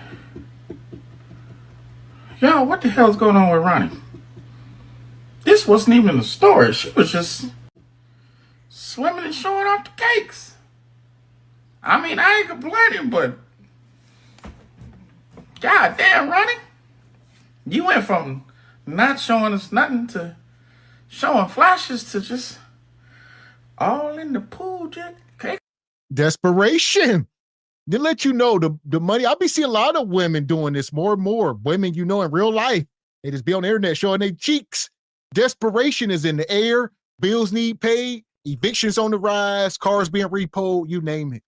N: Yo, what the hell's going on with Ronnie? This wasn't even the story. She was just swimming and showing off the cakes. I mean, I ain't complaining, but goddamn, Ronnie. You went from not showing us nothing to showing flashes to just all in the pool, just cake.
F: Desperation. They let you know the money. I'll be seeing a lot of women doing this more and more. Women, in real life. They just be on the internet showing their cheeks. Desperation is in the air. Bills need paid. Evictions on the rise. Cars being repoed. You name it.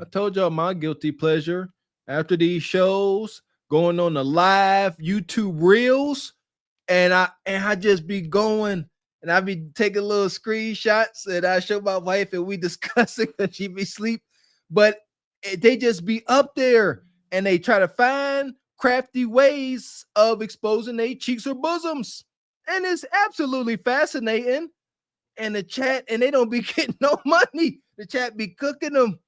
J: I told y'all my guilty pleasure after these shows, going on the live YouTube reels, and I just be going and I be taking little screenshots and I show my wife and we discuss it because she be asleep. But they just be up there and they try to find crafty ways of exposing their cheeks or bosoms. And it's absolutely fascinating. And the chat, and they don't be getting no money. The chat be cooking them.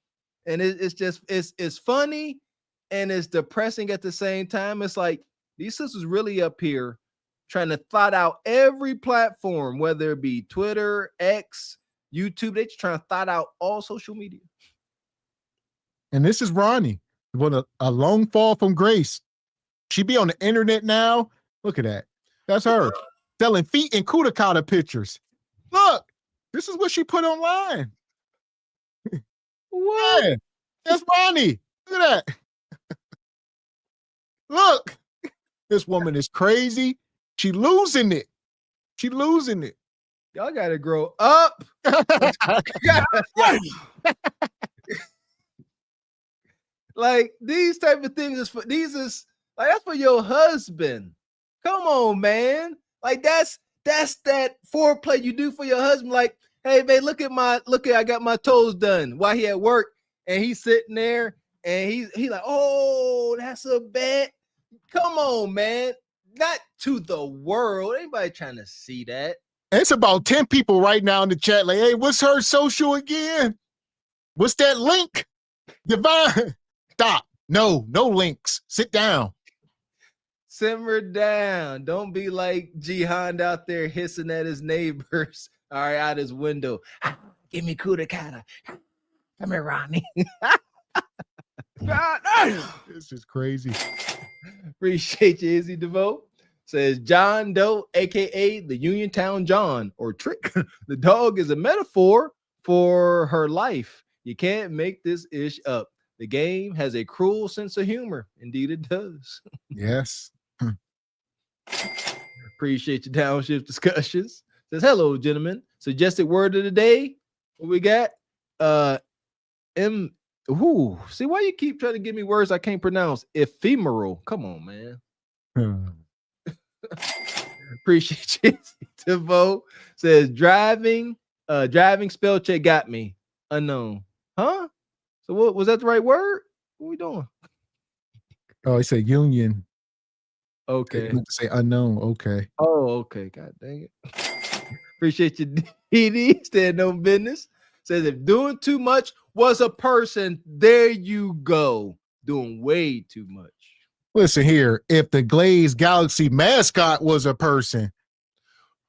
J: And it's funny and it's depressing at the same time. It's like these sisters really up here trying to thought out every platform, whether it be Twitter, X, YouTube. They just trying to thought out all social media.
F: And this is Ronnie, a long fall from grace. She be on the internet now. Look at that. That's her selling feet and Kudakata pictures. Look, this is what she put online. What? Yeah, that's Ronnie. Look at that. Look, this woman is crazy. She losing it. She losing it.
J: Y'all got to grow up. Like these type of things is for that's for your husband. Come on, man. Like that's that foreplay you do for your husband. Like, hey, babe, look at I got my toes done while he at work, and he's sitting there and he like, oh, that's a bet. Come on, man. Not to the world. Anybody trying to see that?
F: It's about 10 people right now in the chat. Like, hey, what's her social again? What's that link? Divine. Stop. No links. Sit down.
J: Simmer down. Don't be like Jihad out there hissing at his neighbors. All right, out his window. Give me kuda kata. Come here, Ronnie.
F: This is crazy.
J: Appreciate you, Izzy DeVoe. Says John Doe, aka the Uniontown John, or Trick. The dog is a metaphor for her life. You can't make this ish up. The game has a cruel sense of humor. Indeed, it does.
F: Yes.
J: Appreciate your downshift discussions. Says hello, gentlemen. Suggested word of the day. What we got? See why you keep trying to give me words I can't pronounce? Ephemeral. Come on, man. Appreciate you. Devo says driving spell check got me. Unknown. Huh? So what was that the right word? What we doing?
F: Oh, he said union.
J: Okay.
F: To say unknown. Okay.
J: Oh, okay. God dang it. Appreciate you, DD. Stand on business. Says if doing too much was a person, there you go. Doing way too much.
F: Listen here. If the Glazed Galaxy mascot was a person.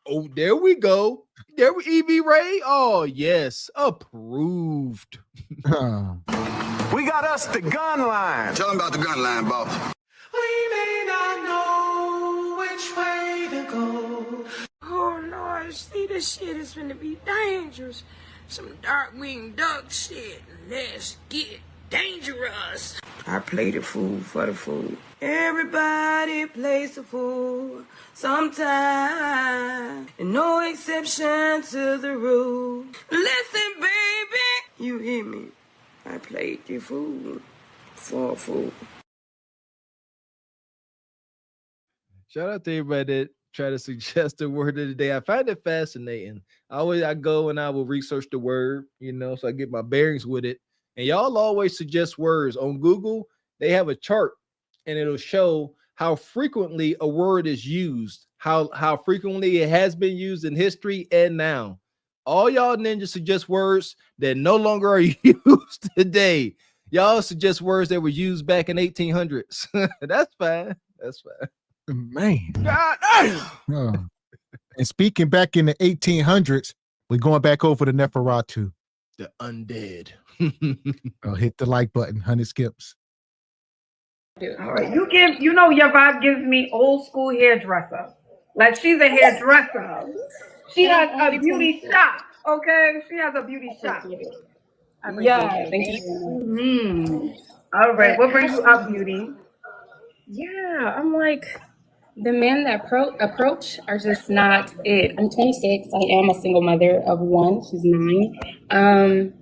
J: Oh, there we go. There we EV Ray. Oh, yes. Approved.
P: We got us the gun line. Tell them about the gun line, boss.
A: We may not know which way to go. Oh Lord, see, this shit is gonna be dangerous. Some dark-winged duck shit. Let's get dangerous. I play the fool for the fool. Everybody plays the fool sometime, and no exception to the rule. Listen, baby, you hear me? I played the fool for a fool.
J: Shout out to everybody that try to suggest the word of the day. I find it fascinating. I go and I will research the word, so I get my bearings with it. And y'all always suggest words on Google. They have a chart and it'll show how frequently a word is used, how frequently it has been used in history and now. All y'all ninjas suggest words that no longer are used today. Y'all suggest words that were used back in 1800s. That's fine. That's fine.
F: Man. And speaking back in the 1800s, we're going back over to Neferatu.
J: The undead.
F: Hit the like button, 100 skips.
E: All right, your vibe gives me old school hairdresser. Like she's a hairdresser. She has a beauty shop. Okay, she has a beauty shop. Yeah, thank you. All right, what brings you up, beauty?
O: Yeah, I'm like, the men that approach are just not it. I'm 26. I am a single mother of one. She's 9.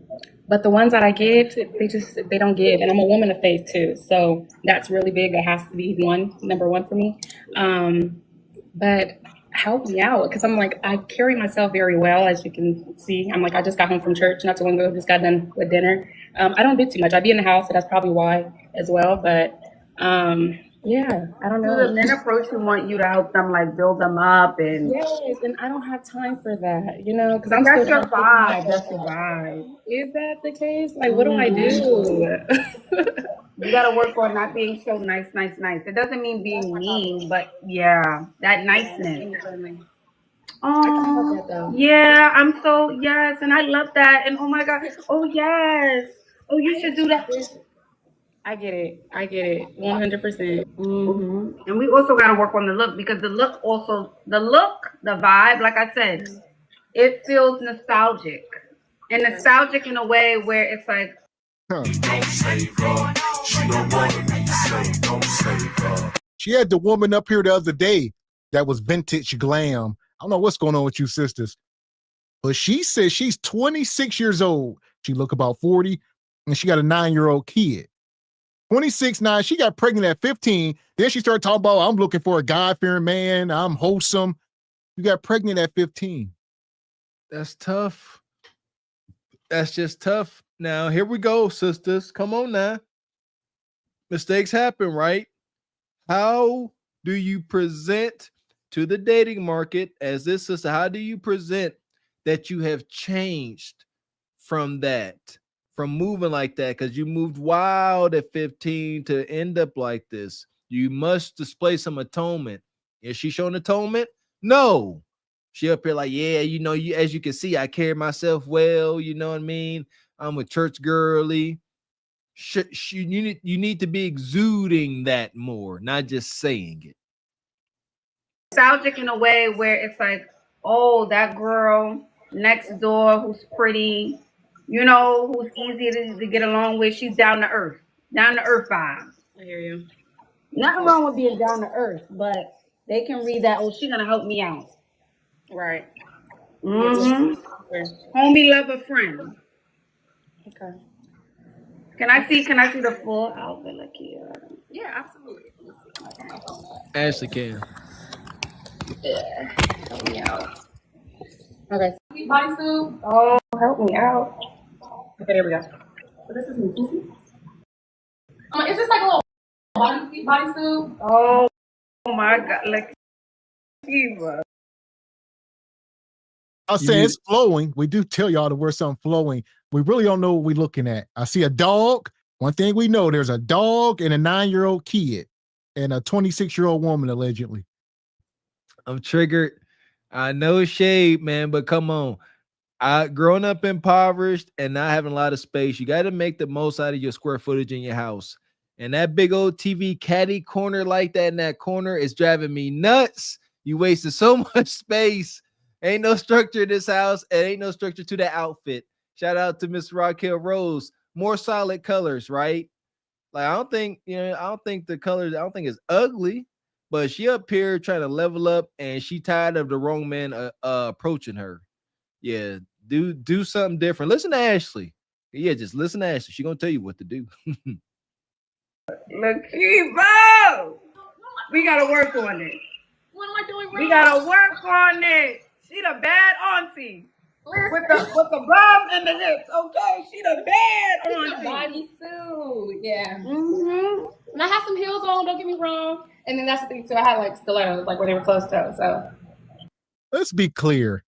O: But the ones that I get, they don't give. And I'm a woman of faith too. So that's really big. That has to be number one for me. But help me out, because I'm like, I carry myself very well, as you can see. I'm like, I just got home from church not too long ago, just got done with dinner. I don't do too much. I be in the house, so that's probably why as well. But yeah, I don't know.
E: The men approach you, want you to help them, like build them up, and
O: yes, and I don't have time for that, because I'm
E: that's
O: still
E: your vibe. That's your vibe.
O: Is that the case? Like, what do I do?
E: You gotta work on not being so nice. It doesn't mean being mean, but yeah, that niceness. Oh, yeah, I'm so yes, and I love that. And oh my God, oh yes, oh you should do that.
O: I get it, 100%.
E: And we also got to work on the look, because the vibe, like I said, it feels nostalgic, and nostalgic in a way where it's like,
F: She had the woman up here the other day that was vintage glam. I don't know what's going on with you sisters, but she says she's 26 years old. She look about 40, and she got a 9-year-old kid. 26 now. She got pregnant at 15. Then she started talking about, I'm looking for a God-fearing man. I'm wholesome. You got pregnant at 15.
J: That's tough. That's just tough. Now, here we go, sisters. Come on now. Mistakes happen, right? How do you present to the dating market as this sister? How do you present that you have changed from that, from moving like that? Because you moved wild at 15 to end up like this. You must display some atonement. Is she showing atonement? No. She up here like, yeah, you know, you as you can see, I carry myself well. You know what I mean? I'm a church girly. You need to be exuding that more, not just saying it.
E: Nostalgic in a way where it's like, oh, that girl next door who's pretty, you know, who's easy to get along with. She's down to earth vibe.
O: I hear you.
E: Nothing wrong with being down to earth, but they can read that. Oh, she's gonna help me out.
O: Right.
E: Mm-hmm. Homie, lover, friend.
O: Okay.
E: Can I see the full outfit? Look here.
O: Yeah, absolutely.
J: Ashley can.
O: Yeah. Help me out. Okay. Bodysuit.
E: Oh, help me out.
O: Okay, there we go. So this is me. It's just like a little bodysuit.
E: Oh my God. Like, Eva.
F: I'll say it's flowing. We do tell y'all to wear something flowing. We really don't know what we're looking at. I see a dog. One thing we know, there's a dog and a 9-year-old kid and a 26-year-old woman, allegedly.
J: I'm triggered. I know shade, man, but come on. Growing up impoverished and not having a lot of space, you got to make the most out of your square footage in your house. And that big old TV caddy corner like that in that corner is driving me nuts. You wasted so much space. Ain't no structure in this house. And ain't no structure to that outfit. Shout out to Miss Raquel Rose. More solid colors, right? Like, I don't think the colors, I don't think it's ugly, but she up here trying to level up and she tired of the wrong man approaching her. Yeah, do something different. Listen to Ashley. Yeah, just listen to Ashley. She gonna tell you what to do.
E: Lakibo! We gotta work on it.
O: What am I doing wrong?
E: We gotta work on it. She the bad auntie. With the bum and the lips, okay? She the bad auntie.
O: Bodysuit. Yeah.
E: Mm-hmm.
O: And I had some heels on, don't get me wrong. And then that's the thing too. I had like stilettos, like where they were closed toe. So
F: let's be clear.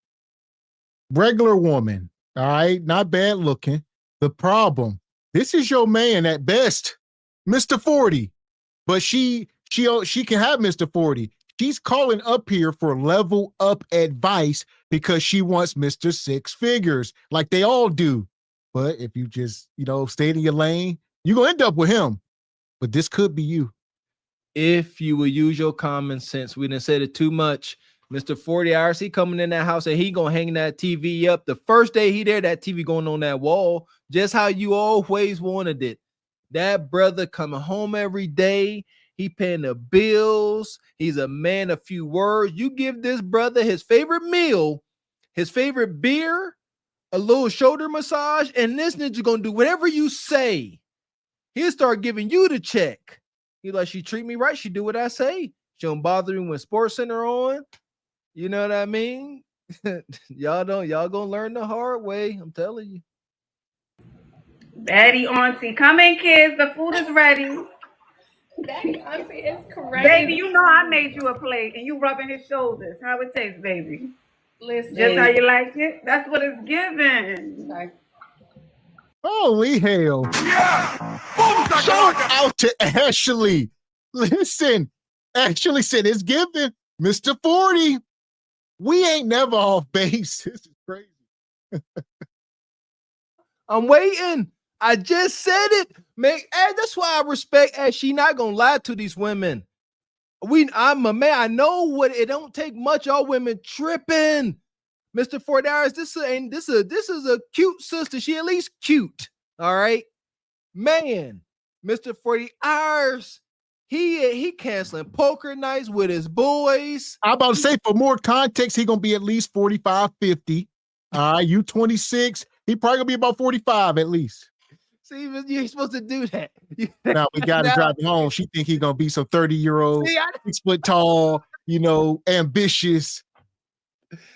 F: Regular woman, all right, not bad looking. The problem, this is your man at best, Mr. 40, but she can have Mr. 40. She's calling up here for level up advice because she wants Mr. Six Figures, like they all do. But if you just, stay in your lane, you're gonna end up with him. But this could be you.
J: If you will use your common sense, we didn't say it too much. Mr. 40 hours, he coming in that house and he gonna hang that TV up. The first day he there, that TV going on that wall, just how you always wanted it. That brother coming home every day, he paying the bills. He's a man of few words. You give this brother his favorite meal, his favorite beer, a little shoulder massage, and this ninja gonna do whatever you say. He'll start giving you the check. He like, she treat me right. She do what I say. She don't bother me when Sports Center on. You know what I mean? Y'all gonna learn the hard way. I'm telling you.
E: Daddy auntie, come in, kids. The food is ready.
O: Daddy auntie is correct.
E: Baby, you know I made you a plate and you rubbing his shoulders. How it tastes, baby?
O: Listen.
E: Just how you like it? That's what it's given.
O: Okay.
F: Holy hell. Yeah! Shout out to Ashley. Listen, Ashley said it's given. Mr. 40. We ain't never off base. This is crazy.
J: I'm waiting. I just said it. Man, that's why I respect Ash. She not gonna lie to these women. I'm a man. I know what it don't take much. All women tripping. Mr. 40 hours. This is a cute sister. She at least cute. All right. Man, Mr. 40 hours. He canceling poker nights with his boys.
F: I'm about to say, for more context, he gonna be at least 45, 50. You 26. He probably gonna be about 45 at least.
J: See, you ain't supposed to do that.
F: Now we got to
J: Now-
F: drive him home. She think he gonna be some 30-year-old,
J: See,
F: 6 foot tall, ambitious.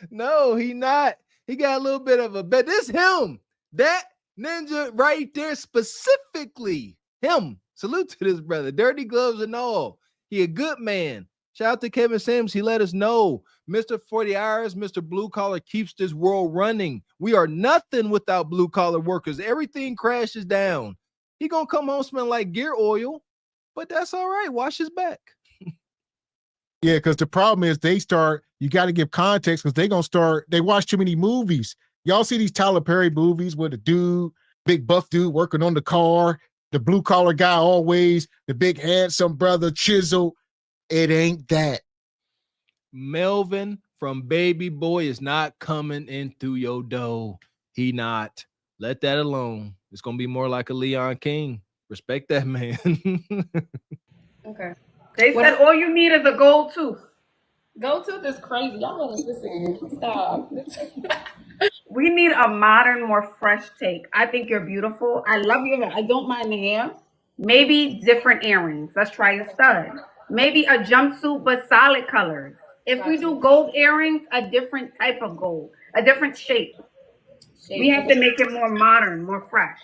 J: No, he not. He got a little bit of a bet. This him. That ninja right there specifically. Him. Salute to this brother. Dirty gloves and all. He a good man. Shout out to Kevin Sims. He let us know. Mr. 40 hours, Mr. Blue Collar keeps this world running. We are nothing without blue collar workers. Everything crashes down. He gonna come home smelling like gear oil, but that's all right. Wash his back.
F: Yeah, because the problem is you got to give context because they watch too many movies. Y'all see these Tyler Perry movies with the big buff dude working on the car, the blue collar guy always, the big handsome brother chisel. It ain't that.
J: Melvin from Baby Boy is not coming in through your dough. He not. Let that alone. It's going to be more like a Leon King. Respect that man.
O: Okay.
E: They said all you need is a gold tooth.
O: Gold tooth is crazy. Y'all gotta listen. Stop.
E: We need a modern, more fresh take. I think you're beautiful. I love your hair. I don't mind the hair. Maybe different earrings. Let's try a stud. Maybe a jumpsuit, but solid colors. If we do gold earrings, a different type of gold, a different shape. We have to make it more modern, more fresh.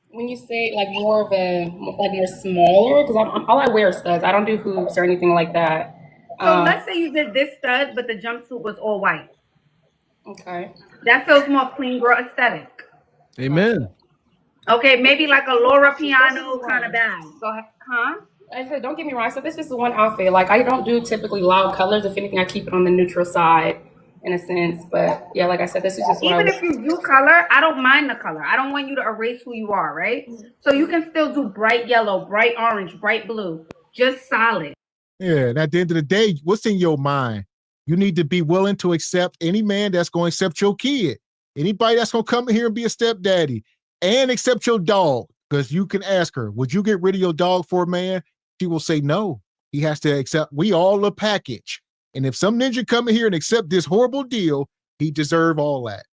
O: When you say like more of a more smaller, because all I wear is studs. I don't do hoops or anything like that.
E: So let's say you did this stud, but the jumpsuit was all white.
O: Okay.
E: That feels more clean girl aesthetic.
J: Amen.
E: Okay, maybe like a Laura Piano kind of bag. Go ahead, huh?
O: I said, don't get me wrong. So this is one outfit. Like I don't do typically loud colors. If anything, I keep it on the neutral side in a sense. But yeah, like I said, this is just
E: even if you do color, I don't mind the color. I don't want you to erase who you are, right? So you can still do bright yellow, bright orange, bright blue, just solid.
F: Yeah, and at the end of the day, what's in your mind? You need to be willing to accept any man that's going to accept your kid. Anybody that's going to come in here and be a stepdaddy and accept your dog. Because you can ask her, would you get rid of your dog for a man? She will say no. He has to accept, we all a package. And if some ninja come in here and accept this horrible deal, he deserve all that.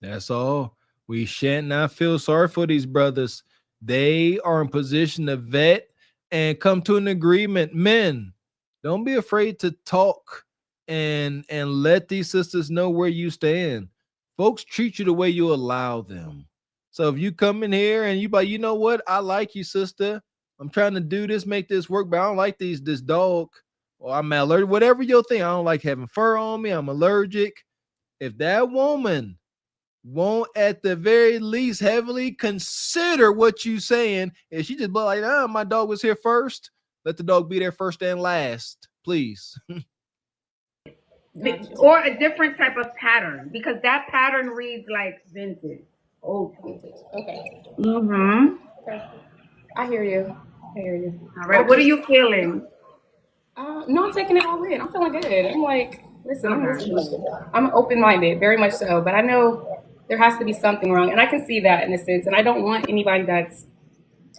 J: That's all. We shan't not feel sorry for these brothers. They are in position to vet and come to an agreement. Men, don't be afraid to talk and let these sisters know where you stand. Folks treat you the way you allow them. So if you come in here and you like, you know what? I like you, sister. I'm trying to do this, make this work, but I don't like this dog. Or I'm allergic, whatever your thing. I don't like having fur on me. I'm allergic. If that woman won't at the very least heavily consider what you saying, if she just be like, my dog was here first, let the dog be there first and last, please.
E: Or a different type of pattern, because that pattern reads like vintage. Old vintage.
O: Okay.
E: Mm-hmm.
O: Okay. I hear you.
E: All right. What are you feeling?
O: No, I'm taking it all in. I'm feeling good. I'm like, listen, I'm open-minded, very much so. But I know there has to be something wrong, and I can see that in a sense. And I don't want anybody that's,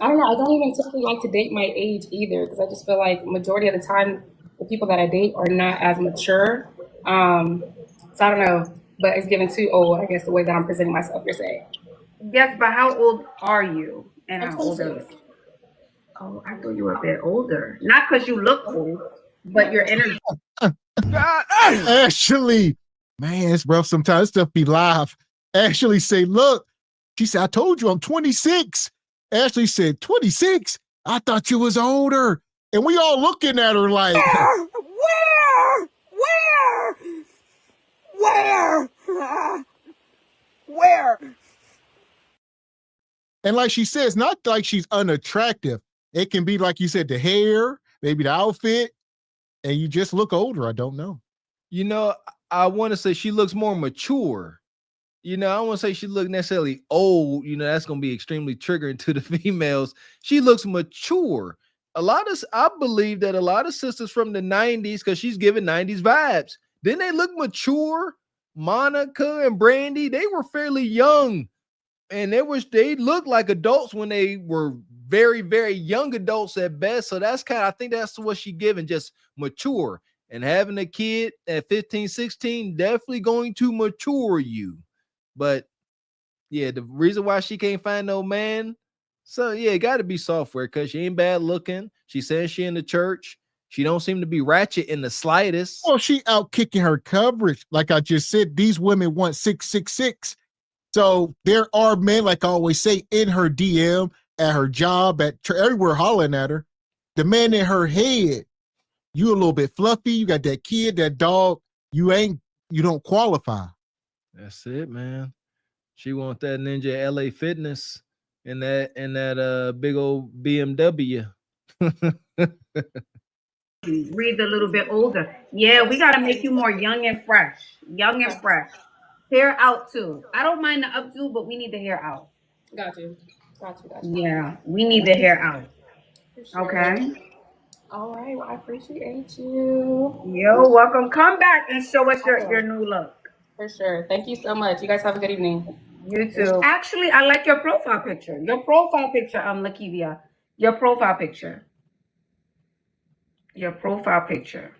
O: I don't know. I don't even typically like to date my age either, because I just feel like majority of the time the people that I date are not as mature. So I don't know, but it's given too old, I guess, the way that I'm presenting myself, you're saying.
E: Yes, but how old are you? And
O: I'm
E: how old are
O: 26.
E: you? Oh, I thought you were a bit older. Not because you look old, but your energy.
F: Ashley, man, it's rough sometimes. This stuff be live. Ashley say, look, she said, I told you I'm 26. Ashley said, 26? I thought you was older. And we all looking at her like,
A: Where?
F: And like she says, not like she's unattractive. It can be, like you said, the hair, maybe the outfit, and you just look older. I don't know.
J: You know, I want to say she looks more mature. You know, I don't want to say she look necessarily old. You know, that's going to be extremely triggering to the females. She looks mature. I believe that a lot of sisters from the 90s, because she's giving 90s vibes, didn't they look mature? Monica and Brandy, they were fairly young. And they looked like adults when they were very, very young adults at best. So I think that's what she giving, just mature. And having a kid at 15, 16, definitely going to mature you. But Yeah, the reason why she can't find no man, so yeah, it got to be software because she ain't bad looking. She says she in the church. She don't seem to be ratchet in the slightest.
F: Well, she out kicking her coverage. Like I just said, these women want 666. So there are men, like I always say, in her DM, at her job, everywhere hollering at her. The man in her head, you a little bit fluffy. You got that kid, that dog. You don't qualify.
J: That's it, man. She want that Ninja LA Fitness and that big old BMW.
E: Breathe a little bit older. Yeah, we got to make you more young and fresh. Young and fresh. Hair out too. I don't mind the updo, but we need the hair out.
O: Got you.
E: Yeah, we need the hair out. Okay.
O: All right. Well, I appreciate you.
E: You're welcome. Come back and show us your new look.
O: For sure. Thank you so much. You guys have a good evening.
E: You too. Actually, I like your profile picture. Your profile picture, Lakivia. Your profile picture. Your profile picture.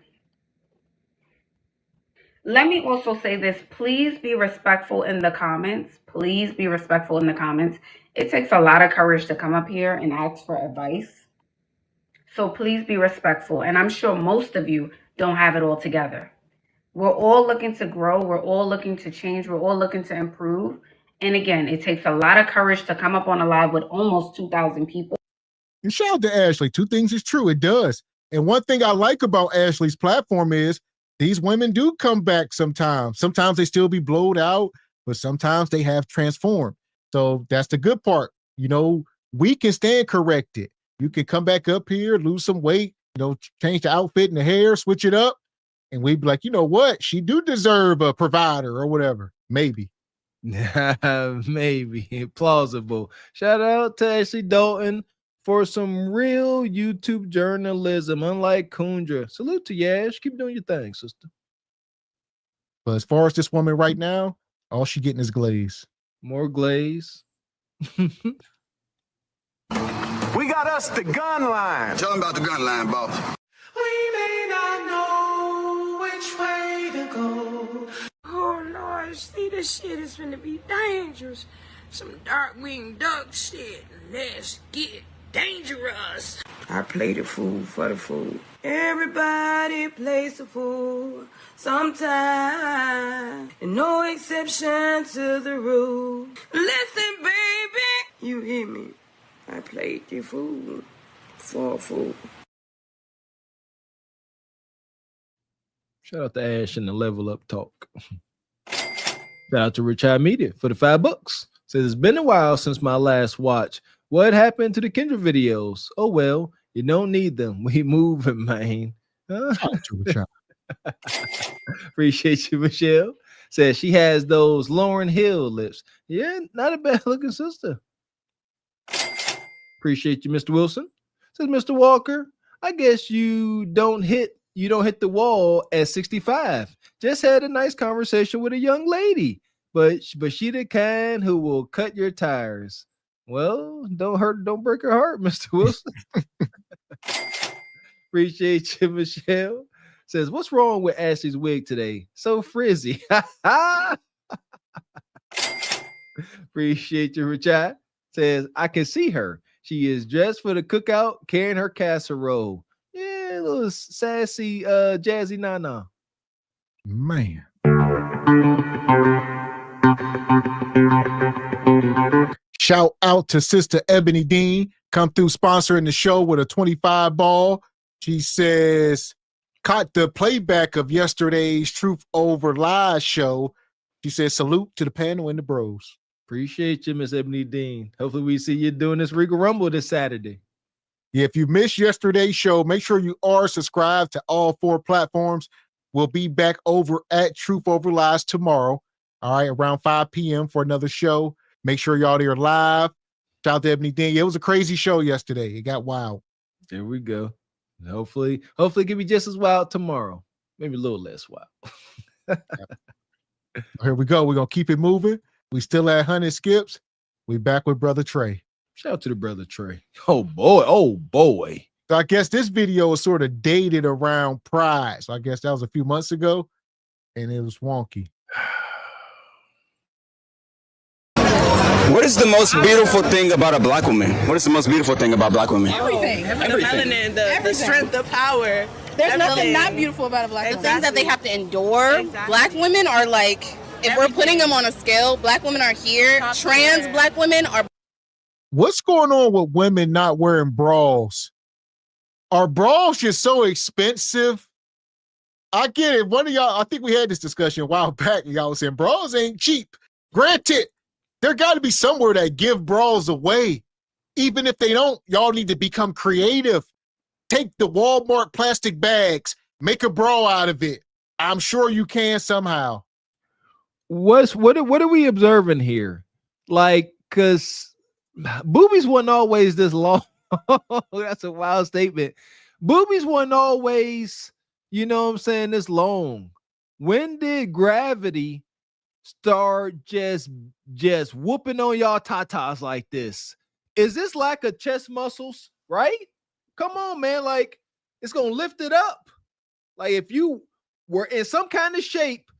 E: Let me also say this. Please be respectful in the comments. Please be respectful in the comments. It takes a lot of courage to come up here and ask for advice. So please be respectful. And I'm sure most of you don't have it all together. We're all looking to grow. We're all looking to change. We're all looking to improve. And again, it takes a lot of courage to come up on a live with almost 2,000 people.
F: And shout out to Ashley. Two things is true. It does. And one thing I like about Ashley's platform is these women do come back sometimes. Sometimes they still be blowed out, but sometimes they have transformed. So that's the good part. You know, we can stand corrected. You can come back up here, lose some weight, you know, change the outfit and the hair, switch it up. And we'd be like, you know what? She do deserve a provider or whatever. Maybe.
J: Maybe plausible. Shout out to Ashley Dalton for some real YouTube journalism, unlike Kundra. Salute to Yash. Keep doing your thing, sister.
F: But as far as this woman right now, all she getting is glaze.
J: More glaze.
P: We got us the gun line. Tell them about the gun line, boss.
A: We may not know which way to go. Oh Lord, see, this shit is gonna be dangerous. Some dark-winged duck shit. Let's get dangerous. I play the fool for the fool. Everybody plays the fool sometime. And no exception to the rule. Listen, baby, you hear me? I played the fool for a fool.
J: Shout out to Ash and the Level Up Talk. Shout out to Richard Media for the $5. Says it's been a while since my last watch. What happened to the Kendra videos? Oh well, you don't need them. We moving, man. Appreciate you, Michelle. Says she has those Lauryn Hill lips. Yeah, not a bad looking sister. Appreciate you, Mr. Wilson. Says Mr. Walker, I guess you don't hit the wall at 65. Just had a nice conversation with a young lady, but she the kind who will cut your tires. Well, don't break her heart, Mr. Wilson. Appreciate you, Michelle. Says, what's wrong with Ashley's wig today? So frizzy. Appreciate you, Richard. Says, I can see her. She is dressed for the cookout, carrying her casserole. Yeah, a little sassy, jazzy nana.
F: Man. Shout out to Sister Ebony Dean. Come through sponsoring the show with a 25 ball. She says, caught the playback of yesterday's Truth Over Lies show. She says, salute to the panel and the bros.
J: Appreciate you, Miss Ebony Dean. Hopefully we see you doing this Regal Rumble this Saturday.
F: Yeah, if you missed yesterday's show, make sure you are subscribed to all 4 platforms. We'll be back over at Truth Over Lies tomorrow, all right, around 5 p.m. for another show. Make sure y'all there live. Shout out to Ebony Dean. Yeah, it was a crazy show yesterday. It got wild.
J: There we go. Hopefully it can be just as wild tomorrow. Maybe a little less wild.
F: Here we go. We're going to keep it moving. We still at 100 skips. We back with Brother Trey.
J: Shout out to the Brother Trey. Oh, boy. Oh, boy.
F: So I guess this video is sort of dated around Pride. So I guess that was a few months ago, and it was wonky.
R: What is the most beautiful thing about a black woman? What is the most beautiful thing about black women?
S: Everything.
K: The melanin, the strength, the power.
S: There's nothing
K: everything.
S: not beautiful about a black woman. The things that they have to endure. Black women are like, if we're putting them on a scale, black women are here. Trans black women are.
F: What's going on with women not wearing bras? Are bras just so expensive? I get it. One of y'all, I think we had this discussion a while back, and y'all was saying bras ain't cheap. Granted, there got to be somewhere that give bras away. Even if they don't, y'all need to become creative. Take the Walmart plastic bags, make a bra out of it. I'm sure you can somehow.
J: What are we observing here? Like, because boobies wasn't always this long. That's a wild statement. Boobies wasn't always, you know what I'm saying, this long. When did gravity start just whooping on y'all tatas like this? Is this lack of chest muscles, right? Come on, man. Like, it's gonna lift it up. Like, if you were in some kind of shape,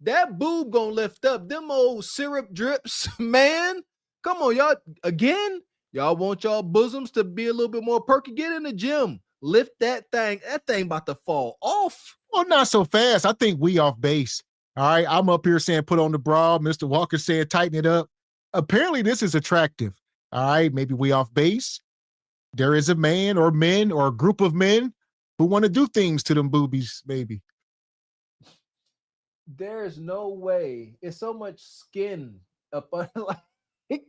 J: that boob gonna lift up. Them old syrup drips, man. Come on, y'all. Again, y'all want y'all bosoms to be a little bit more perky. Get in the gym. Lift that thing. That thing about to fall off.
F: Well, not so fast. I think we off base. All right. I'm up here saying put on the bra. Mr. Walker saying tighten it up. Apparently, this is attractive. All right. Maybe we off base. There is a man or men or a group of men who want to do things to them boobies, maybe.
J: There's no way. It's so much skin up on, like,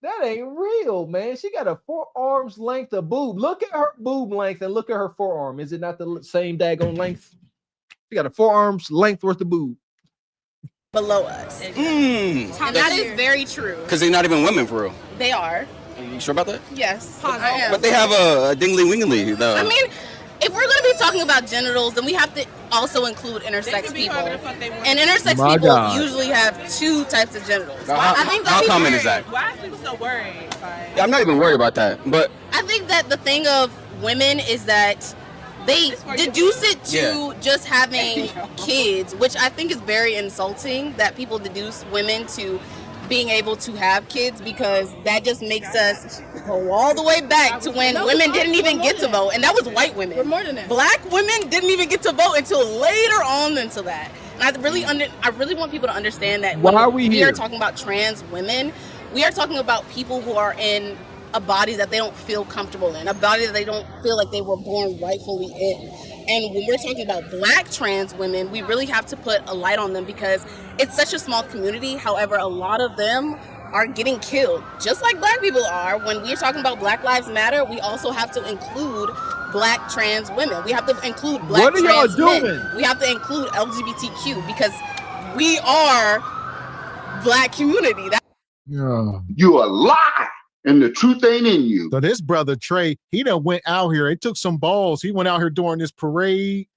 J: that ain't real, man. She got a 4 arms length of boob. Look at her boob length and look at her forearm. Is it not the same daggone length? She got a 4 arms length worth of boob.
S: Below us. And that is very true.
R: Because they're not even women for real.
S: They are.
R: Are you sure about that?
S: Yes. I am.
R: But they have a dingly wingly though.
S: I mean, if we're going to be talking about genitals, then we have to also include intersex people. And intersex
R: My
S: people
R: God.
S: usually have 2 types of genitals.
R: How common is that?
K: Why are people so worried?
R: Yeah, I'm not even worried about that. But
S: I think that the thing of women is that they deduce it to just having kids, which I think is very insulting that people deduce women to being able to have kids, because that just makes us go all the way back to when women didn't even get to vote, and that was white women. We're more than that. Black women didn't even get to vote until later on into that. And I really want people to understand that
J: Why
S: when
J: are we
S: we
J: here?
S: are talking about trans women, we are talking about people who are in a body that they don't feel comfortable in, a body that they don't feel like they were born rightfully in. And when we're talking about black trans women, we really have to put a light on them because it's such a small community. However, a lot of them are getting killed, just like black people are. When we're talking about Black Lives Matter, we also have to include black trans women. We have to include black
J: What are y'all
S: trans men.
J: doing?
S: We have to include LGBTQ because we are black community.
F: Yeah.
B: You a lie, and the truth ain't in you.
F: So this brother Trey, he done went out here. It took some balls. He went out here during this parade.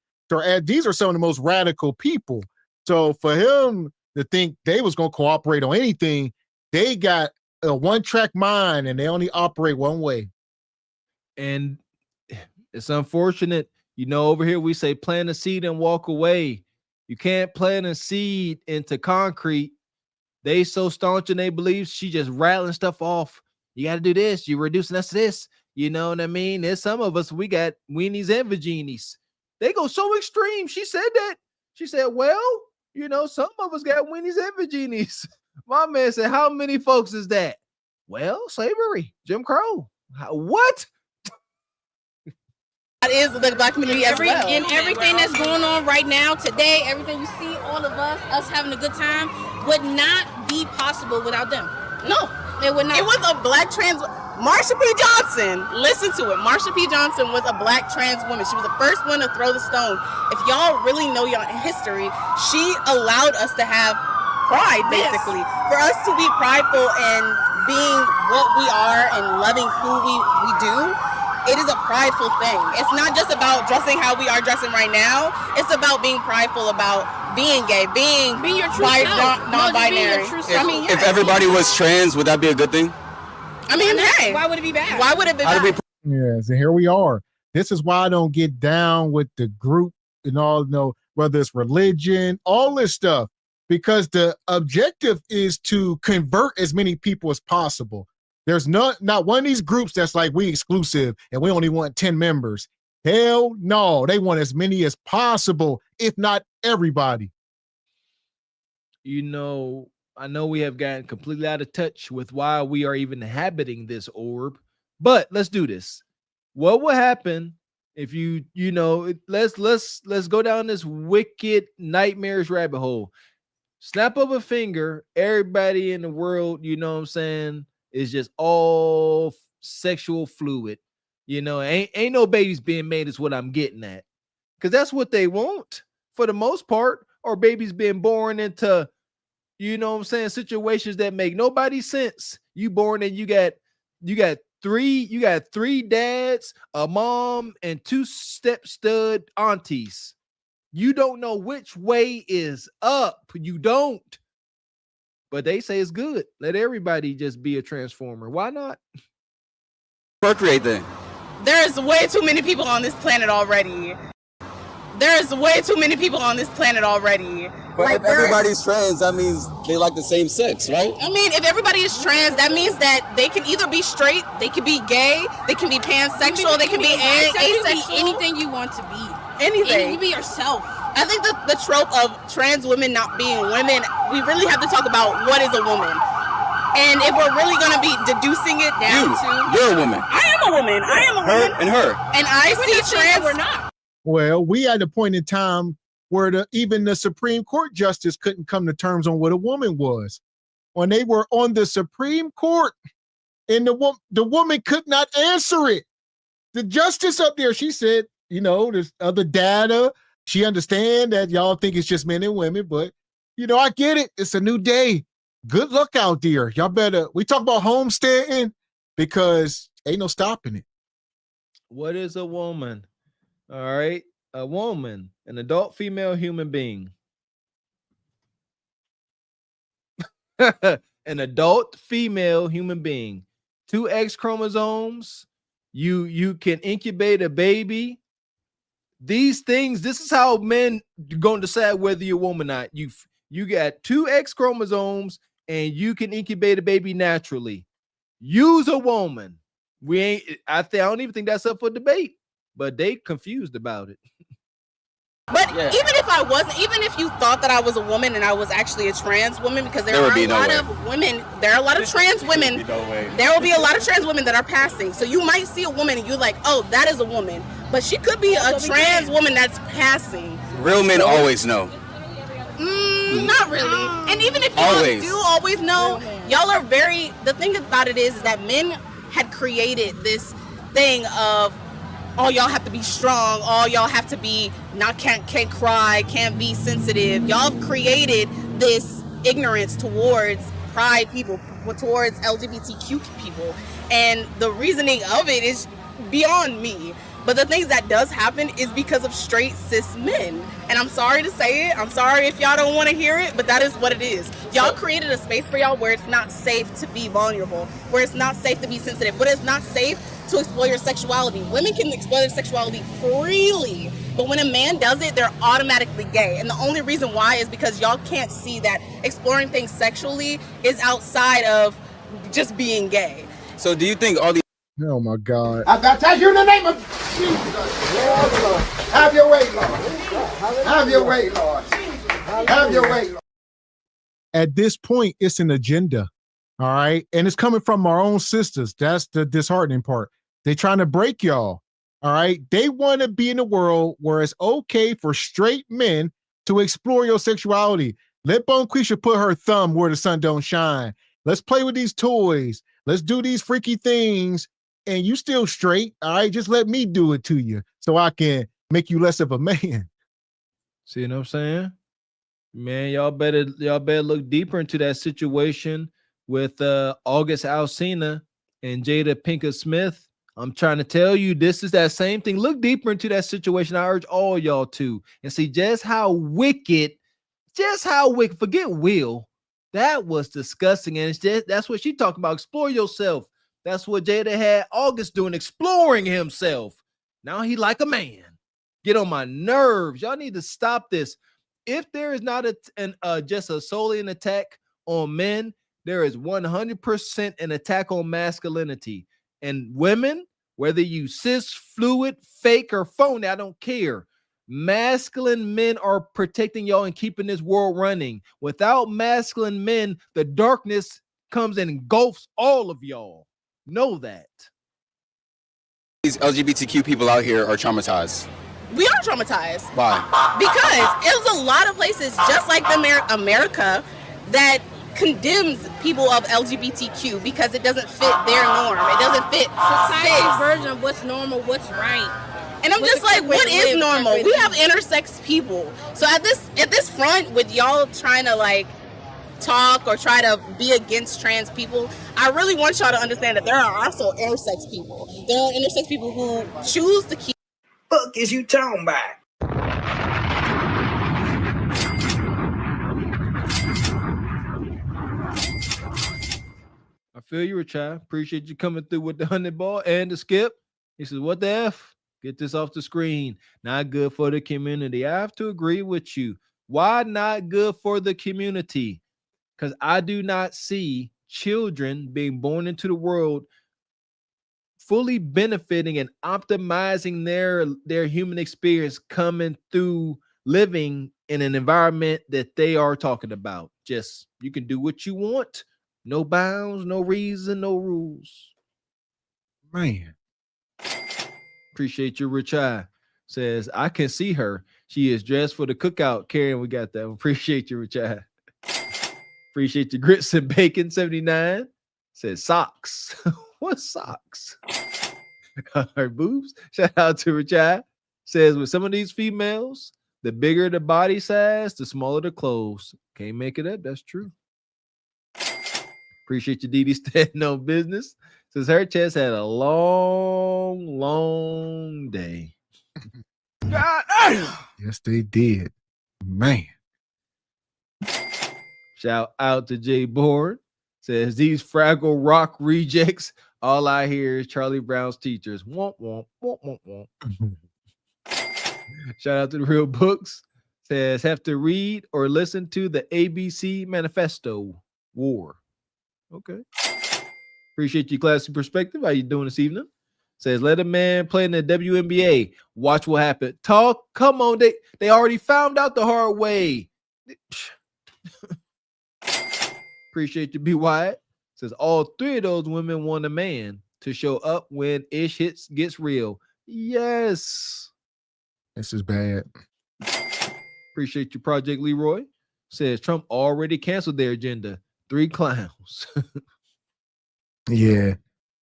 F: These are some of the most radical people. So for him to think they was gonna cooperate on anything, they got a one-track mind and they only operate one way.
J: And it's unfortunate, you know, over here we say plant a seed and walk away. You can't plant a seed into concrete. They so staunch in their beliefs, she just rattling stuff off. You got to do this. You're reducing us to this. You know what I mean? There's some of us, we got weenies and vaginis. They go so extreme. She said that. She said, well, you know, some of us got weenies and vaginis. My man said, how many folks is that? Well, slavery, Jim Crow. What?
S: That is the black community as well.
O: And everything that's going on right now, today, everything you see, all of us having a good time, would not be possible without them.
S: No,
O: it would not.
S: It was a black trans. Marsha P. Johnson, listen to it. Marsha P. Johnson was a black trans woman. She was the first one to throw the stone. If y'all really know your history, she allowed us to have pride, basically. Yes. For us to be prideful and being what we are and loving who we do, it is a prideful thing. It's not just about dressing how we are dressing right now. It's about being prideful about being gay, being your true self, non-binary.
R: If everybody was trans, would that be a good thing?
S: I mean, hey,
O: why would it be bad?
S: Why would it be bad?
F: Yes, and here we are. This is why I don't get down with the group and all, whether it's religion, all this stuff, because the objective is to convert as many people as possible. There's not one of these groups that's like, we exclusive and we only want 10 members. Hell no, they want as many as possible, if not everybody.
J: You know, I know we have gotten completely out of touch with why we are even inhabiting this orb, but let's do this. What will happen if you know, let's go down this wicked, nightmarish rabbit hole. Snap of a finger, everybody in the world, you know what I'm saying, is just all sexual fluid. You know, ain't no babies being made is what I'm getting at. Because that's what they want for the most part, or babies being born into, you know what I'm saying, situations that make nobody sense. You born and you got three dads, a mom, and 2 step stud aunties. You don't know which way is up. You don't. But they say it's good. Let everybody just be a transformer. Why not?
R: Procreate then.
S: There's way too many people on this planet already. There's way too many people on this planet already.
R: But if everybody's trans, that means they like the same sex, right?
S: I mean, if everybody is trans, that means that they can either be straight, they can be gay, they can be pansexual, they can be asexual.
T: Anything you want to be.
S: Anything.
T: You be yourself.
S: I think the trope of trans women not being women, we really have to talk about what is a woman. And if we're really going to be deducing it down
R: You're a woman.
S: I am a woman. I am a woman.
R: Her and her.
S: And I see trans.
T: We're not.
F: Well, we at a point in time where even the Supreme Court justice couldn't come to terms on what a woman was. When they were on the Supreme Court, and the woman could not answer it. The justice up there, she said, you know, there's other data. She understand that y'all think it's just men and women, but, you know, I get it. It's a new day. Good luck out there. Y'all better, we talk about homesteading because ain't no stopping it.
J: What is a woman? All right. A woman, an adult female human being. An adult female human being. 2 X chromosomes. You can incubate a baby. These things, this is how men going to decide whether you're a woman or not. You got 2 X chromosomes and you can incubate a baby naturally. Use a woman. I don't even think that's up for debate, but they confused about it.
S: But even if you thought that I was a woman and I was actually a trans woman, because there are a lot of women, there are a lot of trans women, there will be a lot of trans women that are passing. So you might see a woman and you're like, oh, that is a woman. But she could be a trans woman that's passing.
R: Real men always know.
S: Not really. And even if you do always know, y'all are the thing about it is that men had created this thing of, all y'all have to be strong, all y'all have to be can't cry, can't be sensitive. Y'all have created this ignorance towards pride people, towards LGBTQ people. And the reasoning of it is beyond me. But the things that does happen is because of straight cis men. And I'm sorry to say it. I'm sorry if y'all don't want to hear it, but that is what it is. Y'all created a space for y'all where it's not safe to be vulnerable, where it's not safe to be sensitive, where it's not safe to explore your sexuality. Women can explore their sexuality freely, but when a man does it, they're automatically gay. And the only reason why is because y'all can't see that exploring things sexually is outside of just being gay.
R: So do you think all these...
F: Oh my God.
Q: I baptize you in the name of Jesus. Have your way, Lord. Have your way, Lord. Have your way, Lord.
F: At this point, it's an agenda. All right. And it's coming from our own sisters. That's the disheartening part. They're trying to break y'all. All right. They want to be in a world where it's okay for straight men to explore your sexuality. Let Bonquisha put her thumb where the sun don't shine. Let's play with these toys. Let's do these freaky things. And you still straight. All right. Just let me do it to you so I can make you less of a man.
J: See what I'm saying? Man, y'all better look deeper into that situation with August Alsina and Jada Pinkett Smith. I'm trying to tell you, this is that same thing. Look deeper into that situation. I urge all y'all to, and see just how wicked, forget Will. That was disgusting. And that's what she talking about. Explore yourself. That's what Jada had August doing, exploring himself. Now he like a man. Get on my nerves. Y'all need to stop this. if there is not just a solely an attack on men, there is 100% an attack on masculinity. And women, whether you cis, fluid, fake, or phony, I don't care. Masculine men are protecting y'all and keeping this world running. Without masculine men, the darkness comes and engulfs all of y'all. Know that.
R: These LGBTQ people out here are traumatized.
S: We are traumatized.
R: Why?
S: Because it was a lot of places, just like America, that condemns people of LGBTQ because it doesn't fit their norm. It doesn't fit
T: society's version of what's normal, what's right.
S: And I'm just like, what is normal? We have intersex people. So at this front, with y'all trying to like talk or try to be against trans people, I really want y'all to understand that there are also intersex people. There are intersex people who choose to keep.
A: Fuck is you talking about?
J: I feel you, Richard. Appreciate you coming through with the 100 ball and the skip. He says, what the F? Get this off the screen. Not good for the community. I have to agree with you. Why not good for the community? Because I do not see children being born into the world fully benefiting and optimizing their human experience coming through living in an environment that they are talking about. Just, you can do what you want. No bounds, no reason, no rules.
F: Man.
J: Appreciate you, Richard. Says, I can see her. She is dressed for the cookout. Karen, we got that. Appreciate you, Richard. Appreciate your grits and bacon. 79 says socks. What socks? Her boobs. Shout out to Richard. Says, with some of these females, the bigger the body size, the smaller the clothes. Can't make it up. That's true. Appreciate you, Dee standing on business. Says her chest had a long day.
F: God, yes, they did. Man.
J: Shout out to Jay Bourne. Says these Fraggle Rock rejects. All I hear is Charlie Brown's teachers. Womp, womp, womp, womp, womp. Shout out to the Real Books. Says have to read or listen to the ABC Manifesto War. Okay. Appreciate your classy perspective. How you doing this evening? Says let a man play in the WNBA. Watch what happens. Talk. Come on. They already found out the hard way. Appreciate you, B. Wyatt. Says all three of those women want a man to show up when ish gets real. Yes.
F: This is bad.
J: Appreciate you, Project Leroy. Says Trump already canceled their agenda. 3 clowns.
F: Yeah.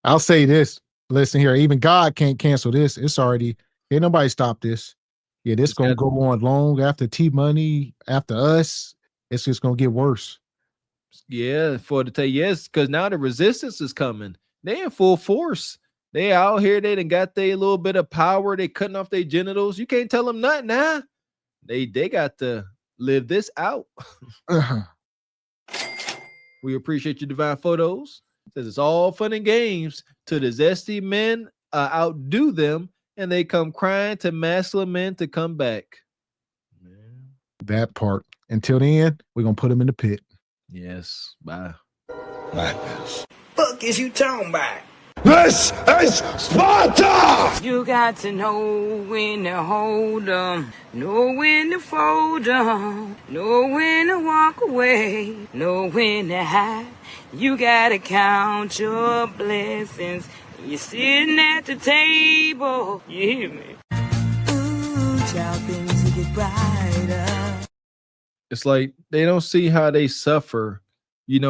F: I'll say this. Listen here. Even God can't cancel this. It's already, ain't nobody stop this. Yeah, this going to go on long after T-Money, after us. It's just going to get worse.
J: Yeah, for to tell you yes, because now the resistance is coming. They in full force. They out here. They done got their little bit of power. They cutting off their genitals. You can't tell them nothing now. They got to live this out. We appreciate your divine photos. Says it's all fun and games till the zesty men outdo them and they come crying to masculine men to come back.
F: That part. Until then, we're going to put them in the pit.
J: Yes. Bye.
A: Madness. Fuck is you talking about?
Q: This is Sparta!
A: You got to know when to hold 'em, know when to fold 'em, know when to walk away, know when to hide. You gotta count your blessings. You're sitting at the table. You hear me? Ooh, child, things will get brighter.
J: It's like they don't see how they suffer,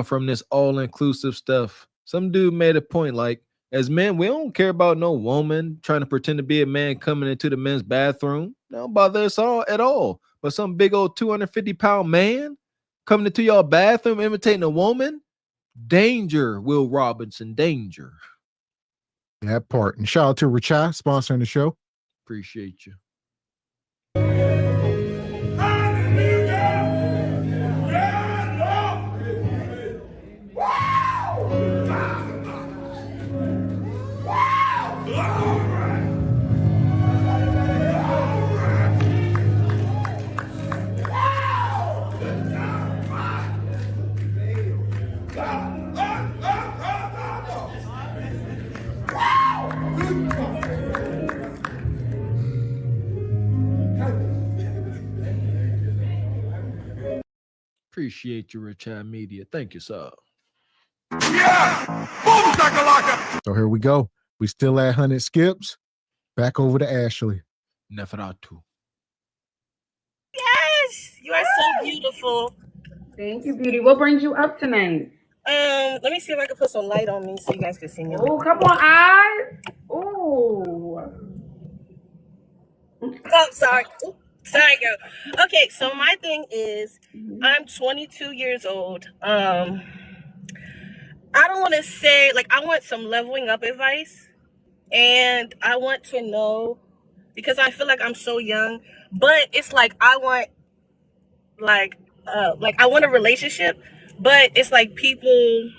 J: from this all-inclusive stuff. Some dude made a point like, as men, we don't care about no woman trying to pretend to be a man coming into the men's bathroom. Don't bother us all at all. But some big old 250-pound man coming into y'all bathroom imitating a woman, danger, Will Robinson, danger.
F: That part. And shout out to Richai sponsoring the show.
J: Appreciate you. Appreciate you, Rich Eye Media. Thank you, sir.
F: So here we go. We still at 100 skips. Back over to Ashley.
J: Neferatu.
S: Yes, you are so beautiful.
E: Thank you, beauty. What brings you up tonight?
S: Let me see if I can put some light on me so you guys can see me.
E: Oh, come on, eyes. Oh.
S: Oh, sorry. Ooh, sorry, girl. Okay, so my thing is, I'm 22 years old. I don't want to say, like, I want some leveling up advice. And I want to know, because I feel like I'm so young, but it's like I want, like I want a relationship, but it's like people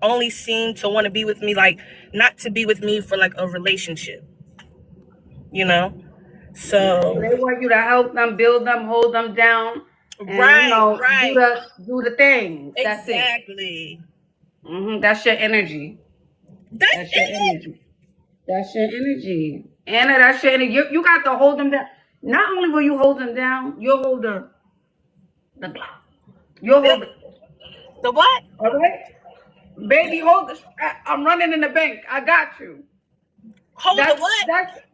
S: only seem to want to be with me, like, not to be with me for, like, a relationship, you know? So
E: they want you to help them, build them, hold them down, and,
S: right.
E: do the things. That's
S: Exactly.
E: it. That's your energy.
S: That's
E: your energy. That's your energy. Anna, that's your energy. You got to hold them down. Not only will you hold them down, you'll hold the block. You'll hold
S: the what?
E: All right? Baby, hold the. I'm running in the bank. I got you.
S: Hold the what?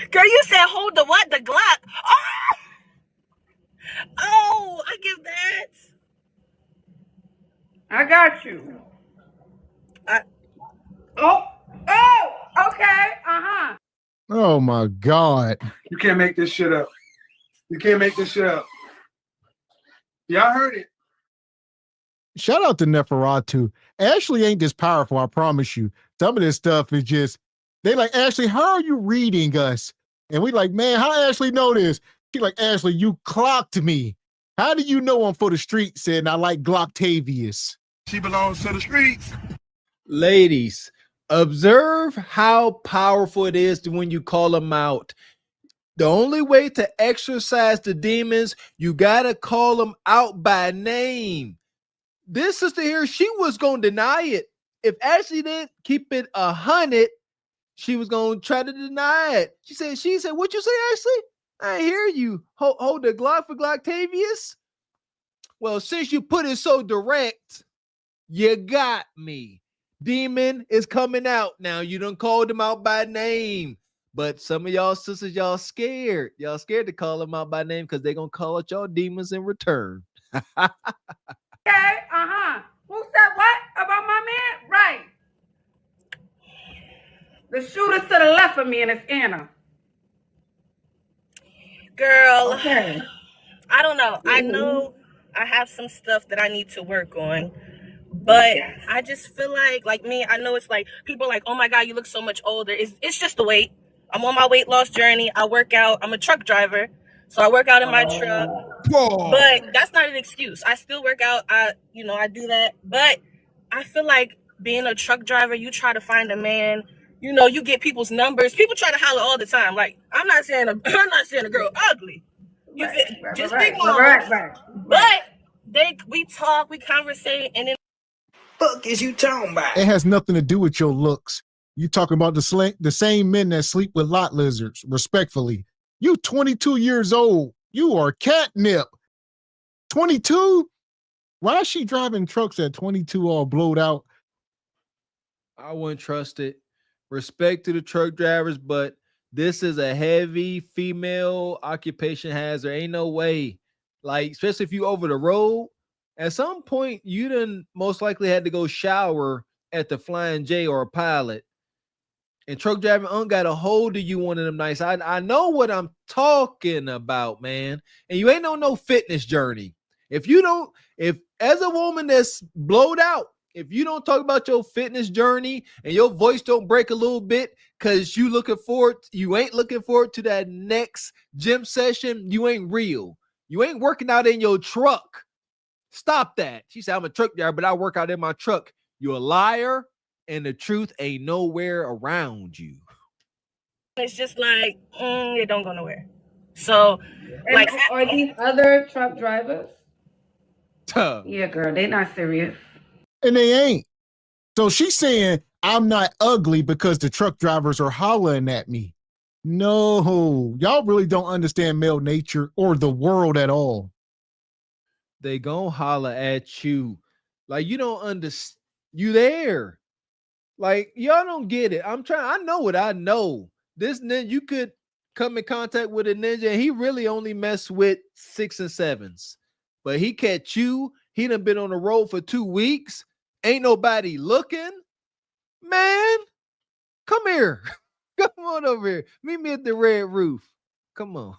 S: Girl, you said hold the what? The Glock. Oh, I give that.
E: I got you. Okay.
F: Oh my God.
D: You can't make this shit up. You can't make this shit up. Y'all heard it.
F: Shout out to Neferatu. Ashley ain't this powerful, I promise you. Some of this stuff is just, they like, Ashley, how are you reading us? And we like, man, how Ashley know this? She like, Ashley, you clocked me. How do you know I'm for the streets and I like Glocktavius?
D: She belongs to the streets.
J: Ladies, observe how powerful it is when you call them out. The only way to exorcise the demons, you got to call them out by name. This sister here, she was going to deny it. If Ashley didn't keep it 100, she was going to try to deny it. She said, what you say, Ashley? I hear you. Hold the Glock for Glocktavius? Well, since you put it so direct, you got me. Demon is coming out now. You done called him out by name. But some of y'all sisters, y'all scared. Y'all scared to call them out by name because they're going to call out y'all demons in return.
E: Okay, Who said what about my man? Right. The shooter's to the left of me, and it's Anna.
S: Girl,
E: okay.
S: I don't know. I know I have some stuff that I need to work on, but I just feel like me, I know it's like people are like, oh my God, you look so much older. It's just the weight. I'm on my weight loss journey. I work out. I'm a truck driver, so I work out in my truck.
F: Whoa.
S: But that's not an excuse. I still work out. I do that. But I feel like being a truck driver, you try to find a man. You get people's numbers. People try to holler all the time. Like, I'm not saying a girl ugly. You just big mama. But we talk, we conversate, and then
A: Fuck is you talking about?
F: It has nothing to do with your looks. You talking about the same men that sleep with lot lizards, respectfully. You 22 years old. You are catnip. 22? Why is she driving trucks at 22 all blowed out?
J: I wouldn't trust it. Respect to the truck drivers, but this is a heavy female occupation hazard. Ain't no way. Like, especially if you over the road, at some point, you done most likely had to go shower at the Flying J or a Pilot. And truck driving got a hold of you one of them nights. I know what I'm talking about, man. And you ain't on no fitness journey. If as a woman that's blowed out, if you don't talk about your fitness journey and your voice don't break a little bit because you ain't looking forward to that next gym session, you ain't real. You ain't working out in your truck. Stop that. She said, I'm a truck driver, but I work out in my truck. You're a liar, and the truth ain't nowhere around you.
S: it's just like, it don't go nowhere. So,
E: and are these other truck drivers? Yeah, girl, they not serious.
F: And they ain't. So she's saying, I'm not ugly because the truck drivers are hollering at me. No, y'all really don't understand male nature or the world at all.
J: They gon' holler at you. Like you don't understand. You there. Like y'all don't get it. I know what I know. This ninja, you could come in contact with a ninja, and he really only mess with 6 and 7s. But he catch you, he done been on the road for 2 weeks. Ain't nobody looking. Man, come here. Come on over here. Meet me at the red roof. Come on.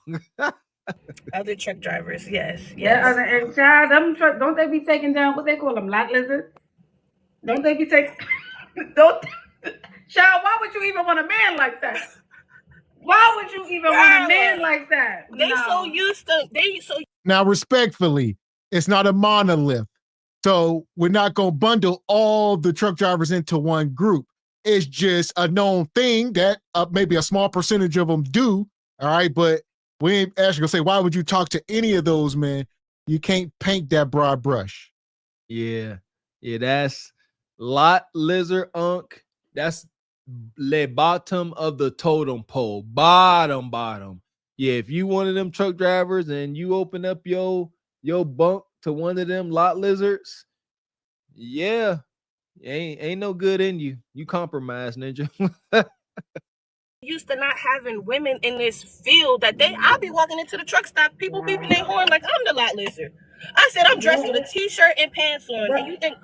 S: Other truck drivers, yes.
E: Yeah, and child, them truck, don't they be taking down what they call them, lot lizards? Don't they be taking? Don't, child. Why would you even want a man like that? Why would you even want a man like that?
S: They so used to.
F: Now, respectfully, it's not a monolith. So we're not going to bundle all the truck drivers into one group. It's just a known thing that maybe a small percentage of them do. All right. But we ain't actually going to say, why would you talk to any of those, man? You can't paint that broad brush.
J: Yeah. Yeah, that's lot lizard unk. That's the bottom of the totem pole. Bottom. Yeah, if you one of them truck drivers and you open up your bunk to one of them lot lizards, yeah, ain't no good in you. You compromise, ninja.
S: Used to not having women in this field that I'll be walking into the truck stop, people beeping their horn like I'm the lot lizard. I said I'm dressed with a t-shirt and pants on, and you think?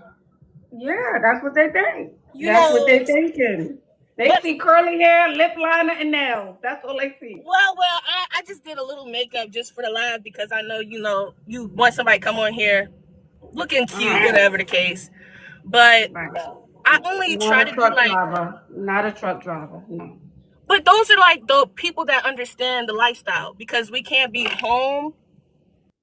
E: Yeah, that's what they think.
S: You
E: That's
S: know,
E: what they're thinking. They see curly hair, lip liner, and nails. That's all they see.
S: Well, I just did a little makeup just for the live because I know you want somebody to come on here looking cute, whatever the case. But I only try to do like
E: not a truck driver, no.
S: But those are like the people that understand the lifestyle because we can't be home.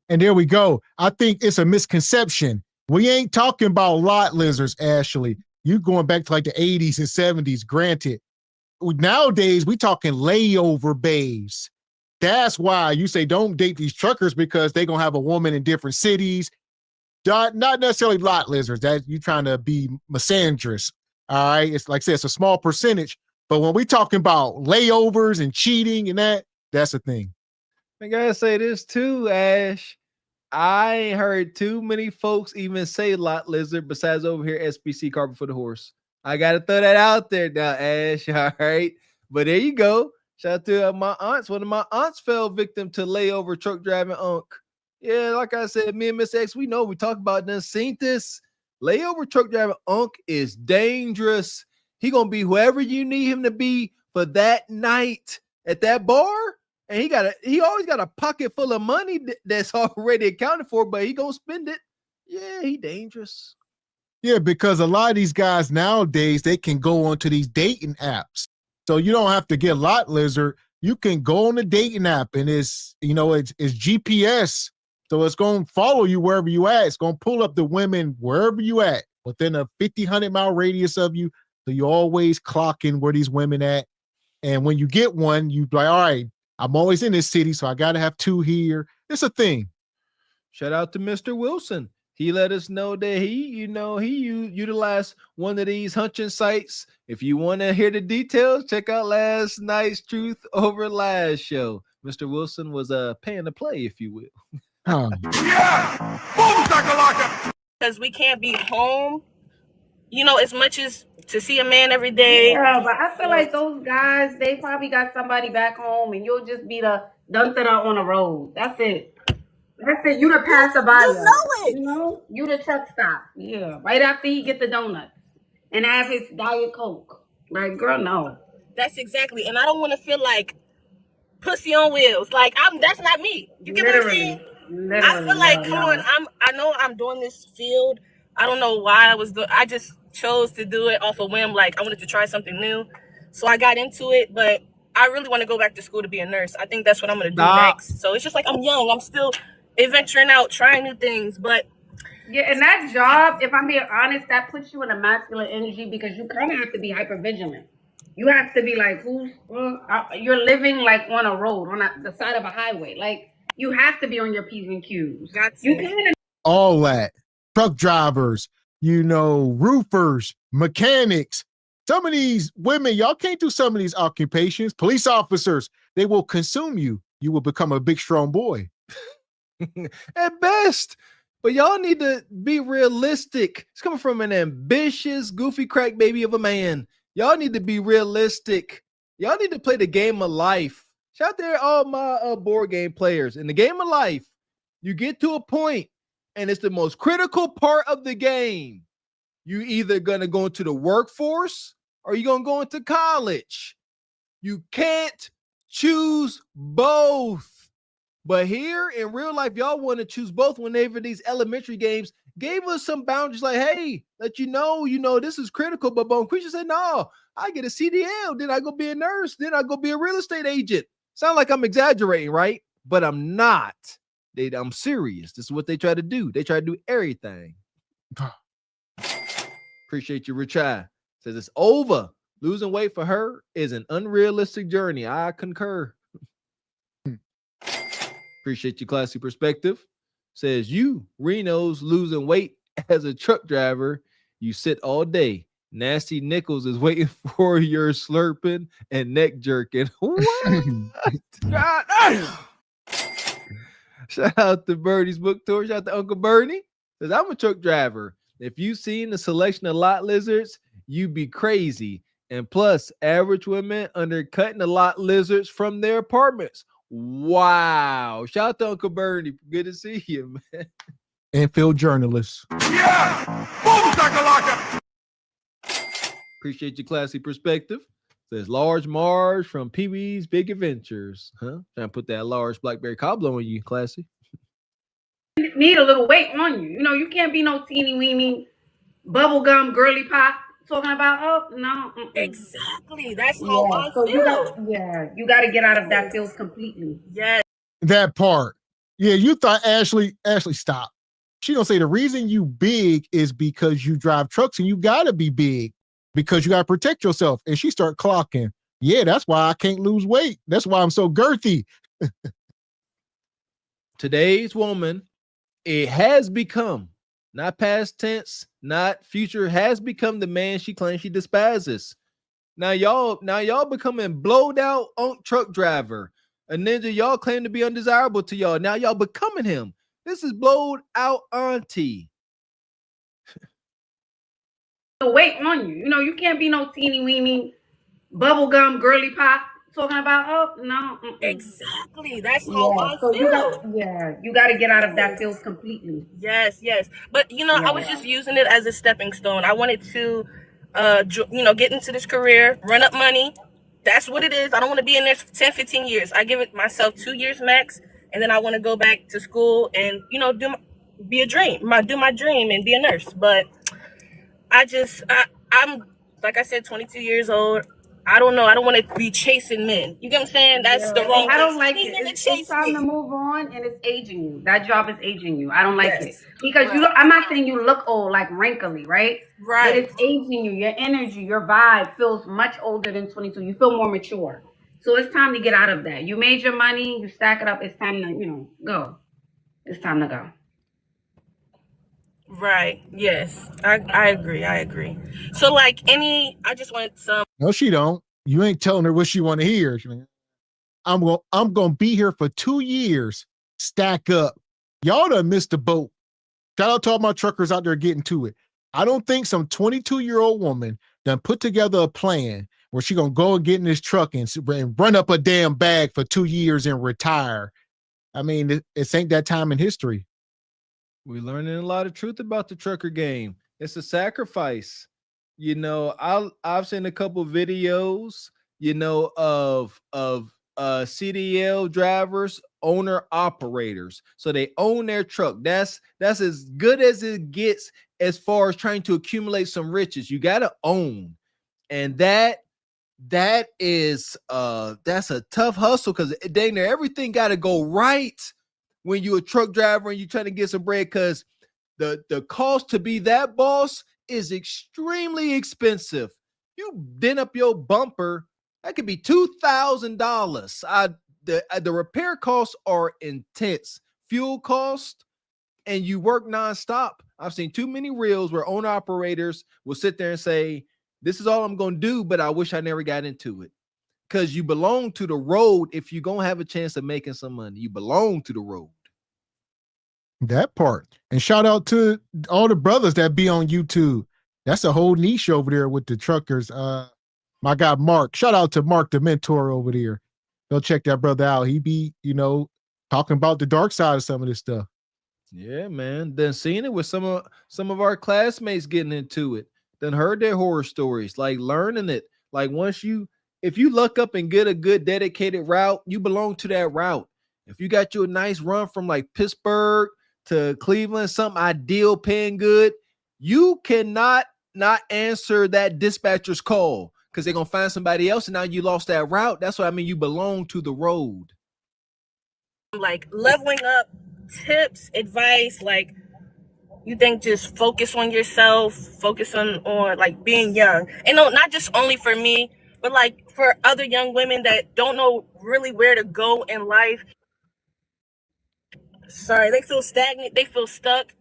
F: And there we go. I think it's a misconception. We ain't talking about lot lizards, Ashley. You going back to like the 80s and 70s, granted. Nowadays, we talking layover bays. That's why you say don't date these truckers because they're going to have a woman in different cities. Not necessarily lot lizards. That you trying to be misandrous. All right. It's like I said, it's a small percentage. But when we talking about layovers and cheating and that's a thing.
J: I gotta say this too, Ash. I ain't heard too many folks even say lot lizard besides over here SBC Carpet for the Horse. I gotta throw that out there now, Ash. All right. But there you go. Shout out to my aunts. One of my aunts fell victim to layover truck driving unk. Yeah, like I said, me and Miss X, we know we talk about done seen this. Layover truck driving unk is dangerous. He gonna be whoever you need him to be for that night at that bar. And he always got a pocket full of money that's already accounted for, but he gonna spend it. Yeah, he dangerous.
F: Yeah, because a lot of these guys nowadays, they can go onto these dating apps. So you don't have to get lot lizard. You can go on the dating app and it's GPS. So it's going to follow you wherever you at. It's going to pull up the women wherever you at within a 100-mile radius of you. So you always clocking where these women at. And when you get one, you be like, all right, I'm always in this city, so I got to have 2 here. It's a thing.
J: Shout out to Mr. Wilson. He let us know that he utilized one of these hunching sites. If you want to hear the details, check out last night's Truth Over Lies show. Mr. Wilson was paying to play, if you will.
S: Yeah! Because we can't be home, as much as to see a man every day.
E: Yeah, but I feel like those guys, they probably got somebody back home and you'll just be the dun-da on the road. That's it. That's it. You the passerby.
S: You know it.
E: You know? You the truck stop. Yeah. Right after he get the donut and have his Diet Coke. Like, girl, no.
S: That's exactly. And I don't want to feel like pussy on wheels. Like, that's not me. You get what I'm saying? I feel like, I know I'm doing this field. I don't know why I just chose to do it off a whim. Like, I wanted to try something new. So I got into it, but I really want to go back to school to be a nurse. I think that's what I'm going to do next. So it's just like, I'm young. I'm still adventuring out, trying new things, but
E: yeah, and that job, if I'm being honest, that puts you in a masculine energy because you kind of have to be hyper vigilant. You have to be like, you're living like on a road, on the side of a highway. Like, you have to be on your P's and Q's. You can.
F: All that. Truck drivers, roofers, mechanics, Some of these women, y'all can't do some of these occupations. Police officers, they will consume you. You will become a big, strong boy.
J: At best. But y'all need to be realistic. It's coming from an ambitious, goofy crack baby of a man. Y'all need to be realistic. Y'all need to play the game of life. Shout out there, all my board game players. In the game of life, you get to a point, and it's the most critical part of the game. You either gonna go into the workforce or you're gonna go into college. You can't choose both. But here in real life, y'all want to choose both whenever these elementary games gave us some boundaries like, hey, let you know, this is critical. But Bone Creature said, no, I get a CDL. Then I go be a nurse. Then I go be a real estate agent. Sound like I'm exaggerating, right? But I'm not. I'm serious. This is what they try to do. They try to do everything. Appreciate you, Rich Eye. Says it's over. Losing weight for her is an unrealistic journey. I concur. Appreciate your classy perspective. Says you, Reno's losing weight as a truck driver. You sit all day. Nasty Nichols is waiting for your slurping and neck jerking. What? God. Shout out to Bernie's book tour. Shout out to Uncle Bernie. Says I'm a truck driver. If you seen the selection of lot lizards, you be crazy. And plus, average women undercutting the lot lizards from their apartments. Wow. Shout out to Uncle Bernie. Good to see you, man.
F: And field journalists.
P: Yeah! Boom, shakalaka!
J: Appreciate your classy perspective. Says Large Marge from Pee Wee's Big Adventures. Huh? Trying to put that large blackberry cobbler on you, classy.
E: Need a little weight on you. You know, you can't be no teeny weeny bubblegum girly pop talking about, oh, no.
S: Exactly. That's how I
E: so
S: feel.
E: you got to get out of that field completely.
S: Yes.
F: That part. Yeah, you thought Ashley, stop. She gonna say the reason you big is because you drive trucks and you gotta be big because you gotta protect yourself. And she start clocking. Yeah, that's why I can't lose weight. That's why I'm so girthy.
J: Today's woman, it has become, not past tense, not future, has become the man she claims she despises. Now y'all becoming blowed out truck driver. A ninja y'all claim to be undesirable to y'all. Now y'all becoming him. This is blowed out auntie.
E: The weight on you. You know, you can't be no teeny weeny bubblegum girly pop talking about, oh, no.
S: Exactly. That's how I feel.
E: You got to get out of that field completely.
S: Yes. But, I was just using it as a stepping stone. I wanted to, get into this career, run up money. That's what it is. I don't want to be in there for 10, 15 years. I give it myself 2 years max. And then I want to go back to school and, do my dream and be a nurse. But I'm, like I said, 22 years old. I don't know. I don't want to be chasing men. You get what I'm saying? That's the wrong.
E: I don't like it. It's time to move on, and it's aging you. That job is aging you. I don't like it because I'm not saying you look old, like wrinkly, right?
S: Right.
E: But it's aging you. Your energy, your vibe feels much older than 22. You feel more mature. So it's time to get out of that. You made your money. You stack it up. It's time to, go. It's time to go.
S: Right. Yes. I agree. So I just want some.
F: No, she don't. You ain't telling her what she want to hear. I'm going to be here for 2 years. Stack up. Y'all done missed the boat. Shout out to all my truckers out there getting to it. I don't think some 22-year-old woman done put together a plan where she going to go and get in this truck and run up a damn bag for 2 years and retire. I mean, it ain't that time in history.
J: We're learning a lot of truth about the trucker game. It's a sacrifice. I've seen a couple videos, of CDL drivers, owner operators. So they own their truck. That's as good as it gets as far as trying to accumulate some riches. You got to own. And that's a tough hustle because dang near everything got to go right when you're a truck driver and you're trying to get some bread, because the cost to be that boss is extremely expensive. You dent up your bumper, that could be $2,000. The repair costs are intense. Fuel cost, and you work nonstop. I've seen too many reels where owner operators will sit there and say, This is all I'm gonna do, but I wish I never got into it. Because you belong to the road. If you're gonna have a chance of making some money, you belong to the road.
F: That part. And shout out to all the brothers that be on YouTube. That's a whole niche over there with the truckers. My guy Mark. Shout out to Mark, the mentor over there. Go check that brother out. He be, talking about the dark side of some of this stuff.
J: Yeah, man. Then seeing it with some of our classmates getting into it. Then heard their horror stories, like learning it. Like if you luck up and get a good dedicated route, you belong to that route. If you got you a nice run from like Pittsburgh to Cleveland, something ideal, paying good, you cannot not answer that dispatcher's call because they're gonna find somebody else, and now you lost that route. That's what I mean. You belong to the road.
S: Like leveling up, tips, advice, like you think just focus on yourself, focus on like being young. And no, not just only for me, but like for other young women that don't know really where to go in life. Sorry, they feel stagnant, they feel stuck,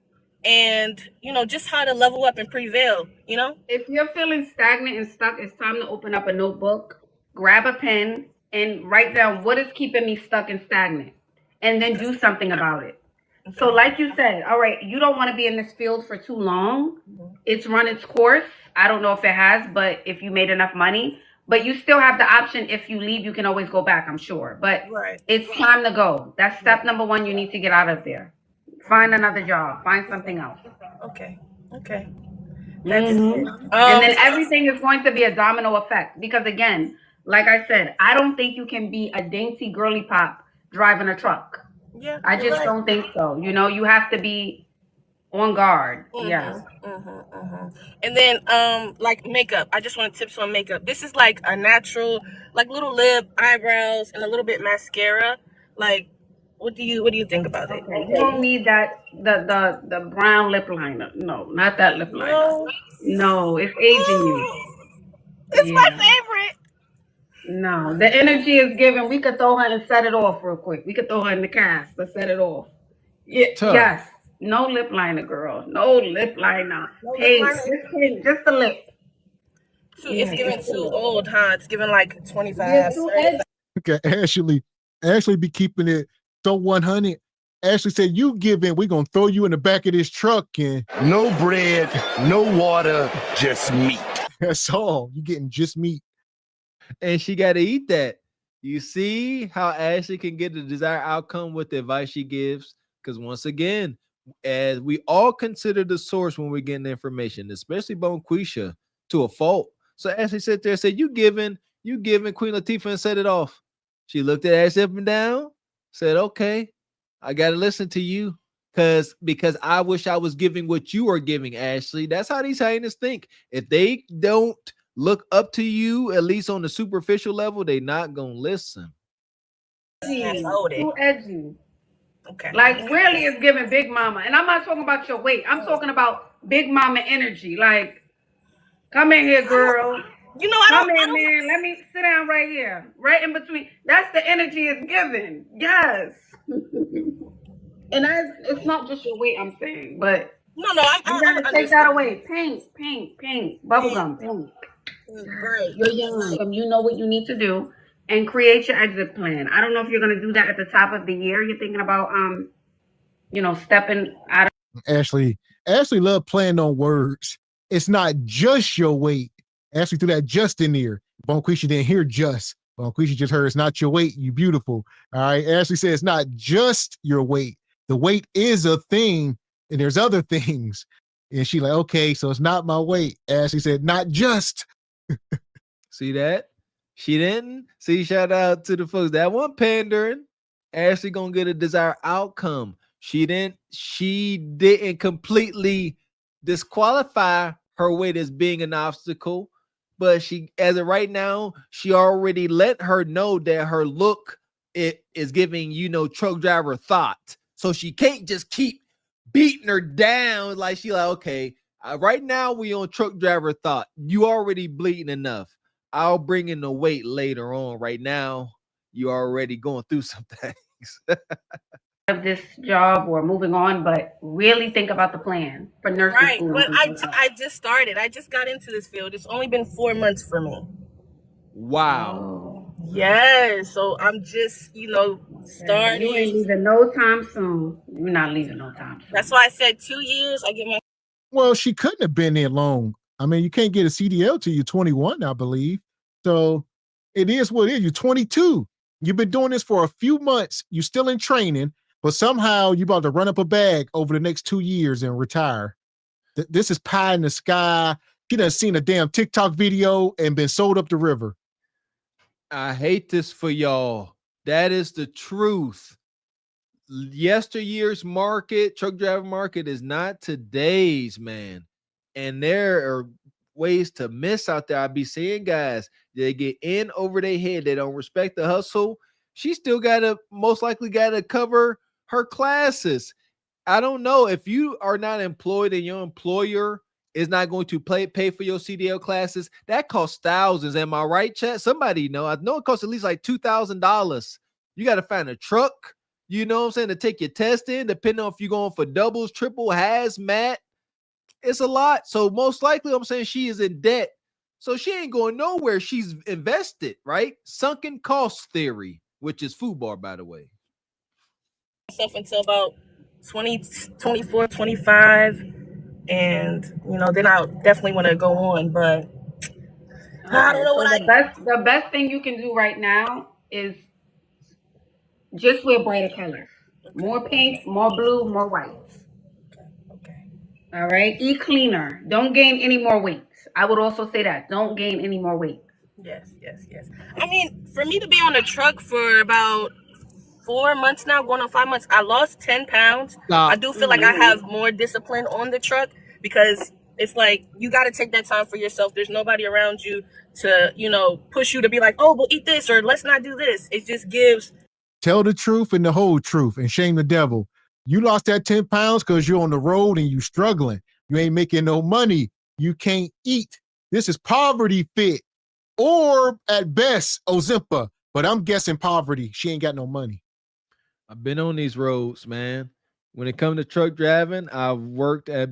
S: and just how to level up and prevail.
E: If you're feeling stagnant and stuck, it's time to open up a notebook, grab a pen, and write down what is keeping me stuck and stagnant, and then do something about it. So like you said, all right, you don't want to be in this field for too long. It's run its course. I don't know if it has, but if you made enough money, but you still have the option. If you leave, you can always go back, I'm sure. But it's time to go. That's step number one. You need to get out of there. Find another job. Find something else.
S: Okay. That's
E: and then everything is going to be a domino effect. Because again, like I said, I don't think you can be a dainty girly pop driving a truck.
S: Yeah,
E: I just don't think so. You have to be on guard. Yeah.
S: And then like makeup. I just want tips on makeup. This is like a natural, like little lip, eyebrows, and a little bit mascara. Like, what do you think about it?
E: You don't need that the brown lip liner. No, not that lip liner. No, it's aging you.
S: It's my favorite.
E: No, the energy is given. We could throw her and set it off real quick. We could throw her in the cast, but set it off. Yes. No lip liner, girl. No lip liner. Pink. Just the lip.
S: It's giving too old, huh? It's giving like 25.
E: You're too edgy.
F: Okay, Ashley be keeping it so 100. Ashley said, you give in, we're going to throw you in the back of this truck and
Q: no bread, no water, just meat.
F: That's all. You getting just meat.
J: And she got to eat that. You see how Ashley can get the desired outcome with the advice she gives? Because once again, as we all consider the source when we're getting the information, especially Bonquisha, to a fault. So Ashley sat there and said, you giving Queen Latifah, and set it off. She looked at Ashley up and down, said, okay, I got to listen to you because I wish I was giving what you are giving, Ashley. That's how these hyenas think. If they don't look up to you, at least on the superficial level, they not going to listen.
E: Too edgy. Okay. Like really is giving big mama. And I'm not talking about your weight. I'm talking about big mama energy. Like, come in here, girl. Come in, man. Let me sit down right here. Right in between. That's the energy it's giving. Yes. And it's not just your weight I'm saying, but I'm gonna take that away. Pink. Bubblegum, pink.
S: Great.
E: You're young. You know what you need to do. And create your exit plan. I don't know if you're going to do that at the top of the year. You're thinking about, stepping out of.
F: Ashley love playing on words. It's not just your weight. Ashley threw that just in there. Bonquisha didn't hear just. Bonquisha just heard it's not your weight. You beautiful. All right. Ashley said it's not just your weight. The weight is a thing, and there's other things. And she like, okay, so it's not my weight. Ashley said, not just.
J: See that? She didn't. See, shout out to the folks that want pandering. Ashley gonna get a desired outcome. She didn't completely disqualify her weight as being an obstacle, but she, as of right now, she already let her know that her look is giving, truck driver thought. So she can't just keep beating her down like she like, okay, right now we on truck driver thought. You already bleeding enough. I'll bring in the weight later on. Right now, you're already going through some things.
E: of this job or moving on, but really think about the plan for nursing
S: Right,
E: school.
S: but I just started. I just got into this field. It's only been 4 months for me.
J: Wow.
S: Yes, so I'm just, starting.
E: You ain't leaving no time soon. You're not leaving no time soon.
S: That's why I said 2 years. I get my.
F: Well, she couldn't have been there long. I mean, you can't get a CDL till you're 21, I believe. So it is what it is. You're 22. You've been doing this for a few months. You're still in training, but somehow you're about to run up a bag over the next 2 years and retire. This is pie in the sky. She done seen a damn TikTok video and been sold up the river.
J: I hate this for y'all. That is the truth. Yesteryear's market, truck driver market, is not today's, man. And there are ways to miss out there. I be seeing guys, they get in over their head. They don't respect the hustle. She still most likely gotta cover her classes. I don't know if you are not employed and your employer is not going to pay for your CDL classes. That costs thousands. Am I right, chat? Somebody know. I know it costs at least like $2,000. You got to find a truck, you know what I'm saying, to take your test in, depending on if you're going for doubles, triple, hazmat. It's a lot. So most likely, I'm saying she is in debt. So she ain't going nowhere. She's invested, right? Sunken cost theory, which is FUBAR, by the way.
S: Myself until about 20, 24, 25. And, then I definitely want to go on, but I don't know what
E: the best thing you can do right now is just wear brighter colors. More pink, more blue, more white.
S: Okay.
E: All right. Eat cleaner. Don't gain any more weight. I would also say that. Don't gain any more weight.
S: Yes. I mean, for me to be on the truck for about 4 months now, going on 5 months, I lost 10 pounds. I do feel like I have more discipline on the truck because it's like you got to take that time for yourself. There's nobody around you to, push you to be like, oh, well, eat this or let's not do this. It just gives.
F: Tell the truth and the whole truth and shame the devil. You lost that 10 pounds because you're on the road and you struggling. You ain't making no money. You can't eat. This is poverty fit or at best Ozempa, but I'm guessing poverty. She ain't got no money.
J: I've been on these roads, man. When it comes to truck driving, I've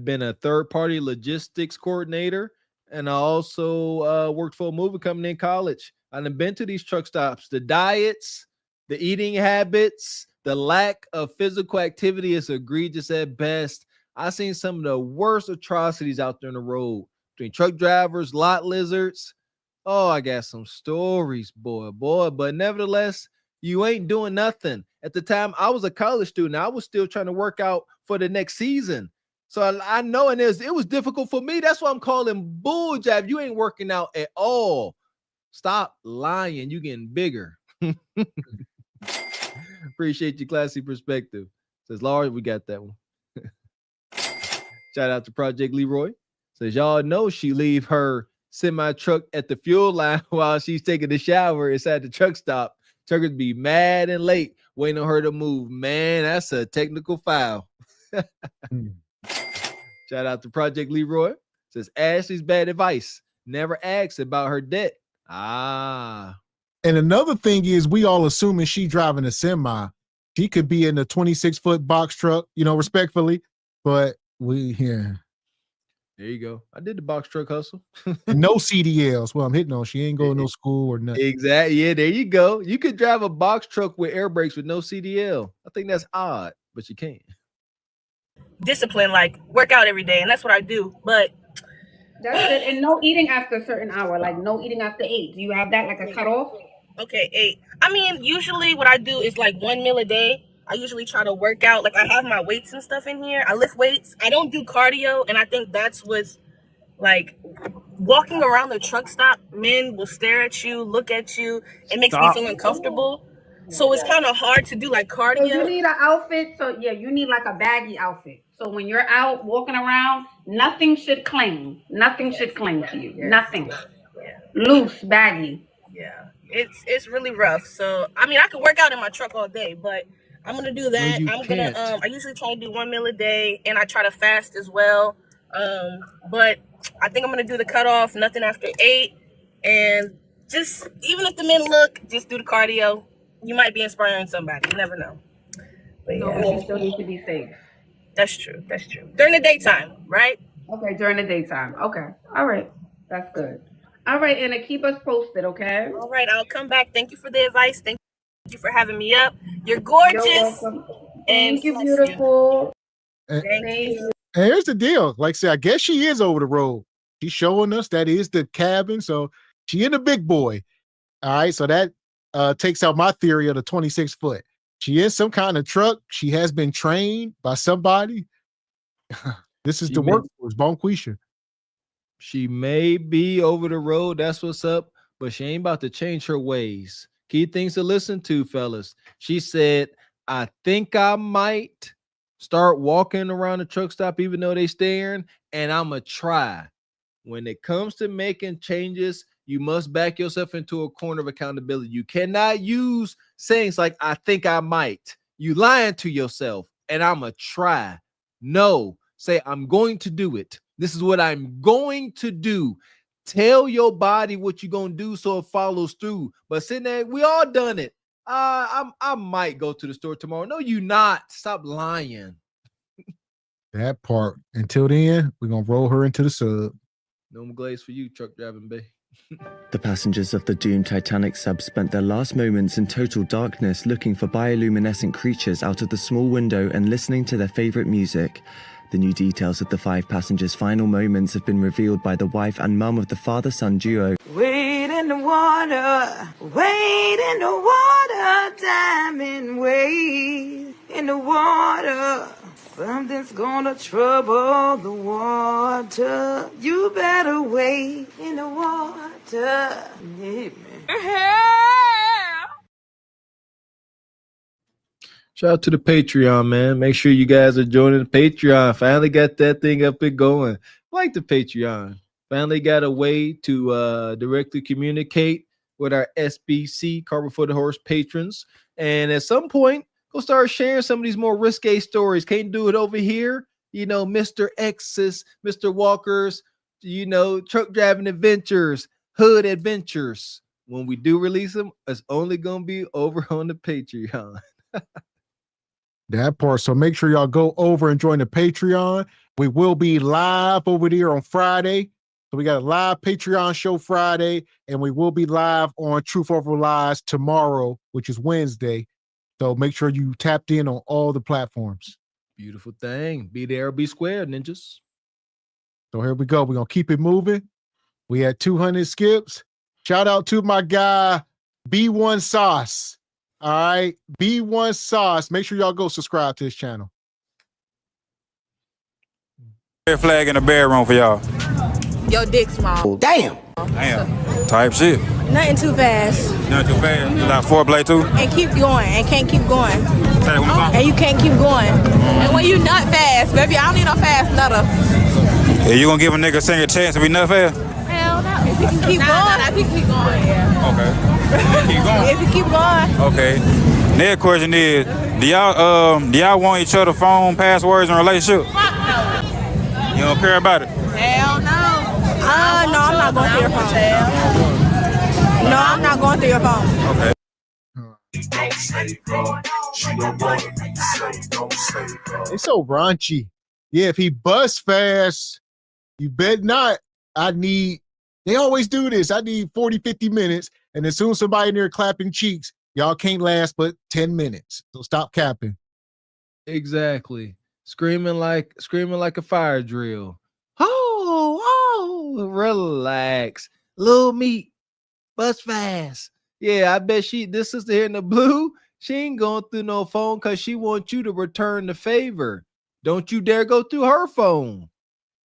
J: been a third-party logistics coordinator, and I also worked for a movie company in college. I've been to these truck stops. The diets, the eating habits, the lack of physical activity is egregious at best. I've seen some of the worst atrocities out there on the road between truck drivers, lot lizards. Oh, I got some stories, boy. But nevertheless, you ain't doing nothing. At the time, I was a college student. I was still trying to work out for the next season. So I know, and it was difficult for me. That's why I'm calling bull jive. You ain't working out at all. Stop lying. You getting bigger. Appreciate your classy perspective. Says Laura, we got that one. Shout out to Project Leroy. Says y'all know she leave her semi truck at the fuel line while she's taking a shower inside the truck stop. Truckers be mad and late waiting on her to move. Man, that's a technical foul. Shout out to Project Leroy. Says Ashley's bad advice. Never ask about her debt. And
F: another thing is we all assuming she driving a semi. She could be in a 26-foot box truck, respectfully, but we here.
J: There you go. I did the box truck hustle.
F: No CDLs. Well, I'm hitting on. She ain't going to no school or nothing.
J: Exactly. Yeah, there you go. You could drive a box truck with air brakes with no CDL. I think that's odd, but you can.
S: Discipline, like work out every day, and that's what I do. But
E: that's it. And no eating after a certain hour, like no eating after 8. Do you have that like a cutoff?
S: Okay, 8. I mean, usually what I do is like 1 meal a day. I usually try to work out. Like I have my weights and stuff in here. I lift weights. I don't do cardio, and I think that's what's like walking around the truck stop. Men will stare at you, look at you. It makes me feel uncomfortable. So it's kind of hard to do like cardio.
E: So you need an outfit. So yeah, you need like a baggy outfit. So when you're out walking around, nothing should cling. Nothing should cling to you. Nothing. Loose, baggy.
S: Yeah, it's really rough. So I mean, I could work out in my truck all day, but I'm gonna do that. I usually try to do 1 meal a day, and I try to fast as well. But I think I'm gonna do the cutoff, nothing after 8, and just even if the men look, just do the cardio. You might be inspiring somebody. You never know.
E: But yeah, she still needs to be safe.
S: That's true. That's true. During the daytime, right?
E: Okay, during the daytime. Okay. All right. That's good. All right, Anna, keep us posted, okay?
S: All right, I'll come back. Thank you for the advice. Thank you for having me up. You're gorgeous.
E: You're welcome.
S: And
E: Thank you, beautiful.
F: And,
E: Thank you.
F: and here's the deal. Like I said, I guess she is over the road. She's showing us that is the cabin. So she in the big boy. All right. So that takes out my theory of the 26 foot. She is some kind of truck. She has been trained by somebody. This is the workforce, Bonquisha.
J: She may be over the road. That's what's up. But she ain't about to change her ways. Key things to listen to, fellas. She said, I think I might start walking around the truck stop even though they staring, and I'm going to try. When it comes to making changes, you must back yourself into a corner of accountability. You cannot use sayings like, I think I might. You lying to yourself, and I'm going to try. No, say, I'm going to do it. This is what I'm going to do. Tell your body what you're going to do so it follows through. But sitting there, we all done it. I might go to the store tomorrow. No, you not. Stop lying.
F: That part. Until then, we're going to roll her into the sub.
J: No more glaze for you, truck driving bay.
H: The passengers of the doomed Titanic sub spent their last moments in total darkness looking for bioluminescent creatures out of the small window and listening to their favorite music. The new details of the 5 passengers' final moments have been revealed by the wife and mum of the father-son duo.
A: Wade in the water, wade in the water, diamond wade in the water. Something's gonna trouble the water. You better wade in the water. Yeah, man.
J: Shout out to the Patreon, man. Make sure you guys are joining the Patreon. Finally got that thing up and going. I like the Patreon. Finally got a way to directly communicate with our SBC, Carbon for the Horse patrons. And at some point, go start sharing some of these more risque stories. Can't do it over here. You know, Mr. X's, Mr. Walker's, you know, truck driving adventures, hood adventures. When we do release them, it's only going to be over on the Patreon.
F: That part. So make sure y'all go over and join the Patreon. We will be live over there on Friday. So we got a live Patreon show Friday, and we will be live on Truth Over Lies tomorrow, which is Wednesday. So make sure you tapped in on all the platforms.
J: Beautiful thing. Be there or be square, ninjas.
F: So here we go. We're going to keep it moving. We had 200 skips. Shout out to my guy, B1 Sauce. All right, B1 Sauce. Make sure y'all go subscribe to his channel.
I: Bear flag in the bedroom for y'all.
V: Your dick small.
I: Damn. Type shit.
V: Nothing too fast.
I: Nothing too fast. You like foreplay too?
V: And keep going. And can't keep going.
I: Say that one more time.
V: And you can't keep going. And when you nut fast, baby, I don't need no fast nutter.
I: Yeah, you gonna give a nigga a second chance if he nut fast?
V: Hell no. If you can keep going. If you keep going, yeah.
I: Okay. Keep going.
V: If you keep going.
I: Okay. Next question is, do y'all want each other phone passwords in a relationship?
V: Fuck no.
I: You don't care about it?
V: Hell no. No, I'm not going through your phone. No, I'm not going through your phone.
I: Okay.
F: It's so raunchy. Yeah, if he busts fast, you bet not. They always do this. I need 40, 50 minutes. And as soon as somebody in there clapping cheeks, y'all can't last but 10 minutes. So stop capping.
J: Exactly. Screaming like a fire drill. Oh, relax. Little meat. Bust fast. Yeah, I bet this sister here in the blue, she ain't going through no phone because she wants you to return the favor. Don't you dare go through her phone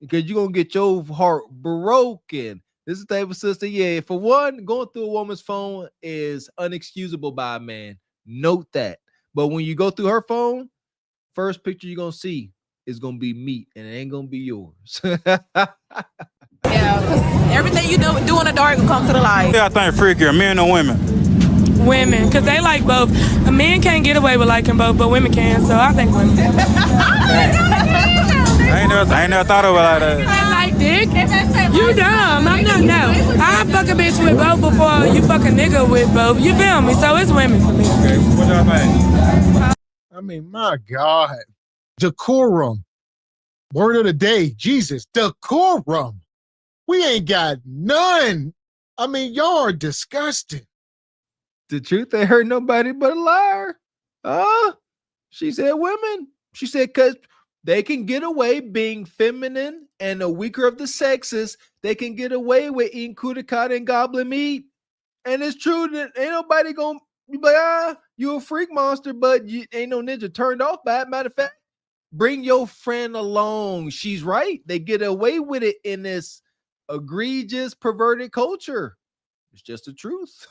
J: because you're going to get your heart broken. This is the type of sister, yeah, for one, going through a woman's phone is unexcusable by a man. Note that. But when you go through her phone, first picture you're going to see is going to be meat, and it ain't going to be yours.
V: Yeah, because everything you do in the dark will come to the light.
I: Yeah, I think freakier, men or women?
K: Women, because they like both. A man can't get away with liking both, but women can, so I think women.
I: I ain't never thought of it like that.
K: I like dick. You dumb. I'm not, no. I fuck a bitch with both before you fuck a nigga with both. You feel me? So it's women for me.
I: Okay, what y'all think?
F: I mean, my God. Decorum. Word of the day. Jesus, decorum. We ain't got none. I mean, y'all are disgusting.
J: The truth ain't hurt nobody but a liar. She said women. She said because they can get away being feminine and the weaker of the sexes. They can get away with eating cuticata and goblin meat. And it's true that ain't nobody gonna be like, you a freak monster, but you ain't no ninja turned off by it. Matter of fact, bring your friend along. She's right. They get away with it in this egregious, perverted culture. It's just the truth.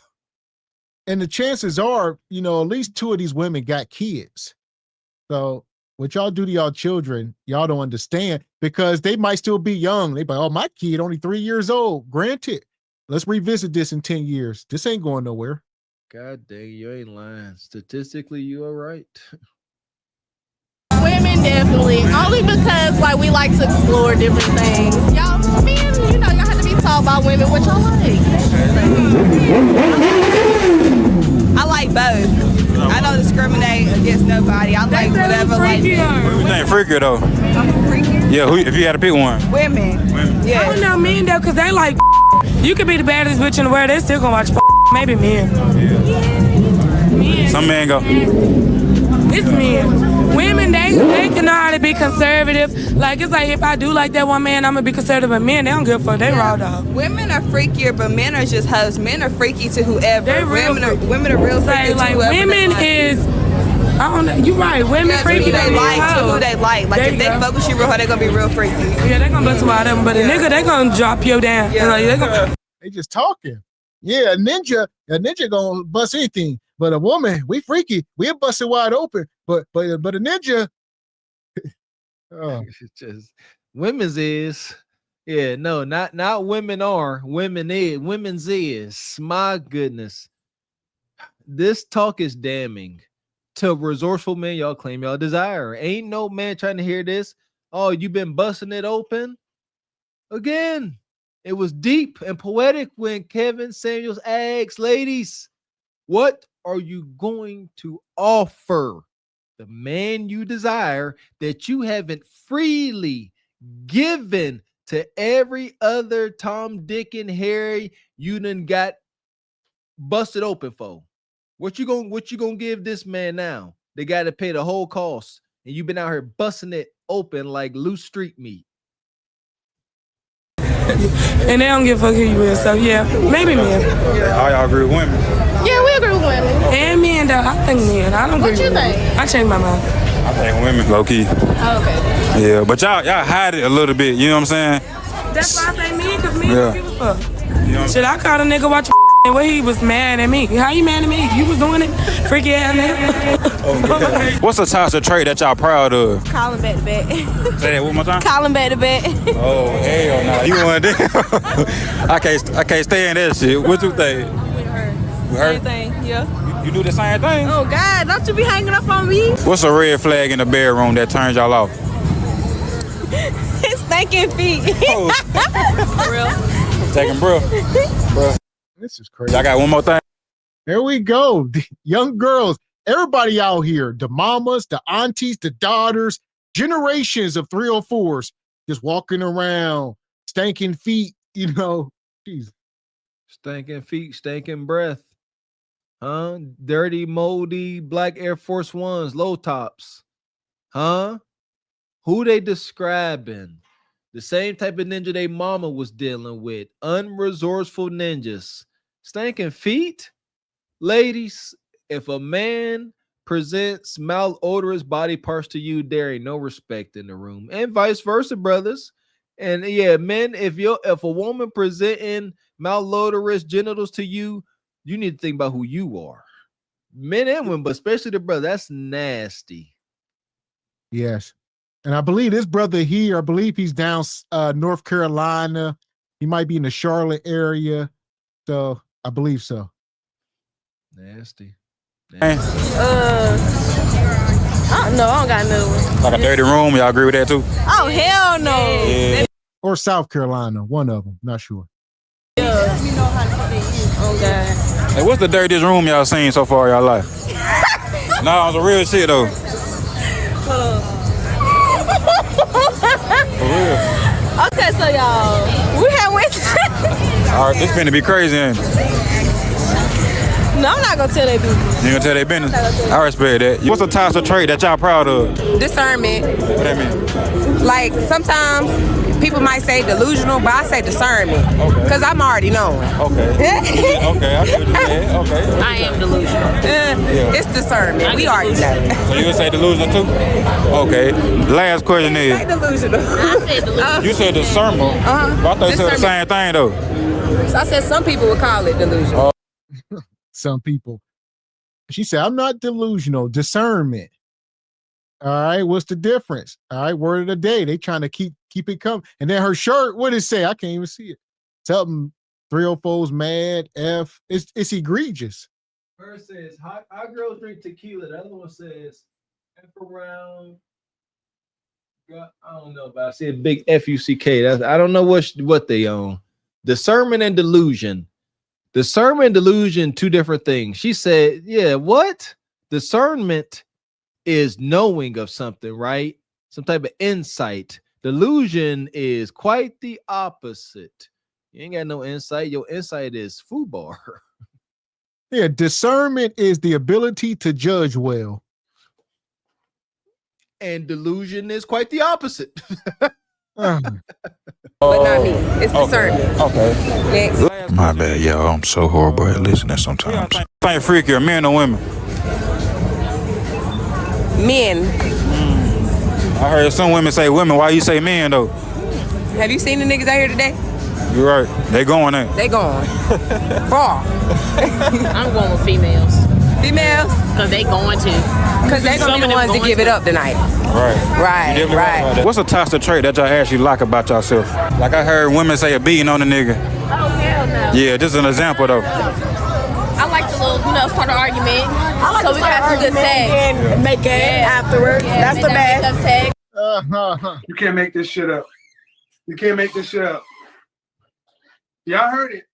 F: And the chances are, you know, at least 2 of these women got kids. So what y'all do to y'all children, y'all don't understand because they might still be young. They be like, oh, my kid only 3 years old. Granted, let's revisit this in 10 years. This ain't going nowhere.
J: God dang, you ain't lying. Statistically, you are right.
S: Women definitely, only because like we like to explore different things. Y'all, men, you know, y'all have to be taught by women what y'all like.
A: I like both. I don't discriminate against nobody. I like whatever. Like
I: Who you think freakier though?
A: freaky.
I: Yeah, who, if you had to pick one.
A: Women. Yeah.
K: I don't know men though, cause they like. You could be the baddest bitch in the world, they still gonna watch. Maybe men. Men.
I: Some men go.
K: It's men. Women, they can know how to be conservative. Like it's like if I do like that one man, I'm gonna be conservative. But men, they don't give a fuck. They raw dog.
A: Women are freakier, but men are just hoes. Men are freaky to whoever.
K: They real
A: women are real freaky to
K: like
A: whoever.
K: women is. I don't know. You're right. Women freaky.
A: Who they like to who they like. Like if they fuck with you real hard, they gonna be real freaky.
K: Yeah, they gonna bust a lot of them. But a nigga, they gonna drop you down.
A: Yeah.
K: Like,
F: They just talking. Yeah, a ninja gonna bust anything. But a woman, we freaky. We'll bust it wide open. But a ninja.
J: It's just women's is. Yeah, no, not women are. Women's is. My goodness. This talk is damning to resourceful men y'all claim y'all desire. Ain't no man trying to hear this. Oh, you been busting it open? Again, it was deep and poetic when Kevin Samuels asked, ladies, what are you going to offer the man you desire that you haven't freely given to every other Tom, Dick, and Harry you done got busted open for? What you gonna give this man now? They got to pay the whole cost, and you've been out here busting it open like loose street meat.
K: and they don't give a fuck who you is. So yeah, maybe men.
I: All y'all agree with women?
S: Yeah, we agree with women.
K: And men though, I think men. I don't agree with women. What you think? I changed my mind.
I: I think women, low key.
S: Oh, okay.
I: Yeah, but y'all hide it a little bit. You know what I'm saying?
K: That's why I say men, because men don't give a fuck. Should I call a nigga watch where he was mad at me? How you mad at me? You was doing it? Freaky ass nigga.
I: What's a toxic trait that y'all proud of?
S: Calling back to back.
I: Say that one more time.
S: Calling back to back.
I: Oh hell no! You want that? I can't stand that shit. What you think?
S: With her.
I: With her?
S: Same thing. Yeah.
I: You do the same thing?
S: Oh God! Don't you be hanging up on me?
I: What's a red flag in the bedroom that turns y'all off?
S: Stinking feet.
I: Oh.
S: For real.
I: Taking bro.
F: This is crazy.
I: I got one more thing.
F: There we go. The young girls, everybody out here, the mamas, the aunties, the daughters, generations of 304s just walking around, stinking feet, you know. Jeez.
J: Stinking feet, stinking breath. Huh? Dirty, moldy, black Air Force Ones, low tops. Huh? Who they describing? The same type of ninja they mama was dealing with. Unresourceful ninjas. Stinking feet? Ladies, if a man presents malodorous body parts to you, there ain't no respect in the room. And vice versa, brothers. And yeah, men, if a woman presenting malodorous genitals to you, you need to think about who you are. Men and women, but especially the brother. That's nasty.
F: Yes. And I believe this brother here, I believe he's down North Carolina. He might be in the Charlotte area. So I believe so.
J: Nasty.
S: I don't know. I don't got no one.
I: Like a dirty room. Y'all agree with that too?
S: Oh, hell no.
I: Yeah.
F: Or South Carolina, one of them. Not sure.
S: Yeah. You know how to put it in. Oh, God.
I: Hey, what's the dirtiest room y'all seen so far in y'all life? No, it's a real shit though. For real.
C: Okay, so y'all, we had went.
I: All right, this finna be crazy, ain't it?
C: No, I'm not gonna tell their business.
I: You gonna tell their business? I respect that. What's a toxic trait that y'all proud of?
U: Discernment.
I: What that mean?
U: Like sometimes people might say delusional, but I say discernment.
I: Okay.
U: Because I'm already knowing.
I: Okay. Okay, I see what you said. Okay.
U: I am delusional. It's discernment. We already know.
I: So you would say delusional too? Okay. Last question is.
U: Say delusional. I said delusional.
I: You said discernment. But I thought you said the same thing though.
U: So I said some people would call it delusional.
F: Some people. She said, I'm not delusional. Discernment. All right, what's the difference? All right, word of the day. They trying to keep it coming. And then her shirt, what did it say? I can't even see it. Something 304's mad. F. It's egregious.
J: First says hot girls drink tequila. The other one says F around. I don't know, but I said big FUCK. I don't know what they own. Discernment and delusion. Discernment and delusion, two different things. She said, yeah, what? Discernment is knowing of something, right? Some type of insight. Delusion is quite the opposite. You ain't got no insight. Your insight is foobar.
F: Yeah, discernment is the ability to judge well.
J: And delusion is quite the opposite.
U: But not me. It's discernment.
I: Okay.
U: Next.
I: My bad, y'all. I'm so horrible at listening sometimes. Think freakier, men or women?
U: Men.
I: I heard some women say women. Why you say men though?
U: Have you seen the niggas out here today?
I: You're right. They going in.
U: They going far.
V: I'm going with females.
U: Females?
V: Because they going to.
U: Because they going to be the ones to give it up tonight.
I: Right.
U: Right.
I: Right. What's a toxic trait that y'all actually like about yourself? Like I heard women say a beating on a nigga.
V: Oh, hell no.
I: Yeah, just an example though.
V: I like the little, start an argument.
C: I like
V: so
C: to
V: we
C: start
V: got some good
C: argument
V: sex.
C: and make it afterwards. That's the best.
D: You can't make this shit up. You can't make this shit up. Y'all heard it.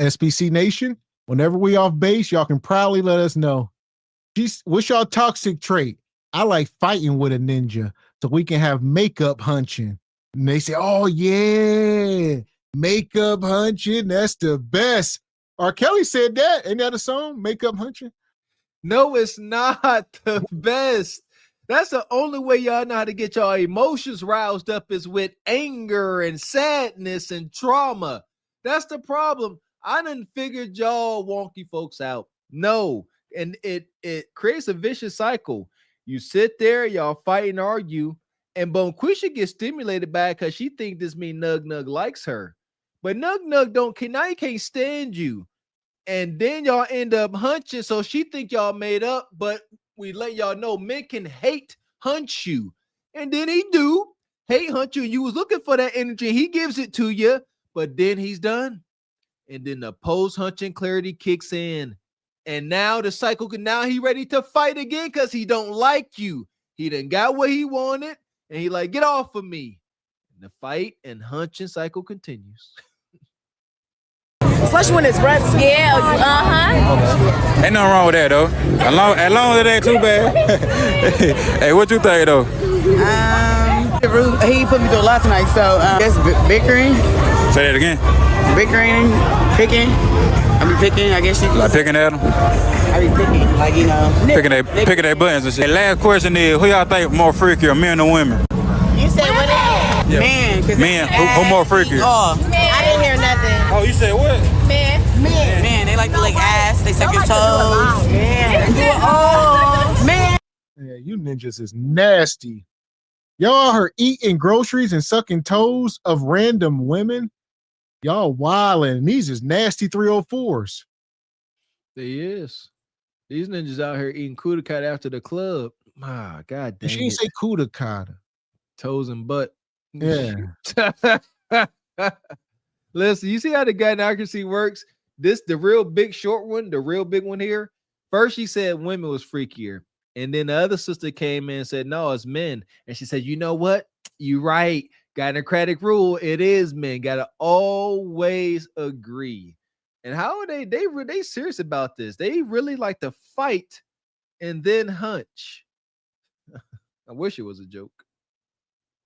F: SBC Nation, whenever we off base, y'all can proudly let us know. What's y'all toxic trait? I like fighting with a ninja so we can have makeup hunching. And they say, oh yeah, makeup hunching, that's the best. R. Kelly said that. Ain't that a song? Makeup hunching?
J: No, it's not the best. That's the only way y'all know how to get y'all emotions roused up is with anger and sadness and trauma. That's the problem. I done figured y'all wonky folks out. No, and it creates a vicious cycle. You sit there, y'all fight and argue, and Bonquisha gets stimulated by it because she thinks this mean Nug Nug likes her. But Nug Nug now he can't stand you. And then y'all end up hunching, so she think y'all made up, but we let y'all know men can hate hunch you. And then he do hate hunch you. You was looking for that energy. He gives it to you, but then he's done. And then the post hunching clarity kicks in. And now the cycle now he ready to fight again because he don't like you. He done got what he wanted, and he like, get off of me. And the fight and hunching cycle continues.
C: Especially when it's red.
V: Yeah,
I: Ain't nothing wrong with that though. As long as it ain't too bad. Hey, what you think though?
W: He put me through a lot tonight, so that's bickering.
I: Say that again.
W: Bickering, picking. I be picking, I guess you could.
I: Like picking at them?
W: I be picking, like,
I: Picking their buttons and shit. Last question is, who y'all think more freakier, men or women?
W: You said what? Yeah.
I: Men. Who more freakier?
W: Oh, I didn't hear nothing.
I: Oh, you said what?
W: Men. They like to lick ass, they suck your toes. Man. Man.
F: Yeah, you ninjas is nasty. Y'all are eating groceries and sucking toes of random women. Y'all wildin'. These is nasty 304s.
J: He is. These ninjas out here eating kudakata after the club. My God damn.
F: She ain't say kudakata.
J: Toes and butt.
F: Yeah.
J: Listen, you see how the gynocracy works? The real big short one, the real big one here. First, she said women was freakier. And then the other sister came in and said, no, it's men. And she said, you know what? You right. Gynocratic rule. It is men. Gotta always agree. And how are they serious about this? They really like to fight and then hunch. I wish it was a joke.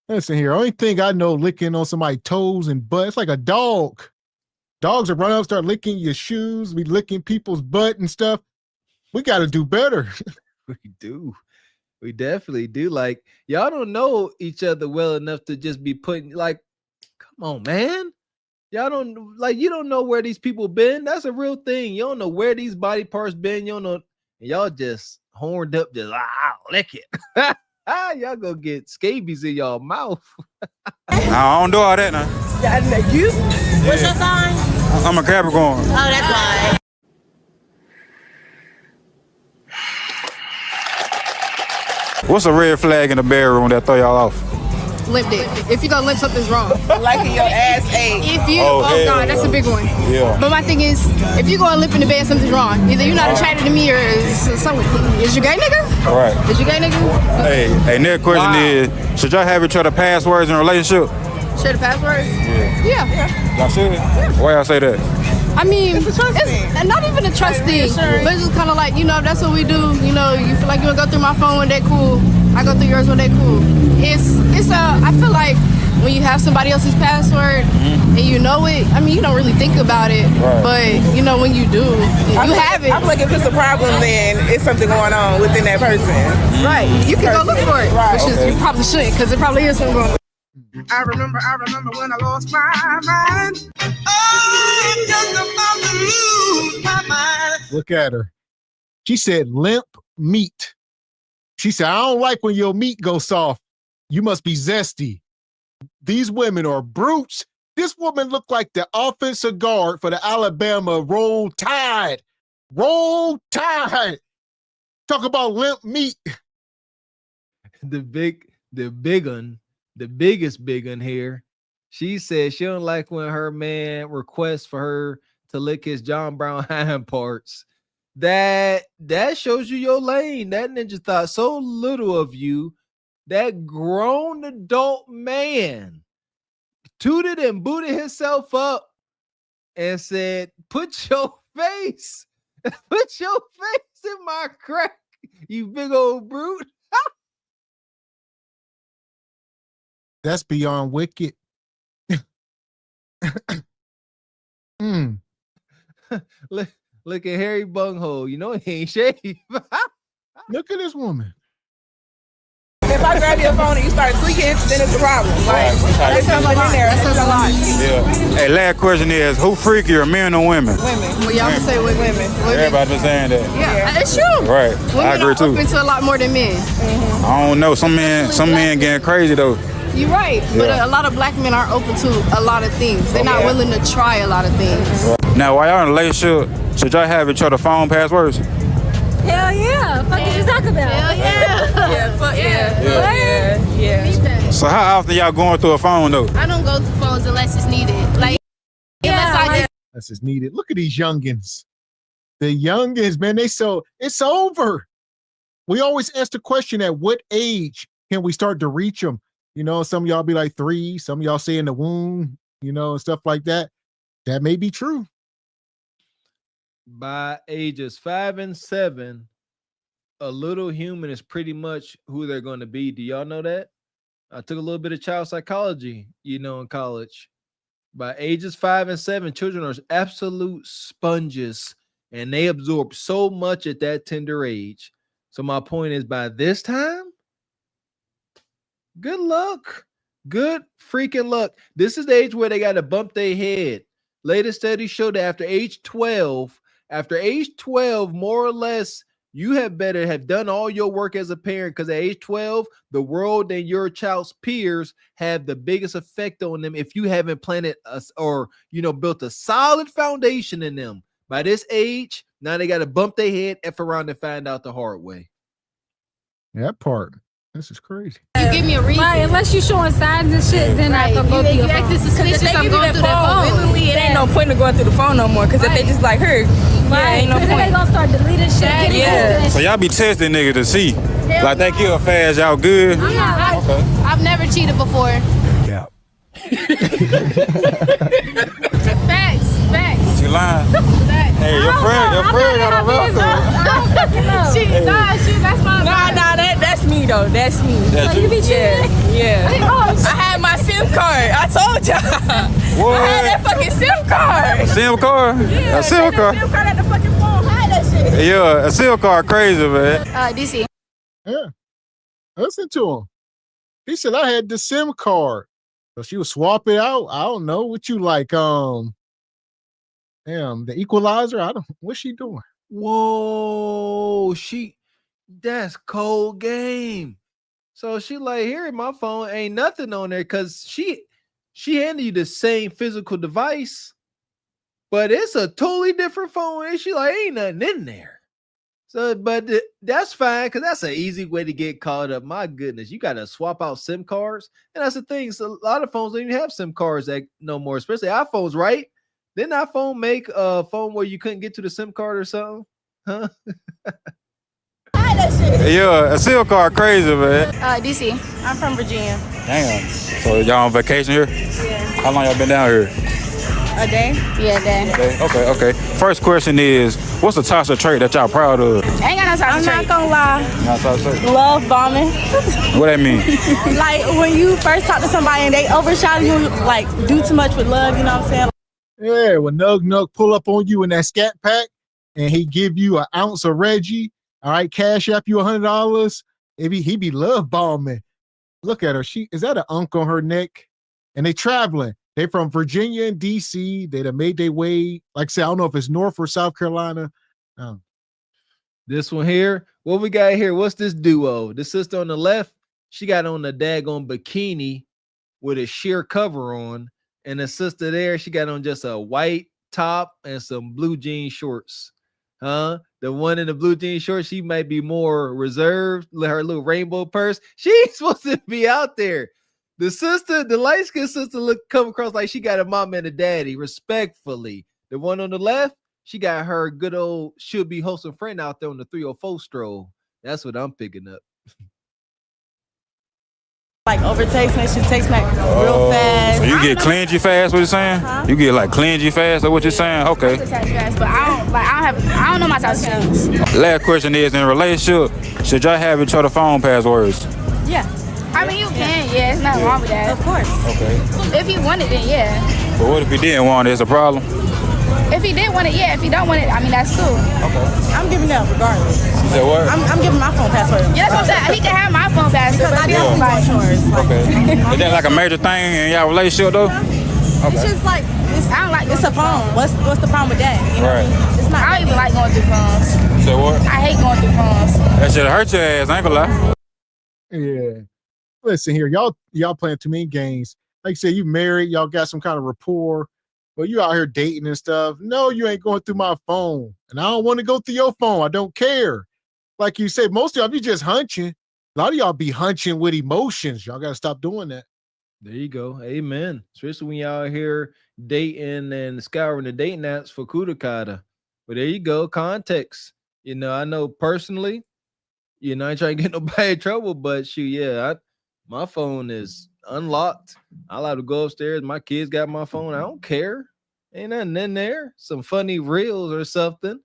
F: Listen here. Only thing I know licking on somebody's toes and butt. It's like a dog. Dogs will run up, start licking your shoes, be licking people's butt and stuff. We got to do better.
J: We do. We definitely do. Like, y'all don't know each other well enough to just be putting, like, come on, man. Y'all don't, like, you don't know where these people been. That's a real thing. You don't know where these body parts been. You don't know. Y'all just horned up, just, lick it. Y'all go get scabies in y'all mouth.
I: Nah, I don't do all that now.
V: You? What's your sign?
I: I'm a Capricorn.
V: Oh, that's why.
I: What's a red flag in the bedroom that throw y'all off?
G: Limp dick. If you go limp, something's wrong.
W: Liking your ass ache.
G: If you, oh God, that's a big one.
I: Yeah.
G: But my thing is, if you go and limp in the bed, something's wrong. Either you're not attracted to me or someone. Is you gay, nigga?
I: All right.
G: Is you gay, nigga?
I: Hey, next question is, should y'all have each other passwords in a relationship?
G: Share the passwords? Yeah.
I: Y'all should? Why y'all say that?
G: I mean, it's not even a trust thing, but it's just kind of like, you know, that's what we do. You know, you feel like you want to go through my phone one day, cool. I go through yours one day, cool. I feel like when you have somebody else's password and you know it, I mean, you don't really think about it, but you know, when you do, you have it.
W: I'm like, if it's a problem, then it's something going on within that person.
G: Right. You can go look for it,
W: Right.
G: which is, you probably shouldn't, because it probably is something going on.
A: I remember when I lost my mind. Oh, I'm just about to lose my mind.
F: Look at her. She said limp meat. She said, I don't like when your meat goes soft. You must be zesty. These women are brutes. This woman looked like the offensive guard for the Alabama Roll Tide. Roll Tide. Talk about limp meat.
J: The biggest big one here. She said she don't like when her man requests for her to lick his John Brown hind parts. That shows you your lane. That ninja thought so little of you. That grown adult man tooted and booted himself up and said, put your face in my crack, you big old brute.
F: That's beyond wicked.
J: Look at Harry Bunghole. You know he ain't shaved.
F: Look at this woman.
W: If I grab your phone and you start tweaking, then it's a problem. Like, there's something in there. That says a lot.
I: Yeah. Hey, last question is, who freakier, men or women?
W: Women.
G: Well, y'all can say with women.
I: Everybody been saying that.
G: Yeah, it's true.
I: Right.
G: Women
I: I agree
G: are
I: too.
G: open to a lot more than men.
I: I don't know. Some men getting crazy though.
G: You're right, but a lot of black men are open to a lot of things. They're not willing to try a lot of things.
I: Now, while y'all in a relationship, should y'all have each other phone passwords?
V: Hell yeah. Fuck did you talk about? Hell yeah.
W: Yeah, fuck yeah. Yeah.
I: So how often y'all going through a phone though?
G: I don't go through phones unless it's needed. Like,
F: Unless it's needed. Look at these youngins. The youngins, man, it's over. We always ask the question, at what age can we start to reach them? You know, some of y'all be like 3, some of y'all say in the womb, you know, and stuff like that. That may be true.
J: By ages 5 and 7, a little human is pretty much who they're going to be. Do y'all know that? I took a little bit of child psychology, in college. By ages 5 and 7, children are absolute sponges, and they absorb so much at that tender age. So my point is, by this time, good luck. Good freaking luck. This is the age where they got to bump their head. Latest studies show that after age 12, more or less, you have better have done all your work as a parent, because at age 12, the world and your child's peers have the biggest effect on them if you haven't planted built a solid foundation in them. By this age, now they got to bump their head, F around and find out the hard way.
F: That part. This is crazy.
G: you give me a reason.
V: Right, unless you showing signs and shit, then I can go through your phone.
G: Acting suspicious, I'm going through that phone.
W: Literally, it ain't no point in going through the phone no more, because if they just like her,
V: Right,
W: ain't no
V: then they
W: point.
V: gonna start deleting shit.
W: Yeah.
I: So y'all be testing niggas to see. Like they kill fast, y'all good?
G: I'm not,
I: Okay.
G: I've never cheated before.
I: Yeah.
G: Facts.
I: She lying. Hey, your friend got a record.
G: That's my
W: Nah, that's me.
C: though. That's me.
I: That's
C: you
I: you?
C: be cheating? Yeah. I had my SIM card. I told y'all.
I: What?
C: I had that fucking SIM card.
I: SIM card?
C: Yeah,
I: A SIM card?
C: SIM card at the fucking phone. Hide that shit.
I: Yeah, a SIM card crazy, man.
C: DC.
F: Yeah. Listen to him. He said I had the SIM card. So she would swap it out. I don't know what you like. The equalizer. I don't. What's she doing?
J: Whoa, that's cold game. So she like, here, my phone ain't nothing on there, because she handed you the same physical device, but it's a totally different phone, and she like, ain't nothing in there. So, but that's fine, because that's an easy way to get caught up. My goodness, you got to swap out SIM cards. And that's the thing. So a lot of phones don't even have SIM cards no more, especially iPhones, right? Didn't iPhone make a phone where you couldn't get to the SIM card or something? Huh?
I: Yeah, a SIM card crazy, man.
C: DC. I'm from Virginia.
I: Damn. So y'all on vacation here?
C: Yeah.
I: How long y'all been down here?
C: A day? Yeah, a day.
I: Okay. First question is, what's the toxic trait that y'all proud of?
C: I ain't got no toxic trait. I'm not gonna lie.
I: Not toxic trait?
C: Love bombing.
I: What that mean?
C: Like when you first talk to somebody and they overshadow you, like do too much with love, you know what I'm saying?
F: Yeah, when Nug pull up on you in that scat pack and he give you an ounce of Reggie, all right, cash up you $100, he be love bombing. Look at her. Is that an unk on her neck? And they traveling. They from Virginia and DC. They done made their way. Like I said, I don't know if it's North or South Carolina.
J: This one here, what we got here? What's this duo? The sister on the left, she got on the daggone bikini with a sheer cover on. And the sister there, she got on just a white top and some blue jean shorts. The one in the blue jean shorts, she might be more reserved. Her little rainbow purse. She's supposed to be out there. The sister, the light-skinned sister, come across like she got a mom and a daddy, respectfully. The one on the left, she got her good old should-be wholesome friend out there on the 304 stroll. That's what I'm picking up.
C: Like over text message, text back real fast.
I: So you get clingy fast, what you saying? Huh? You get like clingy fast, or what you're saying? Okay.
C: Fast, but I don't know my toxic traits.
I: Last question is, in a relationship, should y'all have each other phone passwords?
C: Yeah. I mean, you can, yeah. It's nothing wrong with that. Of course.
I: Okay.
C: If he wanted it, then yeah.
I: But what if he didn't want it? It's a problem?
C: If he did want it, yeah. If he don't want it, I mean, that's cool.
I: Okay.
C: I'm giving up regardless.
I: You said what?
C: I'm giving my phone password. Yeah, that's what I'm saying. He can have my phone password. Because I don't like yours.
I: Okay. Is that like a major thing in y'all relationship, though? Okay.
C: It's just like, I don't like, it's a phone. What's the problem with that? You know
I: right.
C: what I mean? It's not, I don't even like going through phones.
I: You said what?
C: I hate going through phones.
I: That should hurt your ass, I ain't gonna lie.
F: Yeah. Listen here, y'all playing too many games. Like I said, you married, y'all got some kind of rapport, but you out here dating and stuff. No, you ain't going through my phone. And I don't want to go through your phone. I don't care. Like you said, most of y'all, you just hunching. A lot of y'all be hunching with emotions. Y'all got to stop doing that.
J: There you go. Amen. Especially when y'all here dating and scouring the dating apps for kudakata. But there you go. Context. You know, I know personally, you know, I ain't trying to get nobody in trouble, but shoot, yeah, my phone is unlocked. I like to go upstairs. My kids got my phone. I don't care. Ain't nothing in there. Some funny reels or something.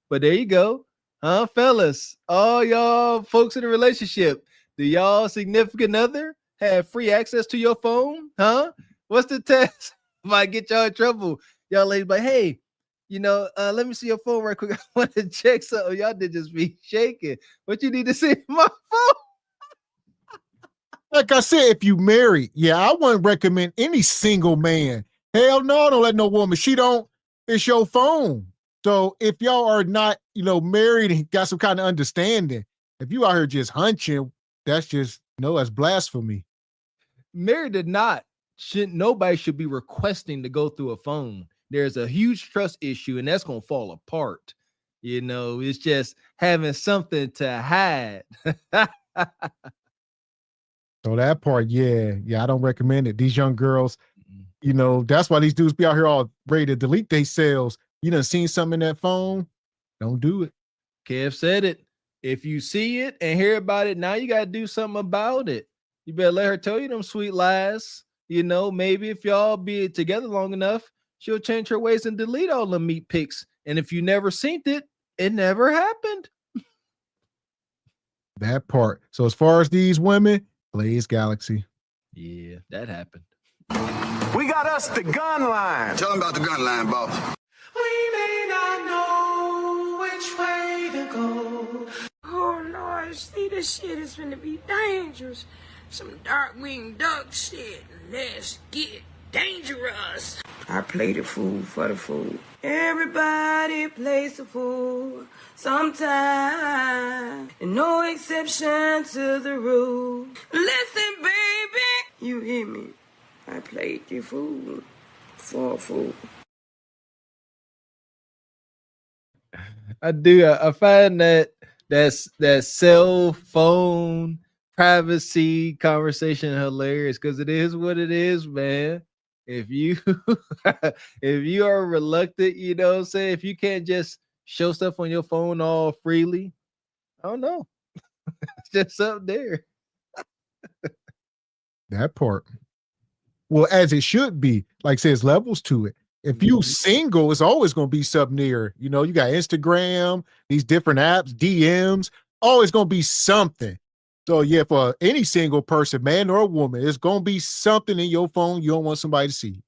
J: But there you go. Huh, fellas? All y'all folks in a relationship, do y'all significant other have free access to your phone? Huh? What's the test? Might get y'all in trouble. Y'all ladies like, hey, you know, let me see your phone right quick. I want to check something. Y'all did just be shaking. What you need to see my phone?
F: Like I said, if you married, yeah, I wouldn't recommend any single man. Hell no, don't let no woman. It's your phone. So if y'all are not, you know, married and got some kind of understanding, if you out here just hunching, that's just, that's blasphemy.
J: Married or not, nobody should be requesting to go through a phone. There's a huge trust issue, and that's going to fall apart. You know, it's just having something to hide.
F: So that part, yeah, I don't recommend it. These young girls, you know, that's why these dudes be out here all ready to delete themselves. You done seen something in that phone? Don't do it.
J: Kev said it. If you see it and hear about it, now you got to do something about it. You better let her tell you them sweet lies. You know, maybe if y'all be together long enough, she'll change her ways and delete all the meat pics. And if you never seen it, it never happened.
F: That part. So as far as these women, Blaze Galaxy.
J: Yeah, that happened.
P: We got us the gun line. Tell them about the gun line, boss.
K: We may not know which way to go. Oh Lord, see, this shit is gonna be dangerous. Some dark-winged duck shit. Let's get dangerous. I play the fool for the fool. Everybody plays the fool sometime. And no exception to the rule. Listen, baby, you hear me? I played the fool for a fool.
J: I do. I find that cell phone privacy conversation hilarious because it is what it is, man. If you if you are reluctant, you know what I'm saying, if you can't just show stuff on your phone all freely, I don't know. It's just up there.
F: That part. Well, as it should be, like says levels to it. If you single, it's always going to be something near. You know, you got Instagram, these different apps, DMs, always going to be something. So yeah, for any single person, man or woman, it's going to be something in your phone you don't want somebody to see.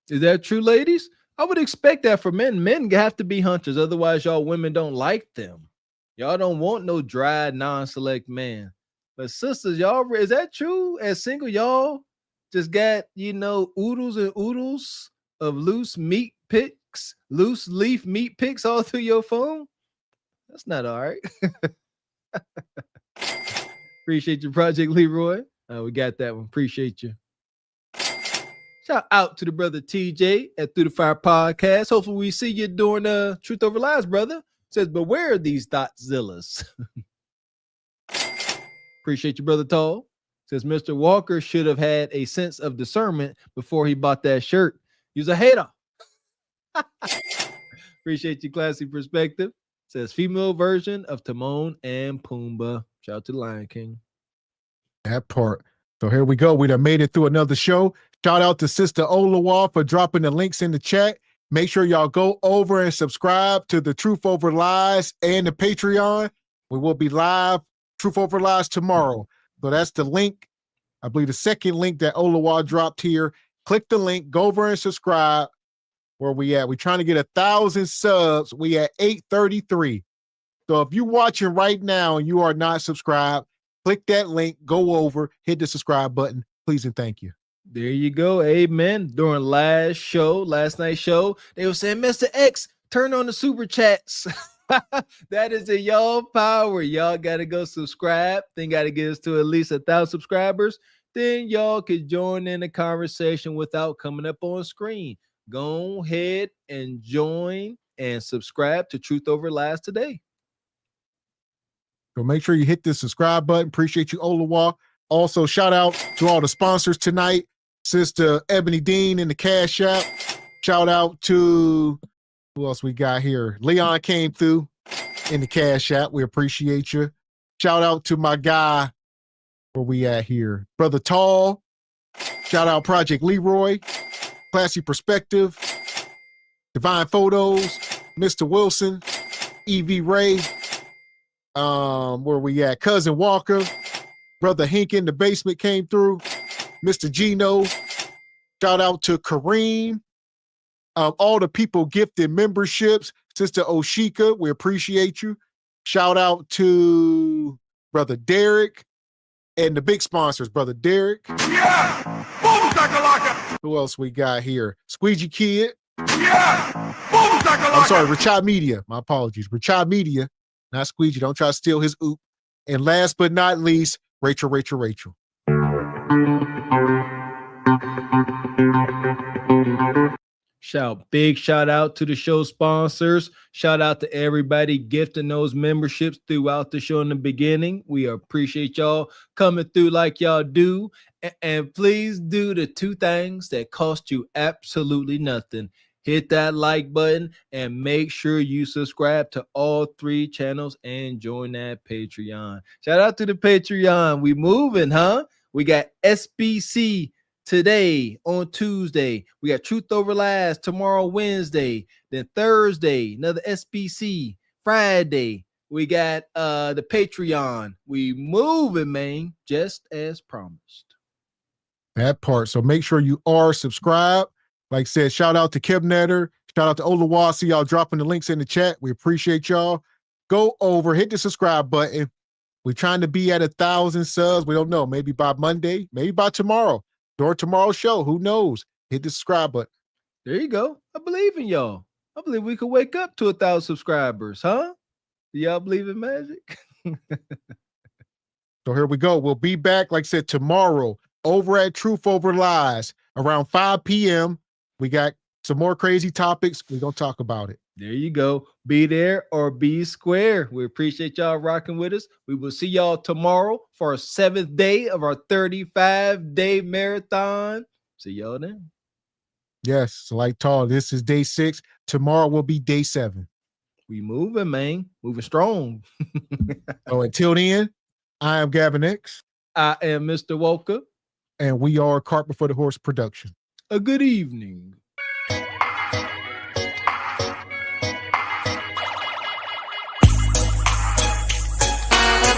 J: Is that true, ladies? I would expect that for men. Men have to be hunters, otherwise y'all women don't like them. Y'all don't want no dry, non-select man. But sisters, y'all, is that true? As single, y'all just got, you know, oodles and oodles of loose meat pics, loose leaf meat pics all through your phone? That's not all right. Appreciate your Project Leroy. We got that one. Appreciate you. Shout out to the brother TJ at Through the Fire Podcast. Hopefully we see you during Truth Over Lies, brother. Says, beware of these Thotzillas. Appreciate you, brother Tall. Says, Mr. Walker should have had a sense of discernment before he bought that shirt. He was a hater. Appreciate your classy perspective. Says, female version of Timon and Pumbaa. Shout out to the Lion King.
F: That part. So here we go. We done made it through another show. Shout out to Sister Olawa for dropping the links in the chat. Make sure y'all go over and subscribe to the Truth Over Lies and the Patreon. We will be live, Truth Over Lies, tomorrow. So that's the link. I believe the second link that Olawa dropped here. Click the link, go over and subscribe. Where we at? We're trying to get 1,000 subs. We at 833. So if you're watching right now and you are not subscribed, click that link, go over, hit the subscribe button. Please and thank you.
J: There you go. Amen. During last night's show, they were saying, Mr. X, turn on the super chats. That is in y'all power. Y'all got to go subscribe. Then got to get us to at least 1,000 subscribers. Then y'all could join in the conversation without coming up on screen. Go ahead and join and subscribe to Truth Over Lies today.
F: So make sure you hit the subscribe button. Appreciate you, Olawa. Also, shout out to all the sponsors tonight. Sister Ebony Dean in the Cash App. Shout out to, who else we got here? Leon came through in the Cash App. We appreciate you. Shout out to my guy, where we at here? Brother Tall. Shout out Project Leroy. Classy Perspective. Divine Photos. Mr. Wilson. Evie Ray. Where we at? Cousin Walker. Brother Hink in the basement came through. Mr. Gino. Shout out to Kareem. All the people gifted memberships. Sister Oshika, we appreciate you. Shout out to Brother Derek and the big sponsors, Brother Derek.
Q: Yeah! Boom, shakalaka!
F: Who else we got here? Squeegee Kid.
Q: Yeah! Boom, shakalaka!
F: I'm sorry, Richard Media. My apologies. Richard Media, not Squeegee. Don't try to steal his oop. And last but not least, Rachel.
J: Big shout out to the show sponsors. Shout out to everybody gifting those memberships throughout the show in the beginning. We appreciate y'all coming through like y'all do. And please do the two things that cost you absolutely nothing. Hit that like button and make sure you subscribe to all 3 channels and join that Patreon. Shout out to the Patreon. We moving, huh? We got SBC today on Tuesday. We got Truth Over Lies tomorrow, Wednesday. Then Thursday, another SBC. Friday, We got the Patreon. We moving, man, just as promised.
F: That part. So make sure you are subscribed. Like I said, shout out to Kim Netter. Shout out to Olawa. See y'all dropping the links in the chat. We appreciate y'all. Go over, hit the subscribe button. We're trying to be at 1,000 subs. We don't know. Maybe by Monday, maybe by tomorrow. During tomorrow's show. Who knows? Hit the subscribe button.
J: There you go. I believe in y'all. I believe we could wake up to 1,000 subscribers, huh? Do y'all believe in magic?
F: So here we go. We'll be back, like I said, tomorrow over at Truth Over Lies around 5 p.m. We got some more crazy topics. We're going to talk about it.
J: There you go. Be there or be square. We appreciate y'all rocking with us. We will see y'all tomorrow for our 7th day of our 35-day marathon. See y'all then.
F: Yes, so like Tall, this is day 6. Tomorrow will be day 7.
J: We moving, man. Moving strong.
F: So until then, I am Gavin X.
J: I am Mr. Walker.
F: And we are Carpet for the Horse production.
J: A good evening.